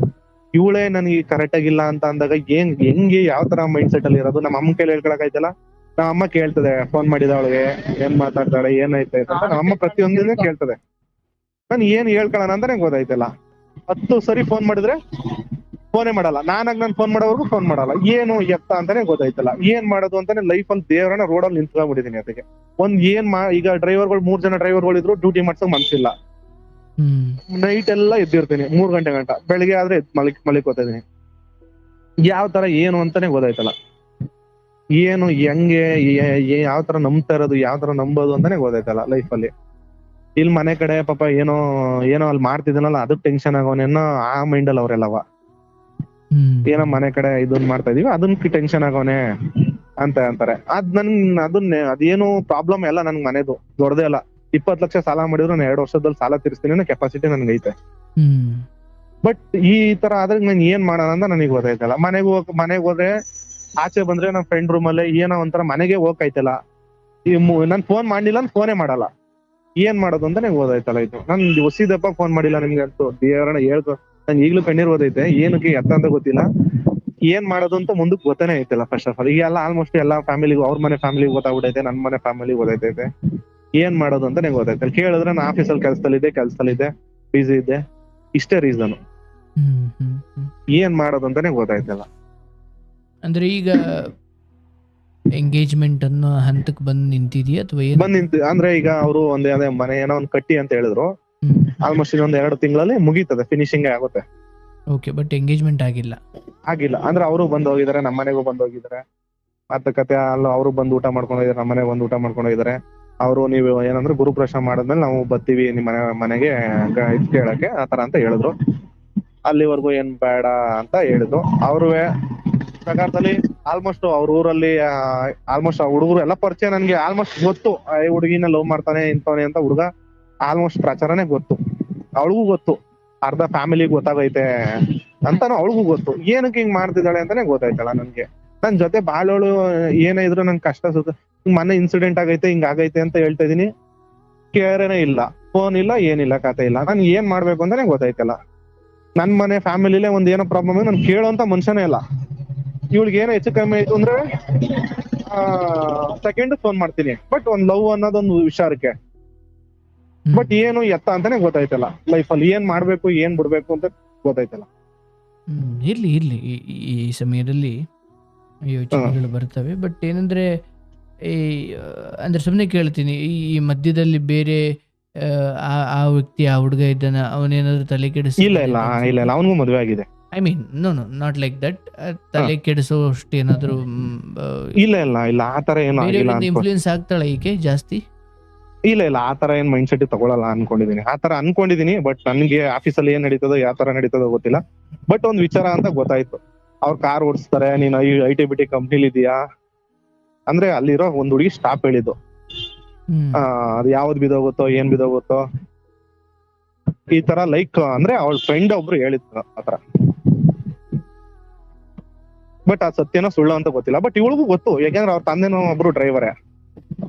ಇವಳೇ ನನಗೆ ಕರೆಕ್ಟ್ ಆಗಿಲ್ಲ ಅಂತ ಅಂದಾಗ ಹೆಂಗೆ ಯಾವ ತರ ಮೈಂಡ್ ಸೆಟ್ ಅಲ್ಲಿ ಇರೋದು. ನಮ್ಮ ಅಮ್ಮ ಕೈಲಿ ಹೇಳ್ಕೊಳಕ್ ಆಯ್ತಲ್ಲ. ನಮ್ಮ ಅಮ್ಮ ಕೇಳ್ತದೆ ಫೋನ್ ಮಾಡಿದ ಅವಳಿಗೆ ಏನ್ ಮಾತಾಡ್ತಾಳೆ ಏನಾಯ್ತು ಅಂತ. ನಮ್ಮ ಅಮ್ಮ ಪ್ರತಿಯೊಂದನ್ನೇ ಕೇಳ್ತದೆ. ನಾನು ಏನ್ ಹೇಳ್ಕೊಳ್ಳೋಣ ಅಂತಾನೆ ಗೊತ್ತಾಯ್ತಲ್ಲ. 10 ಸರಿ ಫೋನ್ ಮಾಡಿದ್ರೆ ಫೋನೇ ಮಾಡಲ್ಲ. ನಾನಾಗ ನಾನು ಫೋನ್ ಮಾಡೋವರೆಗೂ ಫೋನ್ ಮಾಡಲ್ಲ. ಏನು ಎತ್ತ ಅಂತಾನೆ ಗೊತ್ತಾಯ್ತಲ್ಲ. ಏನ್ ಮಾಡೋದು ಅಂತಾನೆ ಲೈಫ್ ಅಲ್ಲಿ ದೇವರನ್ನ ರೋಡಲ್ಲಿ ನಿಂತ್ಕೊಂಡ್ಬಿಟ್ಟಿದೀನಿ. ಅದಕ್ಕೆ ಈಗ ಡ್ರೈವರ್ಗಳು 3 ಜನ ಡ್ರೈವರ್ಗಳು ಇದ್ರು, ಡ್ಯೂಟಿ ಮಾಡ್ಸಕ್ ಮನ್ಸಿಲ್ಲ. ನೈಟ್ ಎಲ್ಲ ಎದ್ದಿರ್ತೀನಿ 3 ಗಂಟೆ ಗಂಟ. ಬೆಳಿಗ್ಗೆ ಆದ್ರೆ ಮಲಿಕೋತಾ ಇದೀನಿ. ಯಾವ ತರ ಏನು ಅಂತಾನೆ ಗೊತ್ತಾಯ್ತಲ್ಲ. ಏನು ಹೆಂಗೆ ಯಾವ ತರ ನಂಬ್ತಾ ಇರೋದು, ಯಾವ ತರ ನಂಬೋದು ಅಂತಾನೆ ಗೊತ್ತಾಯ್ತಲ್ಲ ಲೈಫ್ ಅಲ್ಲಿ. ಇಲ್ಲಿ ಮನೆ ಕಡೆ ಪಾಪ ಏನೋ ಅಲ್ಲಿ ಮಾಡ್ತಿದ್ದೀನಲ್ಲ ಅದಕ್ ಟೆನ್ಷನ್ ಆಗೋನೇನೋ ಆ ಮೈಂಡ್ ಅಲ್ಲಿ ಅವ್ರೆಲ್ಲವ. ಏನೋ ಮನೆ ಕಡೆ ಇದನ್ ಮಾಡ್ತಾ ಇದೀವಿ ಅದನ್ನ ಟೆನ್ಷನ್ ಆಗೋನೆ ಅಂತ ಅಂತಾರೆ. ಅದೇನು ಪ್ರಾಬ್ಲಮ್ ಎಲ್ಲ ನನ್ಗೆ ಮನೆದು ದೊಡ್ಡದೇ ಅಲ್ಲ. 20 ಲಕ್ಷ ಸಾಲ ಮಾಡಿದ್ರು ನಾನು 2 ವರ್ಷದಲ್ಲಿ ಸಾಲ ತೀರಿಸ್ತೀನಿ ಅನ್ನೋ ಕೆಪಾಸಿಟಿ ನನ್ಗೆ ಐತೆ. ಬಟ್ ಈ ತರ ಆದ್ರೆ ನಾನು ಏನ್ ಮಾಡೋಣ ಅಂತ ನನಗೆ ಗೊತ್ತಾಯ್ತಲ್ಲ. ಮನೆಗೆ ಹೋದ್ರೆ ಆಚೆ ಬಂದ್ರೆ ನಮ್ಮ ಫ್ರೆಂಡ್ ರೂಮ್ ಅಲ್ಲಿ ಏನೋ ಒಂಥರ ಮನೆಗೆ ಹೋಗೈತಲ್ಲ. ನನ್ ಫೋನ್ ಮಾಡ್ಲಿಲ್ಲ ಅಂತ ಫೋನೇ ಮಾಡಲ್ಲ. ಏನ್ ಮಾಡೋದು ಅಂತ ನಂಗೆ ಓದಾಯ್ತಲ್ಲ. ಇದು ನನ್ ಹೊಸಿದಪ್ಪ ಫೋನ್ ಮಾಡಿಲ್ಲ ನಿಮ್ಗೆ ಅಂತೂ ದೇವರನ್ನ ಹೇಳ್ಕೊ. ನಂಗೆ ಈಗ್ಲೂ ಕಣ್ಣೀರ್ ಓದೈತೆ. ಏನಕ್ಕೆ ಎತ್ತ ಅಂತ ಗೊತ್ತಿಲ್ಲ. ಏನ್ ಮಾಡೋದು ಅಂತ ಮುಂದಕ್ಕೆ ಗೊತ್ತಾನೆ ಐತಲ್ಲ. ಫಸ್ಟ್ ಆಫ್ ಆಲ್ ಈಗ ಎಲ್ಲ ಆಲ್ಮೋಸ್ಟ್ ಎಲ್ಲಾ ಫ್ಯಾಮಿಲಿಗೂ ಅವ್ರ ಮನೆ ಫ್ಯಾಮಿಲಿಗೆ ಗೊತ್ತಾಗ್ಬಿಟ್ಟೈತೆ, ನನ್ ಮನೆ ಫ್ಯಾಮಿಲಿ ಗೊತ್ತೈತೆ. ಏನ್ ಮಾಡೋದು ಅಂತ ನಂಗೆ ಗೊತ್ತಾಯ್ತಲ್ಲ. ಕೇಳಿದ್ರೆ ನಾನು ಆಫೀಸಲ್ಲಿ ಕೆಲ್ಸದಲ್ಲಿದ್ದೆ ಬಿಸಿ ಇದ್ದೆ, ಇಷ್ಟೇ ರೀಸನ್. ಏನ್ ಮಾಡೋದು ಅಂತಾನೆ ಗೊತ್ತಾಯ್ತಲ್ಲ. ಅಂದ್ರೆ ಈಗ ಎಂಗೇಜ್ಮೆಂಟ್ ಅನ್ನೋ ಹಂತಕ್ಕೆ ಬಂದ್ ನಿಂತಿದ್ಯಾ ಅಥವಾ ಅಂದ್ರೆ ಈಗ ಅವರು ಅದೇ ಮನೆ ಏನೋ ಒಂದ್ ಕಟ್ಟಿ ಅಂತ ಹೇಳಿದ್ರು. ಆಲ್ಮೋಸ್ಟ್ ಇನ್ನೊಂದ್ 2 ತಿಂಗಳಲ್ಲಿ ಮುಗೀತದೆ, ಫಿನಿಶಿಂಗ್ ಆಗುತ್ತೆ. ಓಕೆ, ಬಟ್ ಎಂಗೇಜ್ಮೆಂಟ್ ಆಗಿಲ್ಲ ಅಂದ್ರೆ ಅವರು ಬಂದ್ ಹೋಗಿದ್ದಾರೆ, ನಮ್ಮ ಮನೆಗೂ ಬಂದ್ ಹೋಗಿದ್ದಾರೆ. ಮಾತುಕತೆ ಅಲ್ಲ, ಅವರು ಬಂದು ಊಟ ಮಾಡ್ಕೊಂಡು ಹೋಗಿದ್ದಾರೆ, ನಮ್ಮ ಮನೆಗೆ ಬಂದು ಊಟ ಮಾಡ್ಕೊಂಡು ಹೋಗಿದ್ದಾರೆ. ಅವರು ನೀವು ಏನಂದ್ರೆ ಗುರುಪ್ರವೇಶ ಮಾಡಿದ್ಮೇಲೆ ನಾವು ಬರ್ತೀವಿ ನಿಮ್ಮ ಮನೆಗೆ ಇದ್ ಕೇಳಕ್ಕೆ ಆತರ ಅಂತ ಹೇಳಿದ್ರು. ಅಲ್ಲಿವರೆಗೂ ಏನ್ ಬೇಡ ಅಂತ ಹೇಳಿದ್ರು. ಅವ್ರುವೆ ಪ್ರಕಾರದಲ್ಲಿ ಆಲ್ಮೋಸ್ಟ್ ಅವ್ರ ಊರಲ್ಲಿ ಆಲ್ಮೋಸ್ಟ್ ಆ ಹುಡುಗರು ಎಲ್ಲ ಪರಿಚಯ ನನ್ಗೆ ಆಲ್ಮೋಸ್ಟ್ ಗೊತ್ತು. ಹುಡುಗಿನ ಲವ್ ಮಾಡ್ತಾನೆ ಇಂತವನೆ ಅಂತ ಹುಡುಗ ಆಲ್ಮೋಸ್ಟ್ ಪ್ರಚಾರನೇ ಗೊತ್ತು. ಅವಳಿಗೂ ಗೊತ್ತು, ಅರ್ಧ ಫ್ಯಾಮಿಲಿ ಗೊತ್ತಾಗೈತೆ ಅಂತಾನು ಅವಳಿಗೂ ಗೊತ್ತು. ಏನಕ್ಕೆ ಹಿಂಗ್ ಮಾಡ್ತಿದ್ದಾಳೆ ಅಂತಾನೆ ಗೊತ್ತಾಯ್ತಲ್ಲ ನನ್ಗೆ. ನನ್ ಜೊತೆ ಬಾಳೋಳು ಏನೇ ಇದ್ರು ನನ್ ಕಷ್ಟ ಸುತ್ತ ಮನೆ ಇನ್ಸಿಡೆಂಟ್ ಆಗೈತೆ ಹಿಂಗ್ ಆಗೈತೆ ಅಂತ ಹೇಳ್ತಾ ಇದೀನಿ. ಕೇರೇನೆ ಇಲ್ಲ, ಫೋನ್ ಇಲ್ಲ, ಏನಿಲ್ಲ, ಕತೆ ಇಲ್ಲ. ನಾನು ಏನ್ ಮಾಡ್ಬೇಕು ಅಂತಾನೆ ಗೊತ್ತಾಯ್ತಲ್ಲ. ನನ್ ಮನೆ ಫ್ಯಾಮಿಲಿಲೇ ಒಂದ್ ಏನೋ ಪ್ರಾಬ್ಲಮ್ ನನ್ ಕೇಳೋಂತ ಮನುಷ್ಯನೇ ಇಲ್ಲ. ಇವಳಿಗೆ ಏನೋ ಹೆಚ್ಚು ಕಮ್ಮಿ ಆಯ್ತು ಅಂದ್ರೆ ಸೆಕೆಂಡ್ ಫೋನ್ ಮಾಡ್ತೀನಿ. ಬಟ್ ಒಂದ್ ಲವ್ ಅನ್ನೋದೊಂದು ವಿಚಾರಕ್ಕೆ. ಬಟ್ ಏನು ಎತ್ತ ಅಂತಾನೆ ಗೊತ್ತಾಯ್ತಲ್ಲ. ಲೈಫ್ ಅಲ್ಲಿ ಏನ್ ಮಾಡ್ಬೇಕು ಏನ್ ಬಿಡ್ಬೇಕು ಅಂತ ಗೊತ್ತಾಯ್ತಲ್ಲ. ಇರ್ಲಿ ಈ ಸಮಯದಲ್ಲಿ ಯೋಚನೆಗಳು ಬರ್ತವೆ. ಬಟ್ ಏನಂದ್ರೆ ಅಂದ್ರೆ ಸುಮ್ಮನೆ ಕೇಳ್ತೀನಿ, ಈ ಮಧ್ಯದಲ್ಲಿ ಬೇರೆ ಆ ವ್ಯಕ್ತಿ ಆ ಹುಡುಗ ಇದ್ದಾನ, ಅವನೇನಾದ್ರೂ ತಲೆ ಕೆಡಿಸಿ? ಇಲ್ಲ ಅವನಿಗೂ ಮದುವೆ ಆಗಿದೆ. I mean no not like that. ತಲೆ ಕೆಡಿಸೋ ಅಷ್ಟು ಏನಾದ್ರು ಇಲ್ಲ ಆತರ ಏನೋ ಇನ್ಫ್ಲೂಯೆನ್ಸ್ ಆಗ್ತಾಳ ಈಕೆ ಜಾಸ್ತಿ? ಇಲ್ಲ ಆತರ ಏನ್ ಮೈಂಡ್ ಸೆಟ್ ತಗೊಳಲ್ಲ ಅನ್ಕೊಂಡಿದೀನಿ. ಆತರ ಅನ್ಕೊಂಡಿದೀನಿ. ಬಟ್ ನನ್ಗೆ ಆಫೀಸಲ್ಲಿ ಏನ್ ನಡೀತದೋ ಯಾವ ತರ ನಡೀತದೋ ಗೊತ್ತಿಲ್ಲ. ಬಟ್ ಒಂದ್ ವಿಚಾರ ಅಂತ ಗೊತ್ತಾಯ್ತು. ಅವ್ರ ಕಾರ್ ಓಡಿಸ್ತಾರೆ, ನೀನ್ IT/BT ಕಂಪ್ನಿಲಿ ಇದೀಯಾ ಅಂದ್ರೆ ಅಲ್ಲಿರೋ ಒಂದ್ ಹುಡುಗಿ ಸ್ಟಾಪ್ ಹೇಳಿದ್ದು. ಅದ್ ಯಾವ್ದು ಬಿದೋಗುತ್ತೋ ಏನ್ ಬಿದೋಗುತ್ತೋ ಈ ತರ ಲೈಕ್ ಅಂದ್ರೆ ಅವಳ ಫ್ರೆಂಡ್ ಒಬ್ರು ಹೇಳಿದ್ರು ಆತರ. ಬಟ್ ಅದ್ ಸತ್ಯನೋ ಸುಳ್ಳು ಅಂತ ಗೊತ್ತಿಲ್ಲ. ಬಟ್ ಇವಳಿಗೂ ಗೊತ್ತು, ಯಾಕಂದ್ರೆ ಅವ್ರ ತಂದೆನೂ ಒಬ್ರು ಡ್ರೈವರೇ.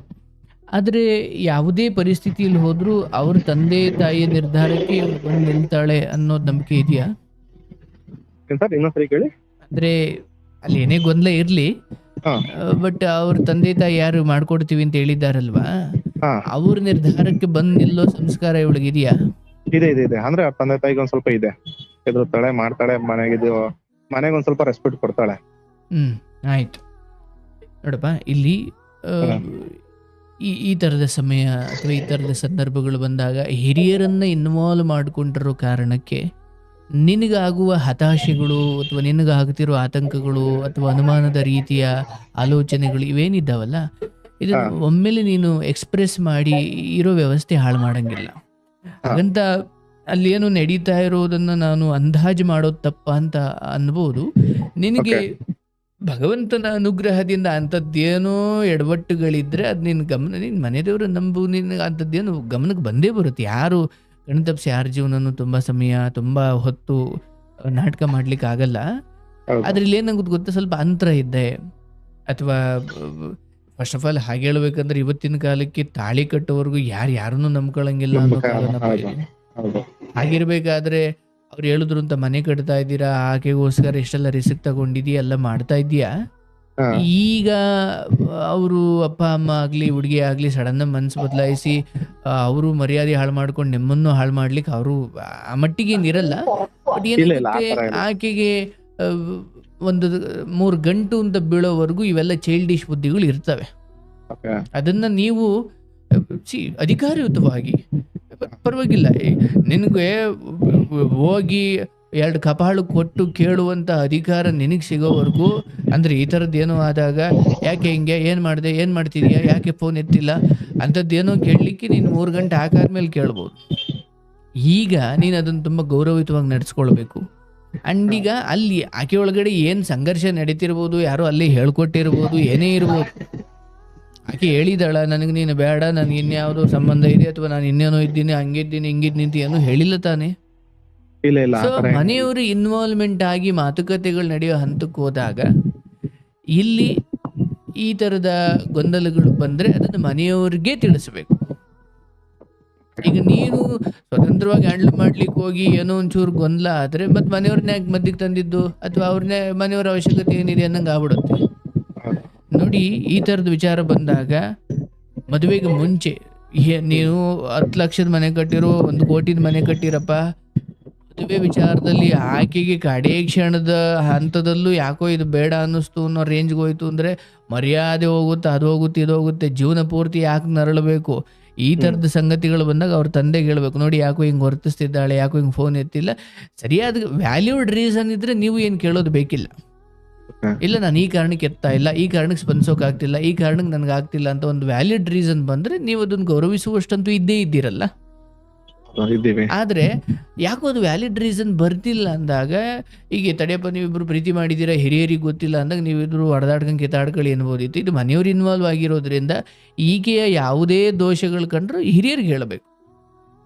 ಆದ್ರೆ ಯಾವುದೇ ಪರಿಸ್ಥಿತಿಯಲ್ಲಿ ಹೋದ್ರೂ ಅವ್ರ ತಂದೆ ತಾಯಿಯ ನಿರ್ಧಾರಕ್ಕೆ ಇವ್ರು ಬಂದು ನಿಲ್ತಾಳೆ ಅನ್ನೋದು ನಂಬಿಕೆ ಇದೆಯಾ? ಸರ್ ಇನ್ನೊಂದ್ಸರಿ ಕೇಳಿ. ಅಂದ್ರೆ ಅಲ್ಲಿ ಏನೇ ಗೊಂದಲ ಇರ್ಲಿ, ಬಟ್ ಅವ್ರ ತಂದೆ ತಾಯಿ ಯಾರು ಮಾಡ್ಕೊಡ್ತೀವಿ ಅಂತ ಹೇಳಿದಾರಲ್ವಾ, ಅವ್ರ ನಿರ್ಧಾರಕ್ಕೆ ಬಂದ್ ನಿಲ್ಲೋ ಸಂಸ್ಕಾರ ಇವಳಿಗೆ ಇದೆಯಾ? ಇದೆ ಇದೆ ಇದೆ. ಅಂದ್ರೆ ಅವ್ರ ತಂದೆ ತಾಯಿಗೆ ಒಂದ್ ಸ್ವಲ್ಪ ಇದೆ, ಎದುರುತ್ತಾಳೆ, ಮಾಡ್ತಾಳೆ, ಮನೆಗೆ ಒಂದ್ ಸ್ವಲ್ಪ ರೆಸ್ಪೆಕ್ಟ್ ಕೊಡ್ತಾಳೆ. ಆಯ್ತು ನೋಡಪ್ಪ, ಇಲ್ಲಿ ಈ ತರದ ಸಮಯ ಅಥವಾ ಈ ತರದ ಸಂದರ್ಭಗಳು ಬಂದಾಗ ಹಿರಿಯರನ್ನ ಇನ್ವಾಲ್ವ್ ಮಾಡ್ಕೊಂಡಿರೋ ಕಾರಣಕ್ಕೆ ನಿನಗಾಗುವ ಹತಾಶೆಗಳು ಅಥವಾ ನಿನಗಾಗ್ತಿರೋ ಆತಂಕಗಳು ಅಥವಾ ಅನುಮಾನದ ರೀತಿಯ ಆಲೋಚನೆಗಳು ಇವೇನಿದ್ದಾವಲ್ಲ, ಇದನ್ನು ಒಮ್ಮೆಲೆ ನೀನು ಎಕ್ಸ್ಪ್ರೆಸ್ ಮಾಡಿ ಇರೋ ವ್ಯವಸ್ಥೆ ಹಾಳು ಮಾಡಂಗಿಲ್ಲ. ಹಾಗಂತ ಅಲ್ಲಿ ಏನು ನಡೀತಾ ಇರೋದನ್ನ ನಾನು ಅಂದಾಜು ಮಾಡೋದು ತಪ್ಪ ಅಂತ ಅನ್ಬೋದು. ನಿನಗೆ ಭಗವಂತನ ಅನುಗ್ರಹದಿಂದ ಅಂಥದ್ದೇನೋ ಎಡವಟ್ಟುಗಳಿದ್ರೆ ಅದು ನಿನ್ನ ಮನೆದೇವರು ನಂಬು, ನಿನಗೆ ಅಂಥದ್ದೇನು ಗಮನಕ್ಕೆ ಬಂದೇ ಬರುತ್ತೆ. ಯಾರು ಕಣ್ತಪ್ಪಿಸಿ ಯಾರ ಜೀವನನು ತುಂಬ ಸಮಯ ತುಂಬ ಹೊತ್ತು ನಾಟಕ ಮಾಡ್ಲಿಕ್ಕೆ ಆಗಲ್ಲ. ಅದ್ರಲ್ಲಿ ಏನಾಗುತ್ತೆ ಗೊತ್ತಾ, ಸ್ವಲ್ಪ ಅಂತರ ಇದ್ದೆ ಅಥವಾ ಫಸ್ಟ್ ಆಫ್ ಆಲ್ ಹಾಗೆ ಹೇಳ್ಬೇಕಂದ್ರೆ ಇವತ್ತಿನ ಕಾಲಕ್ಕೆ ತಾಳಿ ಕಟ್ಟೋವರೆಗೂ ಯಾರನ್ನೂ ನಂಬ್ಕೊಳ್ಳಂಗಿಲ್ಲ ಅನ್ನೋ ಕಾರಣಪ್ಪ ಇದೆ. ಹಾಗಿರ್ಬೇಕಾದ್ರೆ ಅವ್ರು ಹೇಳಿದ್ರು ಅಂತ ಮನೆ ಕಟ್ತಾ ಇದ್ದೀರಾ, ಆಕೆಗೋಸ್ಕರ ಎಷ್ಟೆಲ್ಲ ರಿಸ್ಕ್ ತಗೊಂಡಿದೀಯ, ಎಲ್ಲ ಮಾಡ್ತಾ ಇದೀಯಾ. ಈಗ ಅವರು ಅಪ್ಪ ಅಮ್ಮ ಆಗ್ಲಿ ಹುಡುಗಿ ಆಗ್ಲಿ ಸಡನ್ ಮನ್ಸು ಬದಲಾಯಿಸಿ ಅವರು ಮರ್ಯಾದೆ ಹಾಳು ಮಾಡ್ಕೊಂಡು ನಿಮ್ಮನ್ನು ಹಾಳು ಮಾಡ್ಲಿಕ್ಕೆ ಅವರು ಆ ಮಟ್ಟಿಗೆ ಏನಿರಲ್ಲ. ಬಟ್ ಏನಾಗುತ್ತೆ, ಆಕೆಗೆ ಒಂದು 3 ಗಂಟು ಅಂತ ಬೀಳೋವರೆಗೂ ಇವೆಲ್ಲ ಚೈಲ್ಡಿಶ್ ಬುದ್ಧಿಗಳು ಇರ್ತವೆ. ಅದನ್ನ ನೀವು ಅಧಿಕಾರಯುತವಾಗಿ, ಪರವಾಗಿಲ್ಲ, ನಿನಗೆ ಹೋಗಿ 2 ಕಪಾಳು ಕೊಟ್ಟು ಕೇಳುವಂತ ಅಧಿಕಾರ ನಿನಗೆ ಸಿಗೋವರೆಗೂ, ಅಂದ್ರೆ ಈ ಥರದ್ದು ಏನೋ ಆದಾಗ ಯಾಕೆ ಹಿಂಗೆ, ಏನು ಮಾಡಿದೆ, ಏನು ಮಾಡ್ತಿದ್ಯಾ, ಯಾಕೆ ಫೋನ್ ಎತ್ತಿಲ್ಲ ಅಂಥದ್ದೇನೋ ಕೇಳಲಿಕ್ಕೆ ನೀನು 3 ಗಂಟೆ ಹಾಕಾದ್ಮೇಲೆ ಕೇಳ್ಬೋದು. ಈಗ ನೀನು ಅದನ್ನು ತುಂಬ ಗೌರವಯುತವಾಗಿ ನಡೆಸ್ಕೊಳ್ಬೇಕು. ಆ್ಯಂಡ್ ಈಗ ಅಲ್ಲಿ ಆಕೆ ಒಳಗಡೆ ಏನು ಸಂಘರ್ಷ ನಡೀತಿರ್ಬೋದು, ಯಾರೋ ಅಲ್ಲಿ ಹೇಳ್ಕೊಟ್ಟಿರ್ಬೋದು, ಏನೇ ಇರ್ಬೋದು. ಆಕೆ ಹೇಳಿದಾಳ, ನನಗೆ ನೀನು ಬೇಡ, ನನಗೆ ಇನ್ಯಾವುದೋ ಸಂಬಂಧ ಇದೆ ಅಥವಾ ನಾನು ಇನ್ನೇನೋ ಇದ್ದೀನಿ, ಹಂಗಿದ್ದೀನಿ ಹಿಂಗಿದ್ದೀನಿ ಏನೋ ಹೇಳಿಲ್ಲ ತಾನೆ. ಸೊ ಮನೆಯವರು ಇನ್ವಾಲ್ವ್ಮೆಂಟ್ ಆಗಿ ಮಾತುಕತೆಗಳು ನಡೆಯೋ ಹಂತಕ್ಕೆ ಹೋದಾಗ ಇಲ್ಲಿ ಈ ಥರದ ಗೊಂದಲಗಳು ಬಂದರೆ ಅದನ್ನು ಮನೆಯವ್ರಿಗೆ ತಿಳಿಸ್ಬೇಕು. ಈಗ ನೀನು ಸ್ವತಂತ್ರವಾಗಿ ಹ್ಯಾಂಡಲ್ ಮಾಡ್ಲಿಕ್ಕೆ ಹೋಗಿ ಏನೋ ಒಂಚೂರು ಗೊಂದಲ ಆದರೆ ಮತ್ತೆ ಮನೆಯವ್ರನ್ನ ಯಾಕೆ ಮಧ್ಯಕ್ಕೆ ತಂದಿದ್ದು, ಅಥವಾ ಅವ್ರನ್ನೇ ಮನೆಯವ್ರ ಅವಶ್ಯಕತೆ ಏನಿದೆ ಅನ್ನಂಗೆ ಆಗ್ಬಿಡುತ್ತೆ. ನೋಡಿ, ಈ ಥರದ ವಿಚಾರ ಬಂದಾಗ ಮದುವೆಗೆ ಮುಂಚೆ ನೀವು 10 ಲಕ್ಷದ ಮನೆ ಕಟ್ಟಿರೋ, 1 ಕೋಟಿದ ಮನೆ ಕಟ್ಟಿರಪ್ಪ, ಮದುವೆ ವಿಚಾರದಲ್ಲಿ ಆಕೆಗೆ ಕಡೆ ಕ್ಷಣದ ಹಂತದಲ್ಲೂ ಯಾಕೋ ಇದು ಬೇಡ ಅನ್ನಿಸ್ತು ಅನ್ನೋ ರೇಂಜ್ಗೆ ಹೋಯ್ತು ಅಂದರೆ ಮರ್ಯಾದೆ ಹೋಗುತ್ತೆ, ಅದು ಹೋಗುತ್ತೆ, ಇದು ಹೋಗುತ್ತೆ, ಜೀವನ ಪೂರ್ತಿ ಯಾಕೆ ನರಳಬೇಕು. ಈ ಥರದ ಸಂಗತಿಗಳು ಬಂದಾಗ ಅವ್ರ ತಂದೆಗೆ ಹೇಳ್ಬೇಕು, ನೋಡಿ ಯಾಕೋ ಹಿಂಗೆ ವರ್ತಿಸ್ತಿದ್ದಾಳೆ, ಯಾಕೋ ಹಿಂಗೆ ಫೋನ್ ಎತ್ತಿಲ್ಲ, ಸರಿಯಾದ ವ್ಯಾಲ್ಯೂಡ್ ರೀಸನ್ ಇದ್ರೆ ನೀವು ಏನು ಕೇಳೋದು ಬೇಕಿಲ್ಲ. ಇಲ್ಲ ನಾನು ಈ ಕಾರಣಕ್ಕೆ ಎತ್ತಾ ಇಲ್ಲ, ಈ ಕಾರಣಕ್ಕೆ ಸ್ಪಂದಿಸೋಕ್ಕಾಗ್ತಿಲ್ಲ, ಈ ಕಾರಣಕ್ಕೆ ನನಗೆ ಆಗ್ತಿಲ್ಲ ಅಂತ ಒಂದು ವ್ಯಾಲಿಡ್ ರೀಸನ್ ಬಂದರೆ ನೀವು ಅದನ್ನು ಗೌರವಿಸುವಷ್ಟಂತೂ ಇದ್ದೇ ಇದ್ದೀರಲ್ಲ. ಆದರೆ ಯಾಕೋ ಅದು ವ್ಯಾಲಿಡ್ ರೀಸನ್ ಬರ್ತಿಲ್ಲ ಅಂದಾಗ, ಈಗ ತಡೆಯಪ್ಪ ನೀವಿಬ್ರು ಪ್ರೀತಿ ಮಾಡಿದ್ದೀರಾ, ಹಿರಿಯರಿಗೆ ಗೊತ್ತಿಲ್ಲ ಅಂದಾಗ ನೀವಿಬ್ರು ಹೊಡೆದಾಡ್ಕೊಂಡು ಕಿತ್ತಾಡ್ಕೊಳ್ಳಿ ಅನ್ಬೋದಿತ್ತು. ಇದು ಮನೆಯವ್ರು ಇನ್ವಾಲ್ವ್ ಆಗಿರೋದ್ರಿಂದ ಈಕೆಯ ಯಾವುದೇ ದೋಷಗಳು ಕಂಡ್ರು ಹಿರಿಯರಿಗೆ ಹೇಳಬೇಕು.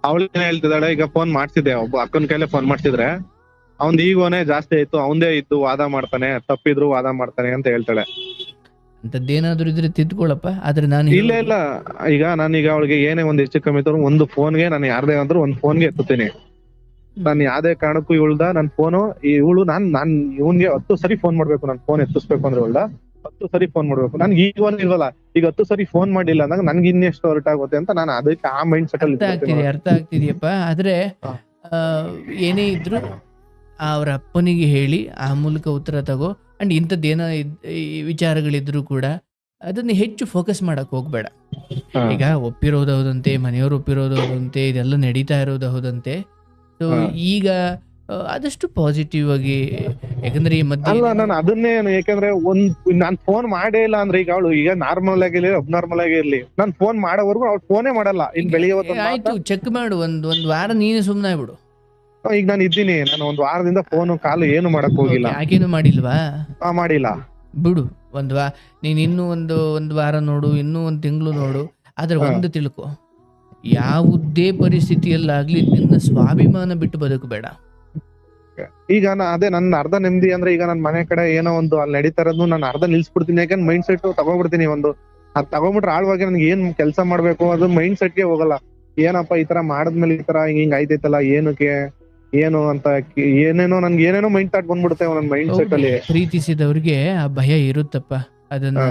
ಅವಳು ಏನ್ ಹೇಳ್ತಿದ್ದಾಳೆ, ಈಗ ಫೋನ್ ಮಾಡ್ತಿದ್ದೆ, ಒಬ್ಬ ಅಕ್ಕನ ಕೈಲೇ ಫೋನ್ ಮಾಡ್ತಿದ್ರೆ ಅವ್ನ್ ಈಗೋನೇ ಜಾಸ್ತಿ ಆಯ್ತು, ಅವಂದೇ ಇದ್ದು ವಾದ ಮಾಡ್ತಾನೆ, ತಪ್ಪಿದ್ರು ವಾದ ಮಾಡ್ತಾನೆ ಅಂತ ಹೇಳ್ತಾಳೆ. ಅಂತದ್ದೇನಾದ್ರೂ ಇದ್ರೆ ತಿದ್ಕೊಳ್ಳಪ್ಪ. ಆದ್ರೆ ನಾನು ಇಲ್ಲ ಈಗ ನಾನೀಗ ಅವಳಿಗೆ ಏನೇ ಒಂದ್ ಹೆಚ್ಚು ಕಮ್ಮಿ ಇದ್ರು ಒಂದು ಫೋನ್ಗೆ ನಾನು ಯಾರ್ದೇ ಅಂದ್ರು ಒಂದು ಫೋನ್ಗೆ ಎತ್ತುತ್ತೀನಿ. ನಾನು ಯಾವ್ದೇ ಕಾರಣಕ್ಕೂ ಇವಳ್ದ ನನ್ ಫೋನು ಇವಳು ನಾನ್ ಇವನ್ಗೆ 10 ಸರಿ ಫೋನ್ ಮಾಡ್ಬೇಕು, ನಾನು ಫೋನ್ ಎತ್ತಿಸ್ಬೇಕು ಅಂದ್ರೆ ಇವಳ್ದ 10 ಸರಿ ಫೋನ್ ಮಾಡ್ಬೇಕು. ನನ್ಗೆ ಈಗ ಇಲ್ವಲ್ಲ, ಈಗ 10 ಸರಿ ಫೋನ್ ಮಾಡಿಲ್ಲ ಅಂದಾಗ ನನ್ಗೆ ಇನ್ನೆಷ್ಟು ಹೊರಟ ಆಗುತ್ತೆ ಅಂತ ನಾನು ಅದಕ್ಕೆ ಆ ಮೈಂಡ್ ಸೆಟ್ ಅಲ್ಲಿ ಅರ್ಥ ಆಗ್ತಿದ್ಯಪ್ಪ. ಆದ್ರೆ ಏನೇ ಇದ್ರು ಅವ್ರ ಅಪ್ಪನಿಗೆ ಹೇಳಿ ಆ ಮೂಲಕ ಉತ್ತರ ತಗೋ. ಅಂಡ್ ಇಂಥದ್ದೇನೋ ವಿಚಾರಗಳಿದ್ರು ಕೂಡ ಅದನ್ನ ಹೆಚ್ಚು ಫೋಕಸ್ ಮಾಡಕ್ ಹೋಗ್ಬೇಡ. ಈಗ ಒಪ್ಪಿರೋದು ಹೌದಂತೆ, ಮನೆಯವರು ಒಪ್ಪಿರೋದು ಹೌದಂತೆ, ಇದೆಲ್ಲ ನಡೀತಾ ಇರೋದು ಹೌದಂತೆ. ಸೊ ಈಗ ಆದಷ್ಟು ಪಾಸಿಟಿವ್ ಆಗಿ, ಯಾಕಂದ್ರೆ ಈ ಮಧ್ಯೆ ನಾನು ಅದನ್ನೇ, ಯಾಕಂದ್ರೆ ನಾನ್ ಫೋನ್ ಮಾಡೇ ಇಲ್ಲ ಅಂದ್ರೆ ಈಗ ಅವಳು ಈಗ ನಾರ್ಮಲ್ ಆಗಿರ್ಲಿ ಅಬ್ನಾರ್ಮಲ್ ಆಗಿರ್ಲಿ, ನಾನ್ ಫೋನ್ ಮಾಡೋವರೆಗೂ ಅವ್ಳು ಫೋನೇ ಮಾಡಲ್ಲ. ಇನ್ ಬೆಳಿಗ್ಗೆ ಆಯ್ತು, ಚೆಕ್ ಮಾಡು, ಒಂದ್ ವಾರ ನೀನೇ ಸುಮ್ಮನೆ ಆಗ್ಬಿಡು. ಈಗ ನಾನು ಇದ್ದೀನಿ, ನಾನು ಒಂದ್ ವಾರದಿಂದ ಫೋನು ಕಾಲು ಏನು ಮಾಡಕ್ ಹೋಗಿಲ್ಲ. ಆಕೆನು ಮಾಡಿಲ್ವಾ? ಮಾಡಿಲ್ಲ. ಬಿಡು, ನೀನ್ ಇನ್ನೂ ಒಂದು ವಾರ ನೋಡು, ಇನ್ನೂ ಒಂದು ತಿಂಗಳು ನೋಡು. ಆದ್ರೆ ಒಂದು ತಿಳ್ಕೊ, ಯಾವುದೇ ಪರಿಸ್ಥಿತಿಯಲ್ಲಾಗ್ಲಿ ನಿನ್ನ ಸ್ವಾಭಿಮಾನ ಬಿಟ್ಟು ಬದುಕಬೇಡ. ಈಗ ಅದೇ ನನ್ನ ಅರ್ಧ ನೆಮ್ಮದಿ ಅಂದ್ರೆ, ಈಗ ನನ್ ಮನೆ ಕಡೆ ಏನೋ ಒಂದು ಅಲ್ಲಿ ನಡೀತಾ ಇರೋದು ನಾನು ಅರ್ಧ ನಿಲ್ಸ್ಬಿಡ್ತೀನಿ. ಯಾಕಂದ್ರೆ ಮೈಂಡ್ ಸೆಟ್ ತಗೊಂಡ್ಬಿಡ್ತೀನಿ. ಅದ್ ತಗೊಂಡ್ಬಿಟ್ರೆ ಆಳ್ವಾಗಿ ನನ್ಗೆ ಏನ್ ಕೆಲಸ ಮಾಡ್ಬೇಕು ಅದು ಮೈಂಡ್ ಸೆಟ್ಗೆ ಹೋಗಲ್ಲ. ಏನಪ್ಪ ಈ ತರ ಮಾಡಿದ್ಮೇಲೆ ಈ ತರ ಹಿಂಗ್ ಆಯ್ತೈತಲ್ಲ, ಏನಕ್ಕೆ ಏನು ಅಂತ ಏನೇನೋ ನನ್ಗೆ ಏನೇನೋ ಮೈಂಡ್ ಥಾಟ್ ಬಂದ್ಬಿಡುತ್ತೆ ನನ್ ಮೈಂಡ್ ಸೆಟ್ ಅಲ್ಲಿ. ಪ್ರೀತಿಸಿದವ್ರಿಗೆ ಆ ಭಯ ಇರುತ್ತಪ್ಪ, ಅದನ್ನ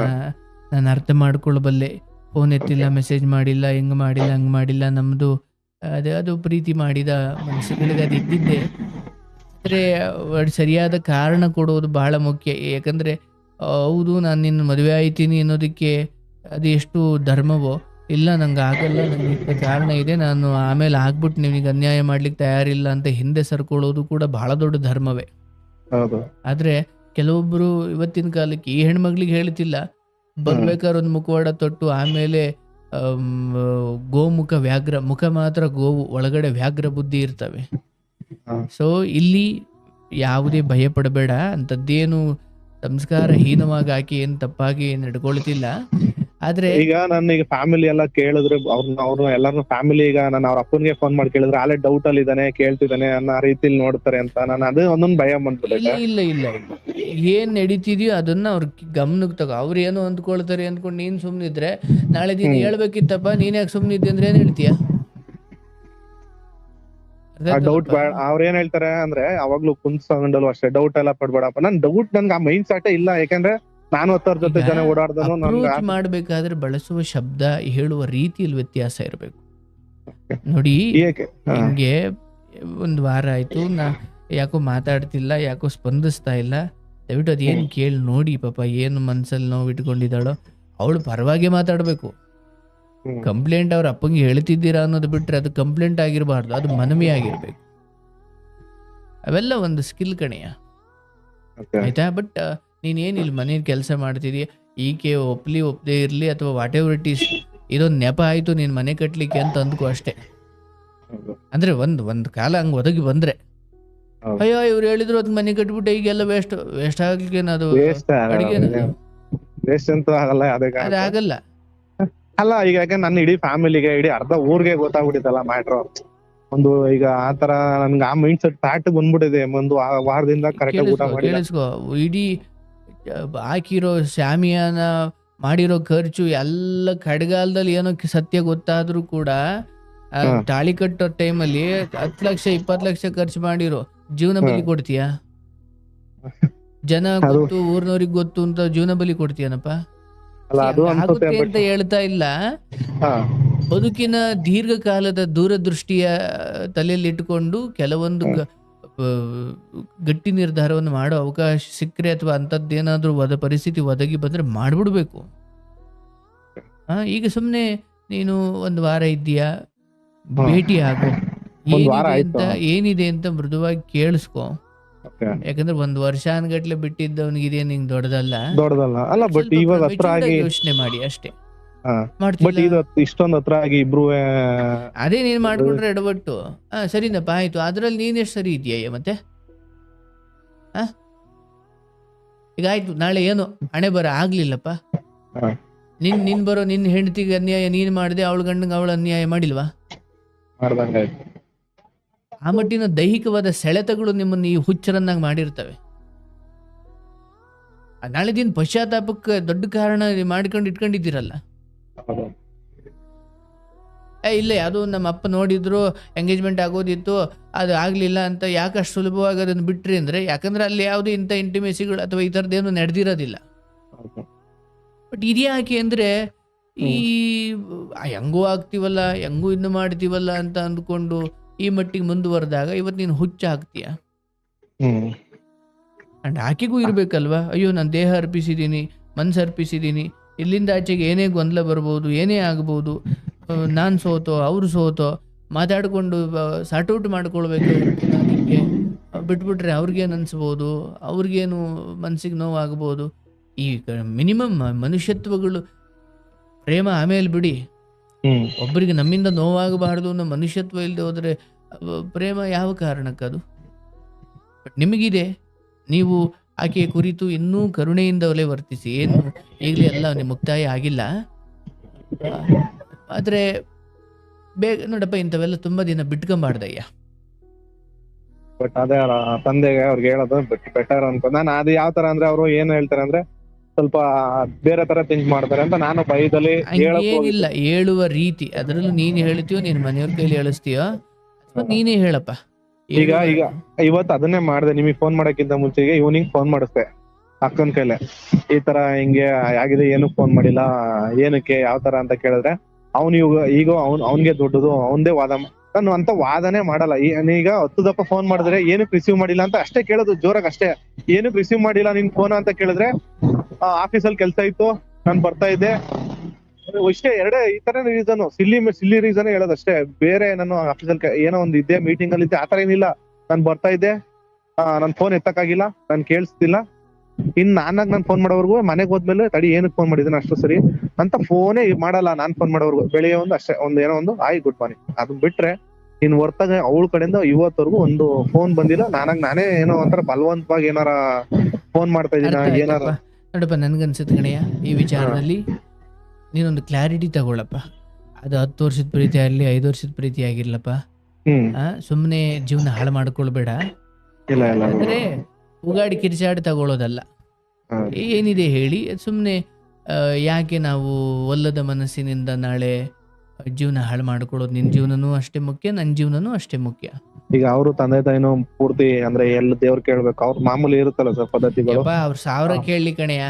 ನಾನು ಅರ್ಥ ಮಾಡ್ಕೊಳ್ಬಲ್ಲೆ. ಫೋನ್ ಎತ್ತಿಲ್ಲ, ಮೆಸೇಜ್ ಮಾಡಿಲ್ಲ, ಹಿಂಗ್ ಮಾಡಿಲ್ಲ, ಹಂಗ್ ಮಾಡಿಲ್ಲ, ನಮ್ದು ಅದು ಪ್ರೀತಿ ಮಾಡಿದ ಮನಸ್ಸುಗಳಿಗೆ ಅದು ಇದ್ದಿದ್ದೆ. ಅಂದ್ರೆ ಸರಿಯಾದ ಕಾರಣ ಕೊಡೋದು ಬಹಳ ಮುಖ್ಯ. ಯಾಕಂದ್ರೆ ಹೌದು, ನಾನು ನಿನ್ನ ಮದುವೆ ಆಯ್ತೀನಿ ಅನ್ನೋದಕ್ಕೆ ಅದು ಎಷ್ಟು ಧರ್ಮವೋ, ಇಲ್ಲ ನಂಗೆ ಆಗಲ್ಲ, ನಂಗೆ ಇಂಥ ಕಾರಣ ಇದೆ, ನಾನು ಆಮೇಲೆ ಆಗ್ಬಿಟ್ಟು ನಿಮಗೆ ಅನ್ಯಾಯ ಮಾಡ್ಲಿಕ್ಕೆ ತಯಾರಿಲ್ಲ ಅಂತ ಹಿಂದೆ ಸರ್ಕೊಳ್ಳೋದು ಕೂಡ ಬಹಳ ದೊಡ್ಡ ಧರ್ಮವೇ. ಆದ್ರೆ ಕೆಲವೊಬ್ರು ಇವತ್ತಿನ ಕಾಲಕ್ಕೆ ಈ ಹೆಣ್ಮಗ್ಳಿಗೆ ಹೇಳ್ತಿಲ್ಲ, ಬರ್ಬೇಕಾದ್ರೆ ಒಂದು ಮುಖವಾಡ ತೊಟ್ಟು ಆಮೇಲೆ ಗೋಮುಖ ವ್ಯಾಘ್ರ, ಮುಖ ಮಾತ್ರ ಗೋವು, ಒಳಗಡೆ ವ್ಯಾಘ್ರ ಬುದ್ಧಿ ಇರ್ತವೆ. ಸೊ ಇಲ್ಲಿ ಯಾವುದೇ ಭಯ ಪಡಬೇಡ. ಅಂಥದ್ದೇನು ಸಂಸ್ಕಾರ ಹೀನವಾಗಿ ಆಕೆ ಏನು ತಪ್ಪಾಗಿ ನಡ್ಕೊಳ್ತಿಲ್ಲ. ಆದ್ರೆ ಈಗ ನನ್ನ ಫ್ಯಾಮಿಲಿ ಎಲ್ಲ ಕೇಳಿದ್ರೆ ಅವ್ರು ಎಲ್ಲಾರು ಫ್ಯಾಮಿಲಿ, ಈಗ ನಾನು ಅವ್ರ ಅಪ್ಪನಿಗೆ ಫೋನ್ ಮಾಡಿ ಕೇಳಿದ್ರೆ ಆಲೇ ಡೌಟ್ ಅಲ್ಲಿ ಇದ್ದಾನೆ, ಕೇಳ್ತಿದ್ದಾನೆ ಅನ್ನೋ ರೀತಿಲಿ ನೋಡ್ತಾರೆ ಅಂತ ನಾನು ಅದೇ ಒಂದೊಂದು ಭಯ ಬಂದ್ಬಿಟ್ಟೆ. ಇಲ್ಲ ಏನ್ ನಡೀತಿದ್ಯೋ ಅದನ್ನ ಅವ್ರ ಗಮನಕ್ಕೆ ತಗೋ. ಅವ್ರು ಏನೋ ಅಂದ್ಕೊಳ್ತಾರೆ ಅಂದ್ಕೊಂಡು ನೀನ್ ಸುಮ್ನಿದ್ರೆ ನಾಳೆ ದಿನ ಹೇಳ್ಬೇಕಿತ್ತಪ್ಪ, ನೀನ್ ಯಾಕೆ ಸುಮ್ನಿದ್ದೆ ಅಂದ್ರೆ ಏನ್ ಹೇಳ್ತೀಯ? ಡೌಟ್ ಬೇಡ. ಅವ್ರ ಏನ್ ಹೇಳ್ತಾರೆ ಅಂದ್ರೆ ಅವಾಗ್ಲೂ ಕುಂತ್ಕೊಂಡಲ್ವ ಅಷ್ಟೇ, ಡೌಟ್ ಎಲ್ಲ ಪಡ್ಬೇಡಪ್ಪ. ನನ್ ಡೌಟ್ ನನ್ಗೆ ಆ ಮೈಂಡ್ ಸೆಟ್ ಇಲ್ಲ. ಯಾಕಂದ್ರೆ ನಾನು 10 ಜೊತೆ ಜನ ಓಡಾಡ್ದನು. ಮಾಡ್ಬೇಕಾದ್ರೆ ಬಳಸುವ ಶಬ್ದ, ಹೇಳುವ ರೀತಿಯಲ್ಲಿ ವ್ಯತ್ಯಾಸ ಇರಬೇಕು. ನೋಡಿ, ಹಿಂಗೆ ಒಂದು ವಾರ ಆಯ್ತು, ನಾ ಯಾಕೋ ಮಾತಾಡ್ತಿಲ್ಲ, ಯಾಕೋ ಸ್ಪಂದಿಸ್ತಾ ಇಲ್ಲ, ದಯವಿಟ್ಟು ಅದೇನು ಕೇಳಿ ನೋಡಿ ಪಾಪ, ಏನು ಮನ್ಸಲ್ಲಿ ನೋವು ಇಟ್ಕೊಂಡಿದ್ದಾಳೋ. ಅವಳು ಪರವಾಗಿ ಮಾತಾಡ್ಬೇಕು. ಕಂಪ್ಲೇಂಟ್ ಅವ್ರ ಅಪ್ಪಂಗೆ ಹೇಳ್ತಿದ್ದೀರಾ ಅನ್ನೋದು ಬಿಟ್ರೆ ಅದು ಕಂಪ್ಲೇಂಟ್ ಆಗಿರಬಾರ್ದು, ಅದು ಮನವಿ ಆಗಿರ್ಬೇಕು. ಅವೆಲ್ಲ ಒಂದು ಸ್ಕಿಲ್ ಕಣೆಯ, ಆಯ್ತಾ? ಬಟ್ ನೀನೇನಿಲ್ಲ, ಮನೇಲಿ ಕೆಲಸ ಮಾಡ್ತಿದೀಯ, ಈಕೆ ಒಪ್ಪದೇ ಇರಲಿ ಅಥವಾ ವಾಟ್ ಎವರ್ ಇಟ್ ಈಸ್, ಇದೊಂದು ನೆಪ ಆಯ್ತು ನೀನ್ ಮನೆ ಕಟ್ಲಿಕ್ಕೆ ಅಂತ ಅಂದ್ಕೋ ಅಷ್ಟೇ. ಅಂದ್ರೆ ಒಂದು ಕಾಲ ಹಂಗ್ ಒದಗಿ ಬಂದ್ರೆ, ಅಯ್ಯೋ ಇವ್ರು ಹೇಳಿದ್ರು ಅದ್ ಮನೆ ಕಟ್ಬಿಟ್ಟೆ, ಈಗೆಲ್ಲ ವೇಸ್ಟ್ ಆಗ್ಲಿಕ್ಕೆ ಅದು ಆಗಲ್ಲ ಅಲ್ಲ. ಈಗ ಯಾಕಂದ್ರೆ ನನ್ನ ಇಡೀ ಫ್ಯಾಮಿಲಿಗೆ, ಇಡೀ ಅರ್ಧ ಊರ್ಗೆ ಗೊತ್ತಾಗ್ಬಿಟ್ಟಿತ್ತಲ್ಲ ಮ್ಯಾಟ್ರು. ಒಂದು ಈಗ ಆತರ ನನ್ಗೆ ಆ ಮೈಂಡ್ ಸೆಟ್ ಫ್ಯಾಟ್ ಬಂದ್ಬಿಟ್ಟಿದೆ. ಒಂದು ವಾರದಿಂದ ಕರೆಕ್ಟ್ ಊಟ ಮಾಡಿ ಇಡೀ ಹಾಕಿರೋ ಶಾಮಿಯಾನ ಮಾಡಿರೋ ಖರ್ಚು ಎಲ್ಲ ಕಡೆಗಾಲದಲ್ಲಿ ಏನೋ ಸತ್ಯ ಗೊತ್ತಾದ್ರೂ ಕೂಡ ತಾಳಿ ಕಟ್ಟೋ ಟೈಮಲ್ಲಿ 10 ಲಕ್ಷ 20 ಲಕ್ಷ ಖರ್ಚು ಮಾಡಿರೋ ಜೀವನ ಬಲಿ ಕೊಡ್ತೀಯ? ಜನ ಗೊತ್ತು, ಊರ್ನವ್ರಿಗೆ ಗೊತ್ತು ಅಂತ ಜೀವನ ಬಲಿ ಕೊಡ್ತೀಯನಪ್ಪ? ಆಗುತ್ತೆ ಅಂತ ಹೇಳ್ತಾ ಇಲ್ಲ. ಬದುಕಿನ ದೀರ್ಘಕಾಲದ ದೂರದೃಷ್ಟಿಯ ತಲೆಯಲ್ಲಿ ಇಟ್ಟುಕೊಂಡು ಕೆಲವೊಂದು ಗಟ್ಟಿ ನಿರ್ಧಾರವನ್ನು ಮಾಡೋ ಅವಕಾಶ ಸಿಕ್ಕರೆ ಅಥವಾ ಅಂಥದ್ದೇನಾದ್ರೂ ಪರಿಸ್ಥಿತಿ ಒದಗಿ ಬಂದ್ರೆ ಮಾಡ್ಬಿಡ್ಬೇಕು. ಈಗ ಸುಮ್ನೆ ನೀನು ಒಂದು ವಾರ ಇದ್ದೀಯಾ, ಭೇಟಿ ಆಗು, ಏನಿದೆ ಅಂತ ಮೃದುವಾಗಿ ಕೇಳಿಸ್ಕೊ. ಯಾಕಂದ್ರೆ 1 ವರ್ಷ ಅನ್ಗಟ್ಲೆ ಬಿಟ್ಟಿದ್ದವನಿಗೆ ಇದೇನು ಹಿಂಗ್ ದೊಡ್ಡದಲ್ಲ. ಬಟ್ ಇವಾಗ ಯೋಚನೆ ಮಾಡಿ ಅಷ್ಟೇ. ಇಷ್ಟೊಂದು ಹತ್ರ ಆಗಿ ಇಬ್ರು ಅದೇ ನೀನ್ ಮಾಡ್ಕೊಂಡ್ರೆ ಎಡವಟ್ಟು. ಸರಿನಪ್ಪ, ಆಯ್ತು, ಅದ್ರಲ್ಲಿ ನೀನೆಷ್ಟು ಸರಿ ಇದೆಯಾ? ಮತ್ತೆ ಈಗ ಆಯ್ತು, ನಾಳೆ ಏನು ಹಣೆ ಬರ ಆಗ್ಲಿಲ್ಲಪ್ಪ, ನಿನ್ ಬರೋ ನಿನ್ ಹೆಂಡತಿಗೆ ಅನ್ಯಾಯ ನೀನ್ ಮಾಡಿದೆ, ಅವಳ ಗಂಡಂಗೆ ಅವಳ ಅನ್ಯಾಯ ಮಾಡಿಲ್ವಾ? ಆ ಮಟ್ಟಿನ ದೈಹಿಕವಾದ ಸೆಳೆತಗಳು ನಿಮ್ಮನ್ನು ಈ ಹುಚ್ಚರನ್ನಾಗಿ ಮಾಡಿರ್ತವೆ. ನಾಳೆ ದಿನ ಪಶ್ಚಾತ್ತಾಪಕ್ಕೆ ದೊಡ್ಡ ಕಾರಣ ಮಾಡ್ಕೊಂಡು ಇಟ್ಕೊಂಡಿದ್ದೀರಲ್ಲ. ಇಲ್ಲ ಅದು ನಮ್ಮ ಅಪ್ಪ ನೋಡಿದ್ರು, ಎಂಗೇಜ್ಮೆಂಟ್ ಆಗೋದಿತ್ತು, ಅದು ಆಗ್ಲಿಲ್ಲ ಅಂತ ಯಾಕಷ್ಟು ಸುಲಭವಾಗಿ ಅದನ್ನು ಬಿಟ್ರಿ ಅಂದ್ರೆ, ಯಾಕಂದ್ರೆ ಅಲ್ಲಿ ಯಾವುದೇ ಇಂಥ ಇಂಟಿಮೇಸಿಗಳು ಅಥವಾ ಈ ಥರದ್ದೇನು ನಡೆದಿರೋದಿಲ್ಲ. ಬಟ್ ಇದ್ಯಾಕೆ ಅಂದ್ರೆ ಈ ಹೆಂಗೂ ಆಗ್ತೀವಲ್ಲ, ಹೆಂಗೂ ಇನ್ನು ಮಾಡ್ತೀವಲ್ಲ ಅಂತ ಅಂದ್ಕೊಂಡು ಈ ಮಟ್ಟಿಗೆ ಮುಂದುವರೆದಾಗ ಇವತ್ತು ನೀನು ಹುಚ್ಚ ಆಗ್ತೀಯ. ಅಂಡ್ ಆಕೆಗೂ ಇರ್ಬೇಕಲ್ವಾ, ಅಯ್ಯೋ ನಾನು ದೇಹ ಅರ್ಪಿಸಿದ್ದೀನಿ, ಮನ್ಸು ಅರ್ಪಿಸಿದ್ದೀನಿ, ಇಲ್ಲಿಂದ ಆಚೆಗೆ ಏನೇ ಗೊಂದಲ ಬರ್ಬೋದು, ಏನೇ ಆಗ್ಬೋದು, ನಾನು ಸೋತೋ ಅವ್ರು ಸೋತೋ ಮಾತಾಡ್ಕೊಂಡು ಸಾರ್ಟ್ಔಟ್ ಮಾಡ್ಕೊಳ್ಬೇಕು. ನನಗೆ ಬಿಟ್ಬಿಟ್ರೆ ಅವ್ರಿಗೇನು ಅನ್ಸ್ಬೋದು, ಅವ್ರಿಗೇನು ಮನ್ಸಿಗೆ ನೋವಾಗ್ಬೋದು. ಈ ಮಿನಿಮಮ್ ಮನುಷ್ಯತ್ವಗಳು, ಪ್ರೇಮ ಆಮೇಲೆ ಬಿಡಿ, ಒಬ್ಬರಿಗೆ ನಮ್ಮಿಂದ ನೋವಾಗಬಾರ್ದು ಅನ್ನೋ ಮನುಷ್ಯತ್ವ ಇಲ್ಲದೆ ಹೋದ್ರೆ ಪ್ರೇಮ ಯಾವ ಕಾರಣಕ್ಕದು? ಬಟ್ ನಿಮಗಿದೆ, ನೀವು ಆಕೆಯ ಕುರಿತು ಇನ್ನೂ ಕರುಣೆಯಿಂದಲೇ ವರ್ತಿಸಿ. ಏನು ಈಗಲೇ ಎಲ್ಲ ನಿಮ್ಮ ಮುಕ್ತಾಯ ಆಗಿಲ್ಲ. ಆದರೆ ಬೇಗ ನೋಡಪ್ಪ, ಇಂಥವೆಲ್ಲ ತುಂಬ ದಿನ ಬಿಟ್ಕೊಂಬಾರ್ದಯ್ಯ. ಬಟ್ ಅದೇ ತಂದೆಗೆ ಅವ್ರಿಗೆ ಹೇಳೋದು ಬೆಟರ್ ಅನ್ಕೊ. ನಾನು ಅದು ಯಾವ ತರ ಅಂದ್ರೆ ಅವರು ಏನ್ ಹೇಳ್ತಾರೆ ಅಂದ್ರೆ ಸ್ವಲ್ಪ ಬೇರೆ ತರ ಥಿಂಕ್ ಮಾಡ್ತಾರೆ ಅಂತ ನಾನು ಭಯದಲ್ಲಿ ಹಂಗೇನಿಲ್ಲ, ಹೇಳುವ ರೀತಿ ಅದರಲ್ಲೂ ನೀನು ಹೇಳ್ತೀಯೋ ನಿನ್ನ ಮನೆಯವ್ರ ಕೈಲಿ ಹೇಳಿಸ್ತೀಯೋ ಅಥವಾ ನೀನೇ ಹೇಳಪ್ಪ. ಈಗ ಇವತ್ತು ಅದನ್ನೇ ಮಾಡಿದೆ. ನಿಮಗೆ ಫೋನ್ ಮಾಡಕ್ಕಿಂತ ಮುಂಚೆಗೆ ಇವನಿಗೆ ಫೋನ್ ಮಾಡಿಸ್ದೆ ಅಕ್ಕನ ಕೈಲೆ. ಈ ತರ ಹಿಂಗೆ ಆಗಿದೆ, ಏನಕ್ಕೆ ಫೋನ್ ಮಾಡಿಲ್ಲ, ಏನಕ್ಕೆ, ಯಾವ ತರ ಅಂತ ಕೇಳಿದ್ರೆ ಅವ್ನು ಈಗ ಅವ್ನ್ಗೆ ದೊಡ್ಡದು, ಅವನದೇ ವಾದ. ನಾನು ಅಂತ ವಾದನೆ ಮಾಡಲ್ಲ. ಈಗ 10 ದಪ್ಪ ಫೋನ್ ಮಾಡಿದ್ರೆ ಏನಕ್ಕೆ ರಿಸೀವ್ ಮಾಡಿಲ್ಲ ಅಂತ ಅಷ್ಟೇ ಕೇಳೋದು, ಜೋರಾಗಿ ಅಷ್ಟೇ. ಏನಕ್ಕೆ ರಿಸೀವ್ ಮಾಡಿಲ್ಲ ನಿನ್ ಫೋನ್ ಅಂತ ಕೇಳಿದ್ರೆ ಆಫೀಸಲ್ಲಿ ಕೆಲ್ಸ ಇತ್ತು, ನಾನ್ ಬರ್ತಾ ಇದ್ದೆ, ಇಷ್ಟೇ. ಎರಡೇ ಈ ತರ ರೀಸನ್, ಸಿಲ್ಲಿ ರೀಸನ್ ಹೇಳೋದಷ್ಟೇ. ಬೇರೆ ನಾನು ಆಫೀಸಲ್ಲಿ ಏನೋ ಒಂದು ಇದ್ದೆ, ಮೀಟಿಂಗ್ ಅಲ್ಲಿ ಇದ್ದೆ, ಆತರ ಏನಿಲ್ಲ. ನಾನ್ ಬರ್ತಾ ಇದ್ದೆ, ನನ್ ಫೋನ್ ಎತ್ತಕ್ಕಾಗಿಲ್ಲ, ನಾನ್ ಕೇಳಿಸ್ತಿಲ್ಲ. ಇನ್ ನಾನ್ ಫೋನ್ ಮಾಡೋವರ್ಗು ಮನೆಗ್ ಹೋದ್ಮೇಲೆ ತಡಿ ಏನಕ್ಕೆ ಫೋನ್ ಮಾಡಿದ್ದೀನಿ ಅಷ್ಟು ಸರಿ ಅಂತ ಫೋನೇ ಮಾಡಲ್ಲ. ನಾನ್ ಫೋನ್ ಮಾಡೋವರ್ಗು ಬೆಳಿಗ್ಗೆ ಒಂದು ಅಷ್ಟೇ, ಏನೋ ಒಂದು ಹಾಯ್ ಗುಡ್ ಮಾರ್ನಿಂಗ್, ಅದನ್ನ ಬಿಟ್ರೆ ಇನ್ ಹೊರ್ತಾಗ ಅವಳ ಕಡೆಯಿಂದ ಇವತ್ತವರೆಗೂ ಒಂದು ಫೋನ್ ಬಂದಿಲ್ಲ. ನಾನೇ ಏನೋ ಒಂಥರ ಬಲವಂತವಾಗಿ ಏನಾರ ಫೋನ್ ಮಾಡ್ತಾ ಇದೀನ ಏನಾರ. ನೋಡಪ್ಪ, ನನ್ಗನ್ಸುತ್ತೆ ಕಣಯ್ಯ, ಈ ವಿಚಾರದಲ್ಲಿ ನೀನೊಂದು ಕ್ಲಾರಿಟಿ ತಗೊಳಪ್ಪ. ಅದು 10 ವರ್ಷದ ಪ್ರೀತಿ ಆಗಲಿ, 5 ವರ್ಷದ ಪ್ರೀತಿ ಆಗಿರ್ಲಪ್ಪ, ಸುಮ್ಮನೆ ಜೀವನ ಹಾಳು ಮಾಡ್ಕೊಳ್ಬೇಡ. ಅಂದ್ರೆ ಉಗಾಡಿ ಕಿರ್ಚಾಡಿ ತಗೊಳ್ಳೋದಲ್ಲ. ಏನಿದೆ ಹೇಳಿ, ಸುಮ್ಮನೆ ಯಾಕೆ ನಾವು ಒಲ್ಲದ ಮನಸ್ಸಿನಿಂದ ನಾಳೆ ಜೀವನ ಹಾಳು ಮಾಡ್ಕೊಳ್ಳೋದು? ನಿನ್ ಜೀವನನೂ ಅಷ್ಟೇ ಮುಖ್ಯ, ನನ್ನ ಜೀವನನೂ ಅಷ್ಟೇ ಮುಖ್ಯ. ಈಗ ಅವರು ತಂದೆ ತಾಯಿನೂ ಪೂರ್ತಿ ಅಂದ್ರೆ ಎಲ್ಲ ದೇವ್ರು ಕೇಳ್ಬೇಕು, ಅವ್ರ ಮಾಮೂಲಿ ಇರುತ್ತಲ್ಲ ಸರ್ ಪದ್ಧತಿಗಳು. ಅವ್ರ 1000 ಕೇಳಲಿ ಕಣಯ್ಯ,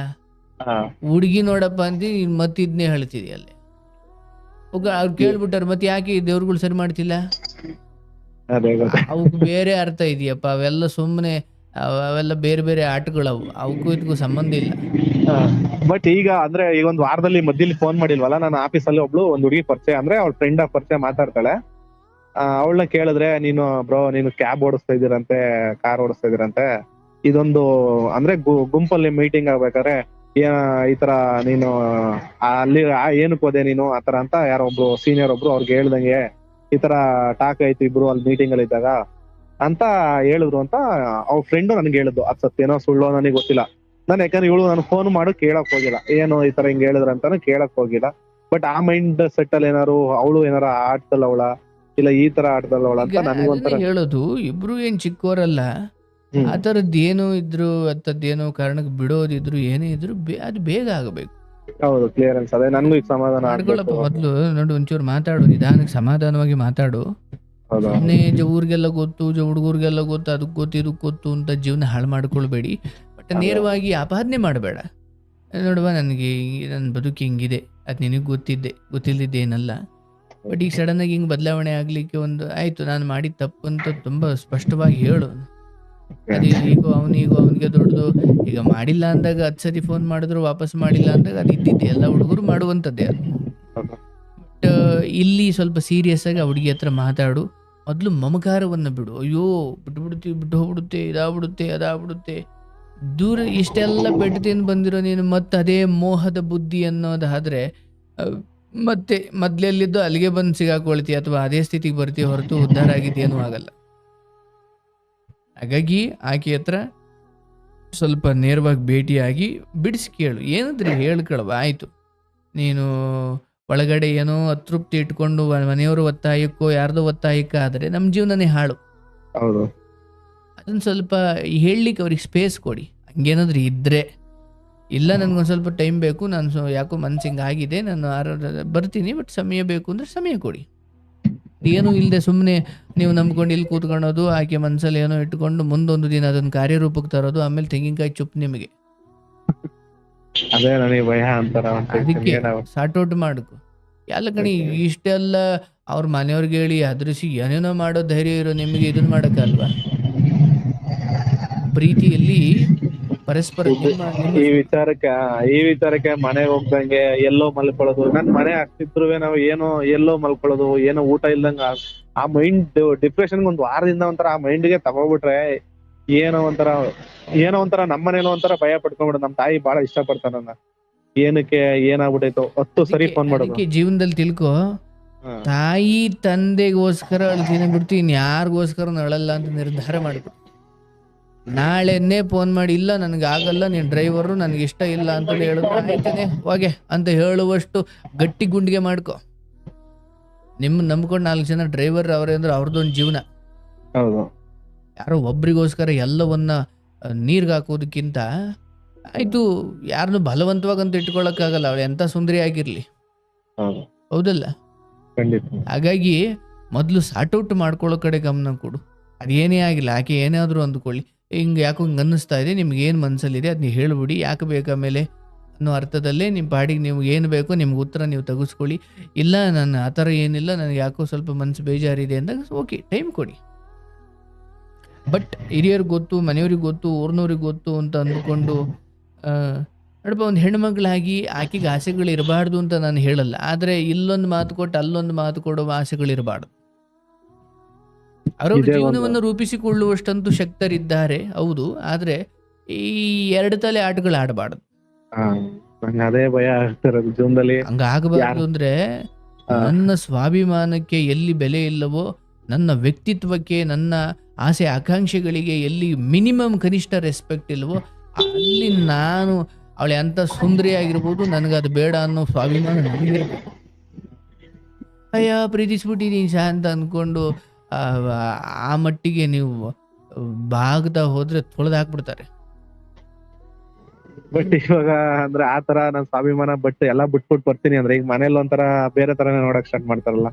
ಹುಡುಗಿ ನೋಡಪ್ಪ ಅಂತ ಮತ್ತೆ ಇದನ್ನೇ ಹೇಳ್ತಿದಿ ಅಲ್ಲಿ. ಅವ್ರು ಕೇಳ್ಬಿಟ್ಟಾರ, ಮತ್ತೆ ಯಾಕೆ ದೇವ್ರುಗಳು ಸರಿ ಮಾಡ್ತಿಲ್ಲ? ಅವಕ್ಕೆ ಬೇರೆ ಅರ್ಥ ಇದೆಯಪ್ಪ. ಅವೆಲ್ಲ ಸುಮ್ಮನೆ, ಅವೆಲ್ಲ ಬೇರೆ ಬೇರೆ ಆಟಗಳವು, ಅವಕ್ಕೂ ಇದಕ್ಕೂ ಸಂಬಂಧ ಇಲ್ಲ. ಬಟ್ ಈಗ ಅಂದ್ರೆ ಈಗ ಒಂದ್ ವಾರದಲ್ಲಿ ಮಧ್ಯಲಿ ಫೋನ್ ಮಾಡಿಲ್ವಲ್ಲ, ನಾನು ಆಫೀಸಲ್ಲಿ ಒಬ್ಳು ಒಂದ್ ಹುಡುಗಿ ಪರಿಚಯ, ಅಂದ್ರೆ ಅವ್ಳ ಫ್ರೆಂಡ್ ಪರಿಚಯ ಮಾತಾಡ್ತಾಳೆ. ಅವಳನ್ನ ಕೇಳಿದ್ರೆ, ನೀನು ಕ್ಯಾಬ್ ಓಡಿಸ್ತಾ ಇದೀರಂತೆ, ಕಾರ್ ಓಡಿಸ್ತಾ ಇದೀರಂತೆ, ಇದೊಂದು ಅಂದ್ರೆ ಗುಂಪಲ್ಲಿ ಮೀಟಿಂಗ್ ಆಗ್ಬೇಕಾದ್ರೆ ಈ ತರ ನೀನು ಅಲ್ಲಿ ಏನಕ್ಕೆ ಹೋದೆ ನೀನು ಆತರ ಅಂತ ಯಾರೋ ಒಬ್ರು ಸೀನಿಯರ್ ಒಬ್ರು ಅವ್ರಿಗೆ ಹೇಳ್ದಂಗೆ ಈ ತರ ಟಾಕ್ ಆಯ್ತು ಇಬ್ರು ಅಲ್ಲಿ ಮೀಟಿಂಗ್ ಅಲ್ಲಿ ಇದ್ದಾಗ ಅಂತ ಹೇಳಿದ್ರು ಅಂತ ಅವ್ರ ಫ್ರೆಂಡ್ ನನ್ಗೆ ಹೇಳಿದ್ದು. ಅದ್ ಸತ್ಯನೋ ಸುಳ್ಳೋ ನನಗೆ ಗೊತ್ತಿಲ್ಲ. ನಾನು ಯಾಕಂದ್ರೆ ಇವಳು ನಾನು ಫೋನ್ ಮಾಡು ಕೇಳಕ್ ಹೋಗಿಲ್ಲ, ಏನು ಈ ತರ ಹಿಂಗ್ ಹೇಳಿದ್ರ ಅಂತಾನು ಕೇಳಕ್ ಹೋಗಿಲ್ಲ. ಬಟ್ ಆ ಮೈಂಡ್ ಸೆಟ್ ಅಲ್ಲಿ ಏನಾರು ಅವಳು ಏನಾರ ಆಟದಲ್ಲ ಅವಳ, ಇಲ್ಲ ಈ ತರ ಆಟದಲ್ಲ ಅವಳ ಅಂತ ನನ್ಗೊಂಥರ ಹೇಳೋದು. ಇಬ್ರು ಏನ್ ಚಿಕ್ಕವರಲ್ಲ, ಆ ಥರದ್ದೇನೋ ಇದ್ರು, ಅಂತದ್ದೇನೋ ಕಾರಣಕ್ಕೆ ಬಿಡೋದಿದ್ರು, ಏನೇ ಇದ್ರು ಅದು ಬೇಗ ಆಗಬೇಕು. ಹೌದು, ಕ್ಲಿಯರೆನ್ಸ್. ಅದೇ ನನ್ಗೂ ಈಗ ಸಮಾಧಾನ ಮಾಡ್ಕೊಳ್ಳಪ್ಪ. ಮೊದ್ಲು ನೋಡು, ಒಂಚೂರು ಮಾತಾಡು, ನಿಧಾನಕ್ಕೆ ಸಮಾಧಾನವಾಗಿ ಮಾತಾಡು. ಸುಮ್ಮನೆ ಊರಿಗೆಲ್ಲ ಗೊತ್ತು, ಹುಡುಗರಿಗೆಲ್ಲ ಗೊತ್ತು, ಅದಕ್ಕೆ ಗೊತ್ತು ಇದಕ್ಕೆ ಗೊತ್ತು ಅಂತ ಜೀವನ ಹಾಳು ಮಾಡ್ಕೊಳ್ಬೇಡಿ. ಬಟ್ ನೇರವಾಗಿ ಆಪಾದನೆ ಮಾಡಬೇಡ. ನೋಡುವ, ನನಗೆ ನನ್ನ ಬದುಕು ಹಿಂಗಿದೆ, ಅದು ನಿನಗೆ ಗೊತ್ತಿಲ್ಲದೇನಲ್ಲ. ಬಟ್ ಈಗ ಸಡನ್ ಆಗಿ ಹಿಂಗೆ ಬದಲಾವಣೆ ಆಗ್ಲಿಕ್ಕೆ ಒಂದು ಆಯ್ತು, ನಾನು ಮಾಡಿದ ತಪ್ಪು ಅಂತ ತುಂಬಾ ಸ್ಪಷ್ಟವಾಗಿ ಹೇಳು. ಅದು ಅವನಿಗೆ ದೊಡ್ಡದು. ಈಗ ಮಾಡಿಲ್ಲ ಅಂದಾಗ 10 ಸರಿ ಫೋನ್ ಮಾಡಿದ್ರು ವಾಪಸ್ ಮಾಡಿಲ್ಲ ಅಂದಾಗ ಅದು ಇದ್ದಿದ್ದೆ, ಎಲ್ಲ ಹುಡುಗರು ಮಾಡುವಂಥದ್ದೇ ಅದು. ಬಟ್ ಇಲ್ಲಿ ಸ್ವಲ್ಪ ಸೀರಿಯಸ್ ಆಗಿ ಆ ಹುಡುಗಿ ಹತ್ರ ಮಾತಾಡು. ಮೊದಲು ಮಮಕಾರವನ್ನು ಬಿಡು. ಅಯ್ಯೋ ಬಿಟ್ಟು ಹೋಗ್ಬಿಡುತ್ತೆ, ಇದಾಗ್ಬಿಡುತ್ತೆ, ಅದಾಗ್ಬಿಡುತ್ತೆ, ದೂರ ಇಷ್ಟೆಲ್ಲ ಪೆಟ್ಟು ತಿಂದು ಬಂದಿರೋ ನೀನು ಮತ್ತೆ ಅದೇ ಮೋಹದ ಬುದ್ಧಿ ಅನ್ನೋದಾದ್ರೆ ಮತ್ತೆ ಮೊದ್ಲೆಲ್ಲಿದ್ದು ಅಲ್ಲಿಗೆ ಬಂದು ಸಿಗಾಕೊಳ್ತೀಯ, ಅಥವಾ ಅದೇ ಸ್ಥಿತಿಗೆ ಬರ್ತೀಯ ಹೊರತು ಉದ್ಧಾರ ಆಗಿದ್ದೇನೂ ಆಗಲ್ಲ. ಹಾಗಾಗಿ ಆಕೆ ಹತ್ರ ಸ್ವಲ್ಪ ನೇರವಾಗಿ ಭೇಟಿಯಾಗಿ ಬಿಡಿಸಿ ಕೇಳು. ಏನಾದ್ರೂ ಹೇಳ್ಕೊಳವ, ಆಯಿತು ನೀನು ಒಳಗಡೆ ಏನೋ ಅತೃಪ್ತಿ ಇಟ್ಕೊಂಡು ಮನೆಯವರು ಒತ್ತಾಯಕ್ಕೋ ಯಾರ್ದೋ ಒತ್ತಾಯಕ್ಕೆ ಆದರೆ ನಮ್ಮ ಜೀವನನೇ ಹಾಳು. ಹೌದು, ಅದನ್ನು ಸ್ವಲ್ಪ ಹೇಳಲಿಕ್ಕೆ ಅವ್ರಿಗೆ ಸ್ಪೇಸ್ ಕೊಡಿ. ಹಂಗೇನಾದ್ರೂ ಇದ್ದರೆ, ಇಲ್ಲ ನನಗೊಂದು ಸ್ವಲ್ಪ ಟೈಮ್ ಬೇಕು, ನಾನು ಯಾಕೋ ಮನ್ಸಿಂಗ್ ಆಗಿದೆ, ನಾನು ಬರ್ತೀನಿ, ಬಟ್ ಸಮಯ ಬೇಕು ಅಂದರೆ ಸಮಯ ಕೊಡಿ. ಏನೂ ಇಲ್ಲದೆ ಸುಮ್ಮನೆ ನೀವು ನಂಬ್ಕೊಂಡು ಇಲ್ಲಿ ಕೂತ್ಕೊಳ್ಳೋದು, ಆಕೆ ಮನಸ್ಸಲ್ಲಿ ಏನೋ ಇಟ್ಕೊಂಡು ಮುಂದೊಂದು ದಿನ ಅದನ್ನು ಕಾರ್ಯರೂಪಕ್ಕೆ ತರೋದು, ಆಮೇಲೆ ತೆಂಗಿನಕಾಯಿ ಚುಪ್ ನಿಮಗೆ. ಅದೇ ನನಗೆ ಭಯ ಅಂತಾರ. ಅದಕ್ಕೆ ಸಾರ್ಟ್ ಔಟ್ ಮಾಡ್ಕೊ. ಎಲ್ಲ ಕಣಿ, ಇಷ್ಟೆಲ್ಲ ಅವ್ರ ಮನೆಯವ್ರಿಗೆ ಹೇಳಿ ಅದ್ರಿಸಿ ಏನೇನೋ ಮಾಡೋ ಧೈರ್ಯ ಇರೋ ನಿಮಗೆ ಇದನ್ನ ಮಾಡೋಕ್ಕಲ್ವಾ? ಪ್ರೀತಿಯಲ್ಲಿ ಪರಸ್ಪರ ಈ ವಿಚಾರಕ್ಕೆ ಮನೆಗೆ ಹೋಗ್ದಂಗೆ ಎಲ್ಲೋ ಮಲ್ಕೊಳ್ಳೋದು, ನನ್ ಮನೆ ಅಷ್ಟಿದ್ರು ನಾವು ಎಲ್ಲೋ ಮಲ್ಕೊಳ್ಳೋದು, ಏನೋ ಊಟ ಇಲ್ದಂಗ ಆ ಮೈಂಡ್ ಡಿಪ್ರೆಷನ್ ಒಂದು ವಾರದಿಂದ ಒಂಥರ ಆ ಮೈಂಡ್ಗೆ ತಗೋಬಿಟ್ರೆ ಏನೋ ಒಂಥರ ನಮ್ಮನೇನೋ ಒಂಥರ ಭಯ ಪಡ್ಕೊಂಡ್ಬಿಡ. ನಮ್ ತಾಯಿ ಬಹಳ ಇಷ್ಟ ಪಡ್ತಾರ ನನ್ನ. ಏನಕ್ಕೆ ಏನಾಗ್ಬಿಟ್ಟೈತೋ 10 ಸರಿ ಫೋನ್ ಮಾಡೋದು. ಜೀವನದಲ್ಲಿ ತಿಳ್ಕೊ, ತಾಯಿ ತಂದೆಗೋಸ್ಕರ ಅಳ್ತೀನಿ ಬಿಡ್ತು, ಇನ್ ಯಾರಿಗೋಸ್ಕರ ಅಳಲ್ಲ ಅಂತ ನಿರ್ಧಾರ ಮಾಡ್ಬಿಟ್ಟು ನಾಳೆನೇ ಫೋನ್ ಮಾಡಿ, ಇಲ್ಲ ನನಗೆ ಆಗಲ್ಲ, ನೀನು ಡ್ರೈವರು, ನನಗೆ ಇಷ್ಟ ಇಲ್ಲ ಅಂತ ಹೇಳಿದ್ರೆ ಆಯ್ತಾನೆ ಹೋಗೆ ಅಂತ ಹೇಳುವಷ್ಟು ಗಟ್ಟಿ ಗುಂಡಿಗೆ ಮಾಡ್ಕೊ. ನಿಮ್ಮನ್ನ ನಂಬ್ಕೊಂಡು 4 ಜನ ಡ್ರೈವರ್ ಅವರೇ ಅಂದ್ರೆ ಅವ್ರದ್ದೊಂದು ಜೀವನ. ಹೌದು. ಯಾರೋ ಒಬ್ರಿಗೋಸ್ಕರ ಎಲ್ಲವನ್ನ ನೀರ್ಗೆ ಹಾಕೋದಕ್ಕಿಂತ ಆಯ್ತು, ಯಾರನ್ನು ಬಲವಂತವಾಗಂತ ಇಟ್ಕೊಳಕ್ಕಾಗಲ್ಲ, ಅವಳು ಎಂತ ಸುಂದರಿ ಆಗಿರ್ಲಿ, ಹೌದು. ಹೌದಲ್ಲ? ಖಂಡಿತ. ಹಾಗಾಗಿ ಮೊದಲು ಸಾರ್ಟ್ಔಟ್ ಮಾಡ್ಕೊಳ್ಳೋ ಕಡೆ ಗಮನ ಕೊಡು. ಅದೇನೇ ಆಗಿಲ್ಲ, ಆಕೆ ಏನಾದರೂ ಅಂದ್ಕೊಳ್ಳಿ, ಹಿಂಗೆ ಯಾಕೋ ಹಿಂಗೆ ಅನ್ನಿಸ್ತಾ ಇದೆ, ನಿಮ್ಗೆ ಏನು ಮನಸ್ಸಲ್ಲಿದೆ ಅದನ್ನ ಹೇಳ್ಬಿಡಿ, ಯಾಕೆ ಬೇಕು ಆಮೇಲೆ ಅನ್ನೋ ಅರ್ಥದಲ್ಲೇ ನಿಮ್ಮ ಪಾಡಿಗೆ ನೀವು ಏನು ಬೇಕೋ ನಿಮ್ಗೆ ಉತ್ತರ ನೀವು ತೆಗೆಸ್ಕೊಳ್ಳಿ. ಇಲ್ಲ ನಾನು ಆ ಥರ ಏನಿಲ್ಲ, ನನಗೆ ಯಾಕೋ ಸ್ವಲ್ಪ ಮನಸ್ಸು ಬೇಜಾರಿದೆ ಅಂದಾಗ ಓಕೆ, ಟೈಮ್ ಕೊಡಿ. ಬಟ್ ಹಿರಿಯರಿಗೆ ಗೊತ್ತು, ಮನೆಯವ್ರಿಗೆ ಗೊತ್ತು, ಊರ್ನವ್ರಿಗೆ ಗೊತ್ತು ಅಂತ ಅಂದ್ಕೊಂಡು ನೋಡಪ್ಪ, ಒಂದು ಹೆಣ್ಮಗಳಾಗಿ ಆಕೆಗೆ ಆಸೆಗಳು ಇರಬಾರ್ದು ಅಂತ ನಾನು ಹೇಳಲ್ಲ, ಆದರೆ ಇಲ್ಲೊಂದು ಮಾತು ಕೊಟ್ಟು ಅಲ್ಲೊಂದು ಮಾತು ಕೊಡೋ ಆಸೆಗಳಿರಬಾರ್ದು. ಅವರವ್ರ ಜೀವನವನ್ನು ರೂಪಿಸಿಕೊಳ್ಳುವಷ್ಟಂತೂ ಶಕ್ತರಿದ್ದಾರೆ, ಹೌದು, ಆದರೆ ಈ 2 ತಲೆ ಆಟಗಳು ಆಡಬಾರ್ದು. ಅದೇ ಭಯ ಆಗ್ತಿರೋದು ಜೀವನದಲ್ಲಿ. ಹಂಗಾಗಬಾರ್ದು ಅಂದ್ರೆ ನನ್ನ ಸ್ವಾಭಿಮಾನಕ್ಕೆ ಎಲ್ಲಿ ಬೆಲೆ ಇಲ್ಲವೋ, ನನ್ನ ವ್ಯಕ್ತಿತ್ವಕ್ಕೆ, ನನ್ನ ಆಸೆ ಆಕಾಂಕ್ಷೆಗಳಿಗೆ ಎಲ್ಲಿ ಮಿನಿಮಮ್ ಕನಿಷ್ಠ ರೆಸ್ಪೆಕ್ಟ್ ಇಲ್ವೋ, ಅಲ್ಲಿ ನಾನು ಅವಳೆ ಅಂತ ಸುಂದರಿ ಆಗಿರ್ಬೋದು, ನನಗದು ಬೇಡ ಅನ್ನೋ ಸ್ವಾಭಿಮಾನ ನನಗಿರ್ಬೇಕು. ಅಯ್ಯ ಪ್ರೀತಿಸ್ಬಿಟ್ಟಿದ್ದೀನಿ ಶಾ ಅಂತ ಅಂದ್ಕೊಂಡು ಆ ಮಟ್ಟಿಗೆ ನೀವು ಬಾಗ್ತಾ ಹೋದ್ರೆ ತೊಳೆದಾಕ್ಬಿಡ್ತಾರೆ. ಬಟ್ ಇವಾಗ ಅಂದ್ರೆ ಆತರ ನನ್ ಸ್ವಾಭಿಮಾನ ಬಟ್ ಎಲ್ಲಾ ಬಿಟ್ಬಿಟ್ಟು ಬರ್ತೀನಿ ಅಂದ್ರೆ ಈಗ ಮನೇಲಿ ಒಂಥರ ಬೇರೆ ತರನೇ ನೋಡಕ್ ಸ್ಟಾರ್ಟ್ ಮಾಡ್ತಾರಲ್ಲ.